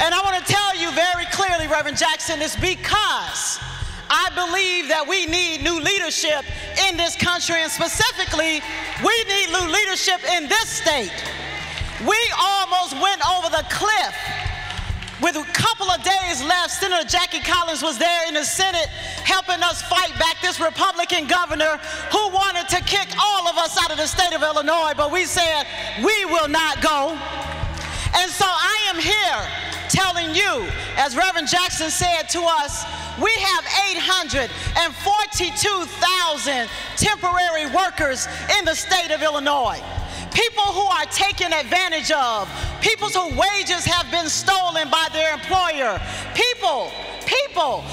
And I want to tell you very clearly, Reverend Jackson, it's because I believe that we need new leadership in this country, and specifically, we need new leadership in this state. We almost went over the cliff. With a couple of days left, Senator Jackie Collins was there in the Senate helping us fight back this Republican governor who wanted to kick all of us out of the state of Illinois, but we said, we will not go. And so I am here telling you, as Reverend Jackson said to us, we have 842,000 temporary workers in the state of Illinois. People who are taken advantage of, people whose wages have been stolen by their employer, people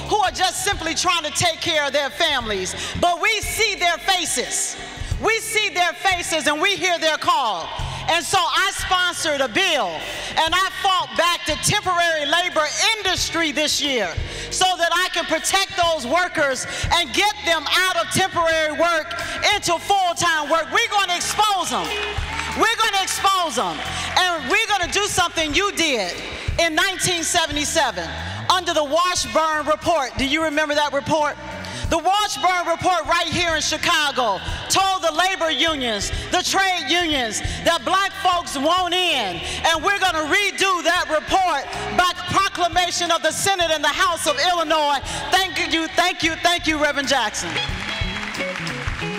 who are just simply trying to take care of their families. But we see their faces. We see their faces and we hear their call. And so I sponsored a bill and I fought back the temporary labor industry this year so that I can protect those workers and get them out of temporary work into full-time work. We're going to expose them. We're going to expose them. And we're going to do something you did in 1977 under the Washburn Report. Do you remember that report? The Washburn Report right here in Chicago told the labor unions, the trade unions, that black folks won't in. And we're going to redo that report by proclamation of the Senate and the House of Illinois. Thank you, Reverend Jackson.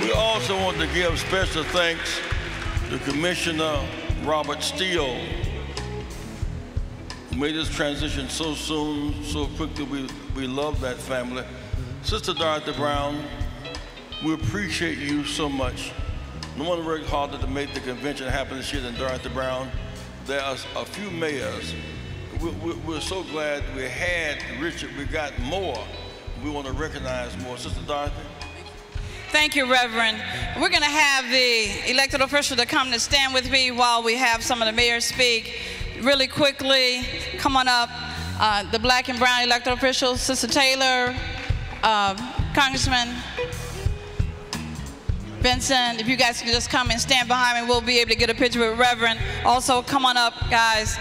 We also want to give special thanks to Commissioner Robert Steele, who made this transition so soon, so quickly. We love that family. Sister Dorothy Brown, we appreciate you so much. No one worked harder to make the convention happen this year than Dorothy Brown. There are a few mayors. We're so glad we had Richard. We got more. We want to recognize more. Sister Dorothy. Thank you, Reverend. We're going to have the elected official to come to stand with me while we have some of the mayors speak. Really quickly, come on up. The black and brown elected officials, Sister Taylor, Congressman Vincent, if you guys can just come and stand behind me, we'll be able to get a picture with Reverend. Also, come on up, guys,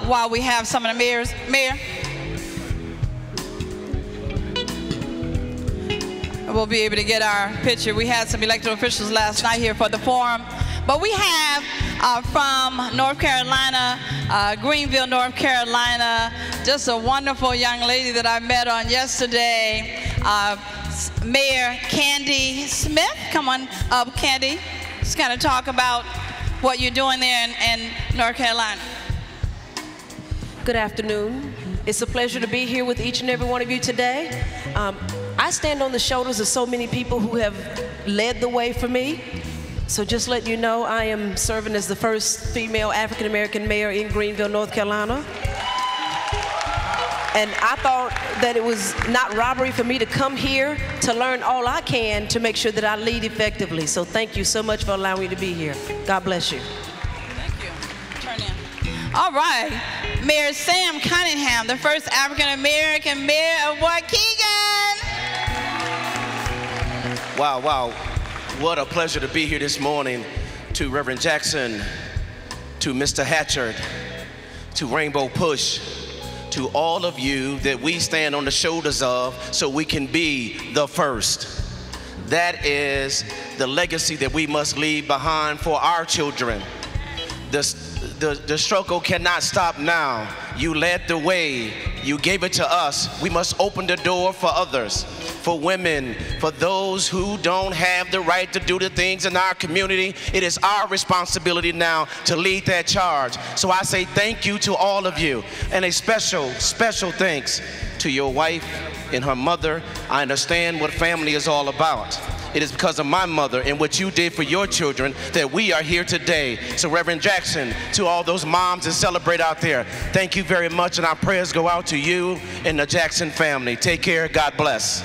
while we have some of the mayors. Mayor. We'll be able to get our picture. We had some elected officials last night here for the forum. But we have from North Carolina, Greenville, North Carolina, just a wonderful young lady that I met on yesterday, Mayor Candy Smith. Come on up, Candy. Just kind of talk about what you're doing there in North Carolina. Good afternoon. It's a pleasure to be here with each and every one of you today. I stand on the shoulders of so many people who have led the way for me. So just let you know, I am serving as the first female African-American mayor in Greenville, North Carolina. And I thought that it was not robbery for me to come here to learn all I can to make sure that I lead effectively. So thank you so much for allowing me to be here. God bless you. Thank you. Turn in. All right. Mayor Sam Cunningham, the first African-American mayor of Waukegan. Wow, wow. What a pleasure to be here this morning. To Reverend Jackson, to Mr. Hatchard, to Rainbow Push, to all of you that we stand on the shoulders of so we can be the first. That is the legacy that we must leave behind for our children. The struggle cannot stop now. You led the way. You gave it to us. We must open the door for others, for women, for those who don't have the right to do the things in our community. It is our responsibility now to lead that charge. So I say thank you to all of you, and a special, special thanks to your wife and her mother. I understand what family is all about. It is because of my mother and what you did for your children that we are here today. So Reverend Jackson, to all those moms that celebrate out there, thank you very much, and our prayers go out to you and the Jackson family. Take care. God bless.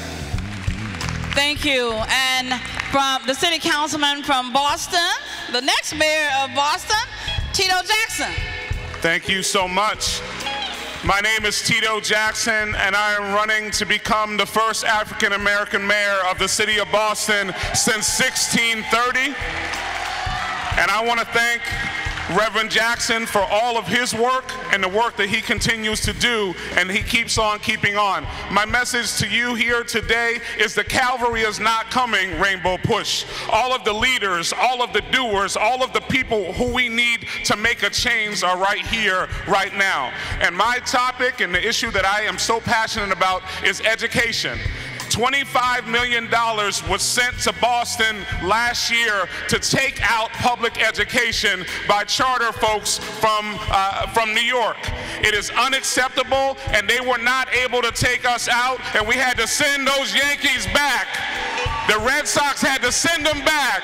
Thank you. And from the city councilman from Boston, the next mayor of Boston, Tito Jackson. Thank you so much. My name is Tito Jackson, and I am running to become the first African-American mayor of the city of Boston since 1630. And I want to thank Reverend Jackson for all of his work and the work that he continues to do, and he keeps on keeping on. My message to you here today is the cavalry is not coming, Rainbow Push. All of the leaders, all of the doers, all of the people who we need to make a change are right here, right now. And my topic and the issue that I am so passionate about is education. $25 million was sent to Boston last year to take out public education by charter folks from New York. It is unacceptable, and they were not able to take us out, and we had to send those Yankees back. The Red Sox had to send them back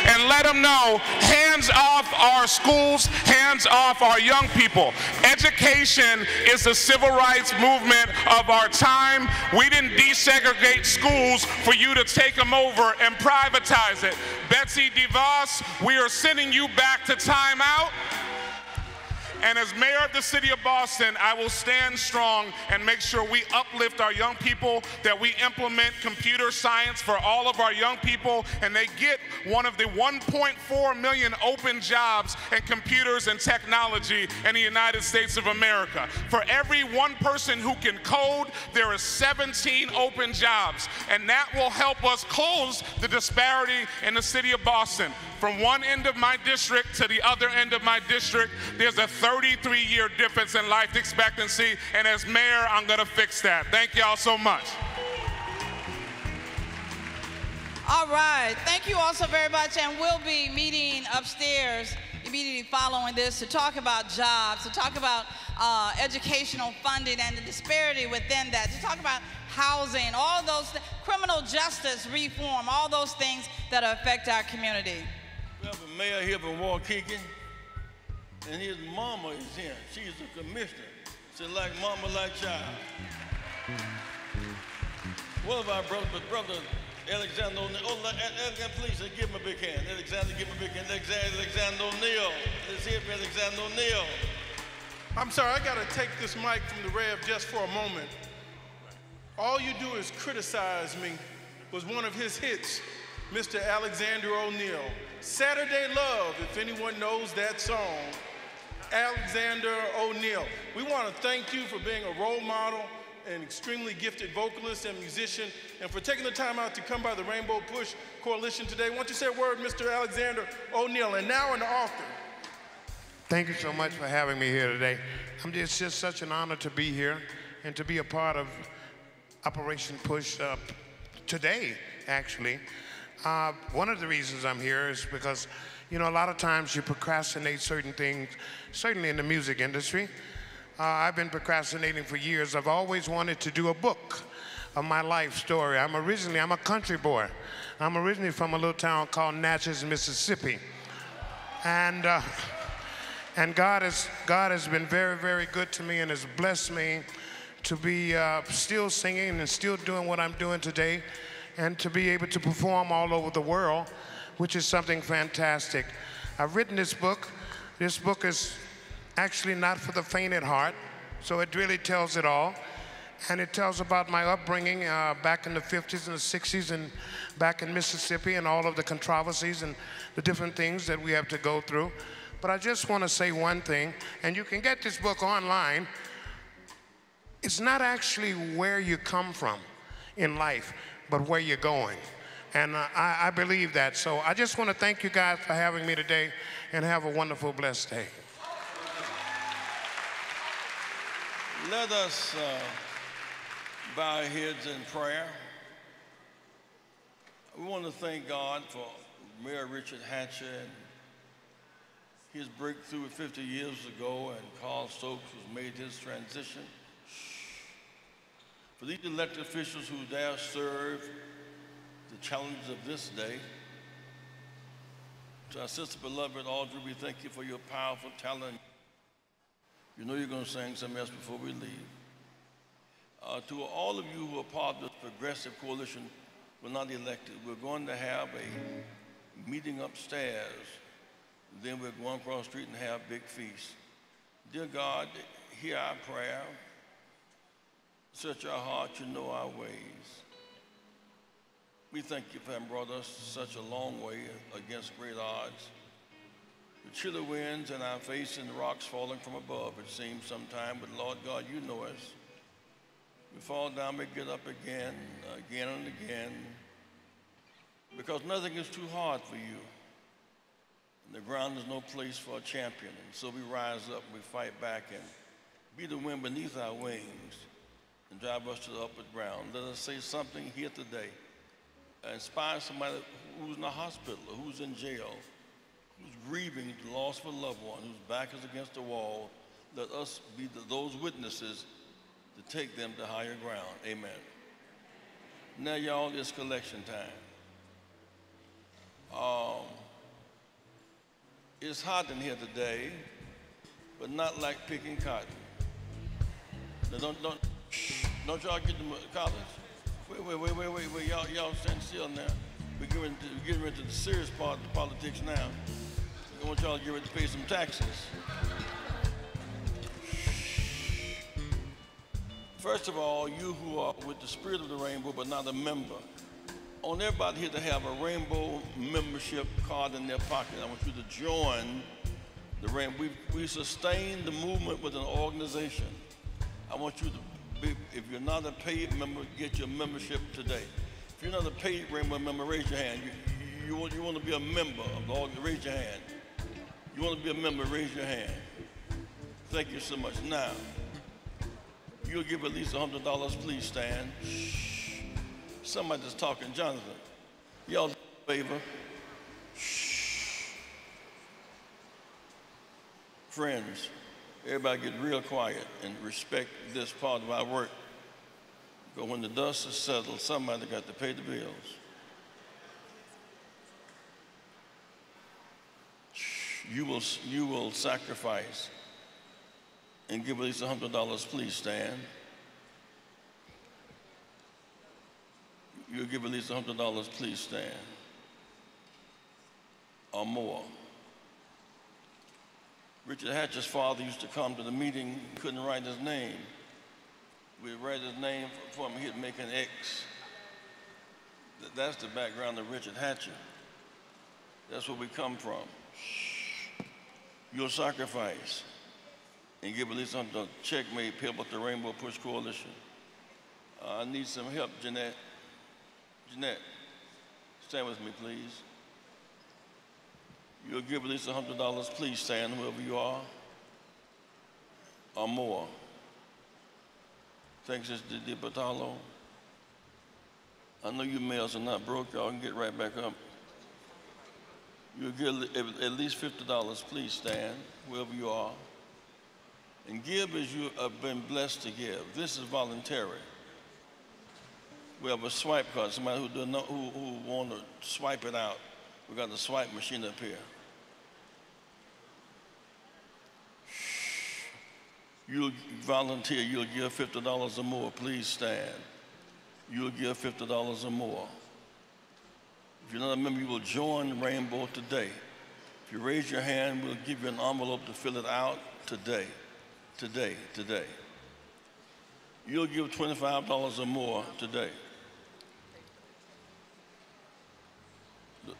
and let them know, hands off our schools, hands off our young people. Education is the civil rights movement of our time. We didn't desegregate schools for you to take them over and privatize it. Betsy DeVos, we are sending you back to timeout. And as mayor of the city of Boston, I will stand strong and make sure we uplift our young people, that we implement computer science for all of our young people, and they get one of the 1.4 million open jobs in computers and technology in the United States of America. For every one person who can code, there are 17 open jobs, and that will help us close the disparity in the city of Boston. From one end of my district to the other end of my district, there's a 33-year difference in life expectancy, and as mayor, I'm gonna fix that. Thank y'all so much. All right, thank you all so very much, and we'll be meeting upstairs immediately following this to talk about jobs, to talk about educational funding and the disparity within that, to talk about housing, all those, criminal justice reform, all those things that affect our community. We have a mayor here from Waukegan, and his mama is here. She's a commissioner. She's like mama, like child. One of our brothers, Alexander O'Neill. Oh, Alexander, please give him a big hand. Alexander, give him a big hand. Alexander O'Neill. Let's hear from Alexander O'Neill. I'm sorry, I gotta take this mic from the Rev just for a moment. All You Do Is Criticize Me was one of his hits, Mr. Alexander O'Neill. Saturday Love, if anyone knows that song, Alexander O'Neill. We want to thank you for being a role model, an extremely gifted vocalist and musician, and for taking the time out to come by the Rainbow Push Coalition today. Why don't you say a word, Mr. Alexander O'Neill, and now an author. Thank you so much for having me here today. It's just such an honor to be here and to be a part of Operation Push today, actually. One of the reasons I'm here is because, you know, a lot of times you procrastinate certain things, certainly in the music industry. I've been procrastinating for years. I've always wanted to do a book of my life story. I'm a country boy. I'm originally from a little town called Natchez, Mississippi. And God has been very, very good to me and has blessed me to be still singing and still doing what I'm doing today, and to be able to perform all over the world, which is something fantastic. I've written this book. This book is actually not for the faint at heart, so it really tells it all. And it tells about my upbringing back in the 50s and the 60s and back in Mississippi, and all of the controversies and the different things that we have to go through. But I just want to say one thing, and you can get this book online. It's not actually where you come from in life, but where you're going. And I believe that. So I just want to thank you guys for having me today, and have a wonderful, blessed day. Let us bow our heads in prayer. We want to thank God for Mayor Richard Hatcher and his breakthrough 50 years ago, and Carl Stokes, who's made his transition. For these elected officials who dare serve the challenges of this day. To our sister beloved Audrey, we thank you for your powerful talent. You know you're going to sing something else before we leave. To all of you who are part of this progressive coalition, we're not elected. We're going to have a meeting upstairs. Then we're going across the street and have a big feast. Dear God, hear our prayer. Search our hearts, you know our ways. We thank you for having brought us such a long way against great odds. The chilly winds in our face and the rocks falling from above, it seems sometime, but Lord God, you know us. We fall down, we get up again, again and again, because nothing is too hard for you. And the ground is no place for a champion, and so we rise up, we fight back, and be the wind beneath our wings, and drive us to the upward ground. Let us say something here today, inspire somebody who's in the hospital, or who's in jail, who's grieving the loss of a loved one, whose back is against the wall. Let us be those witnesses to take them to higher ground. Amen. Now, y'all, it's collection time. It's hot in here today, but not like picking cotton. Now, don't y'all get them college? Wait, y'all stand still now. We're getting into the serious part of the politics now. I want y'all to get ready to pay some taxes. First of all, you who are with the spirit of the rainbow but not a member, I want everybody here to have a rainbow membership card in their pocket. I want you to join the rainbow. We sustain the movement with an organization. I want you to be, if you're not a paid member, get your membership today. If you're not a paid rainbow member, raise your hand. You want to be a member of the organization, raise your hand. You want to be a member, raise your hand. Thank you so much. Now, you'll give at least $100, please stand. Shh. Somebody's talking. Jonathan, y'all do a favor. Shh. Friends, everybody get real quiet and respect this part of our work. But when the dust is settled, somebody got to pay the bills. You will sacrifice and give at least $100, please stand. You'll give at least $100, please stand. Or more. Richard Hatcher's father used to come to the meeting, couldn't write his name. We'd write his name for him, he'd make an X. That's the background of Richard Hatcher. That's where we come from. You'll sacrifice and give at least $100 check made payable to the Rainbow Push Coalition. I need some help, Jeanette. Jeanette, stand with me, please. You'll give at least $100, please stand, whoever you are, or more. Thanks, Sister DiPatalo. I know you males are not broke, y'all can get right back up. You'll give at least $50, please stand, wherever you are. And give as you have been blessed to give. This is voluntary. We have a swipe card, somebody who want to swipe it out. We got the swipe machine up here. You'll volunteer, you'll give $50 or more, please stand. You'll give $50 or more. If you're not a member, you will join Rainbow today. If you raise your hand, we'll give you an envelope to fill it out today. Today. You'll give $25 or more today.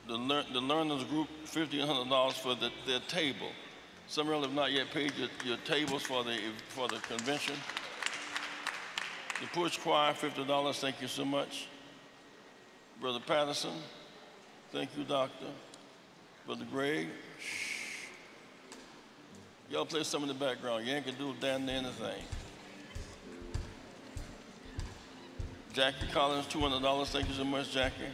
The learners group, $1,500 for their table. Some of you have not yet paid your tables for the convention. The Push Choir, $50, thank you so much. Brother Patterson, thank you, Doctor. Brother Greg, shh. Y'all play some in the background. You ain't gonna do damn near anything. Jackie Collins, $200. Thank you so much, Jackie.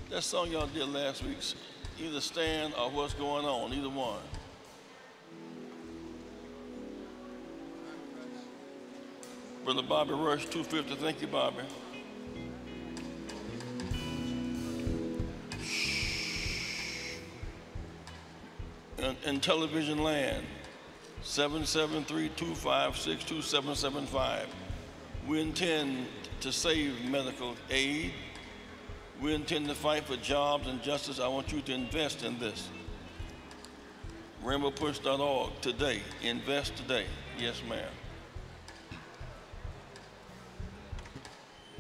That song y'all did last week, either Stand or What's Going On, either one. Brother Bobby Rush, $250. Thank you, Bobby. In television land, 773-256-2775. We intend to save medical aid. We intend to fight for jobs and justice. I want you to invest in this. RainbowPush.org today. Invest today. Yes, ma'am.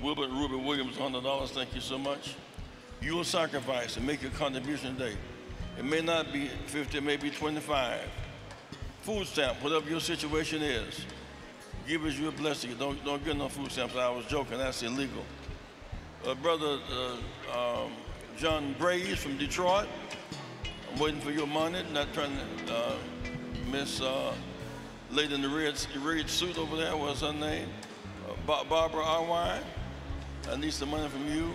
Wilbert Ruby Williams, $100. Thank you so much. You will sacrifice and make a contribution today. It may not be 50, it may be 25. Food stamp, whatever your situation is, give us your blessing. Don't get no food stamps. I was joking, that's illegal. Brother John Graves from Detroit, I'm waiting for your money, not trying to miss lady in the red suit over there, what's her name? Barbara Arwine, I need some money from you.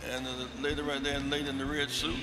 And the lady right there, lady in the red suit.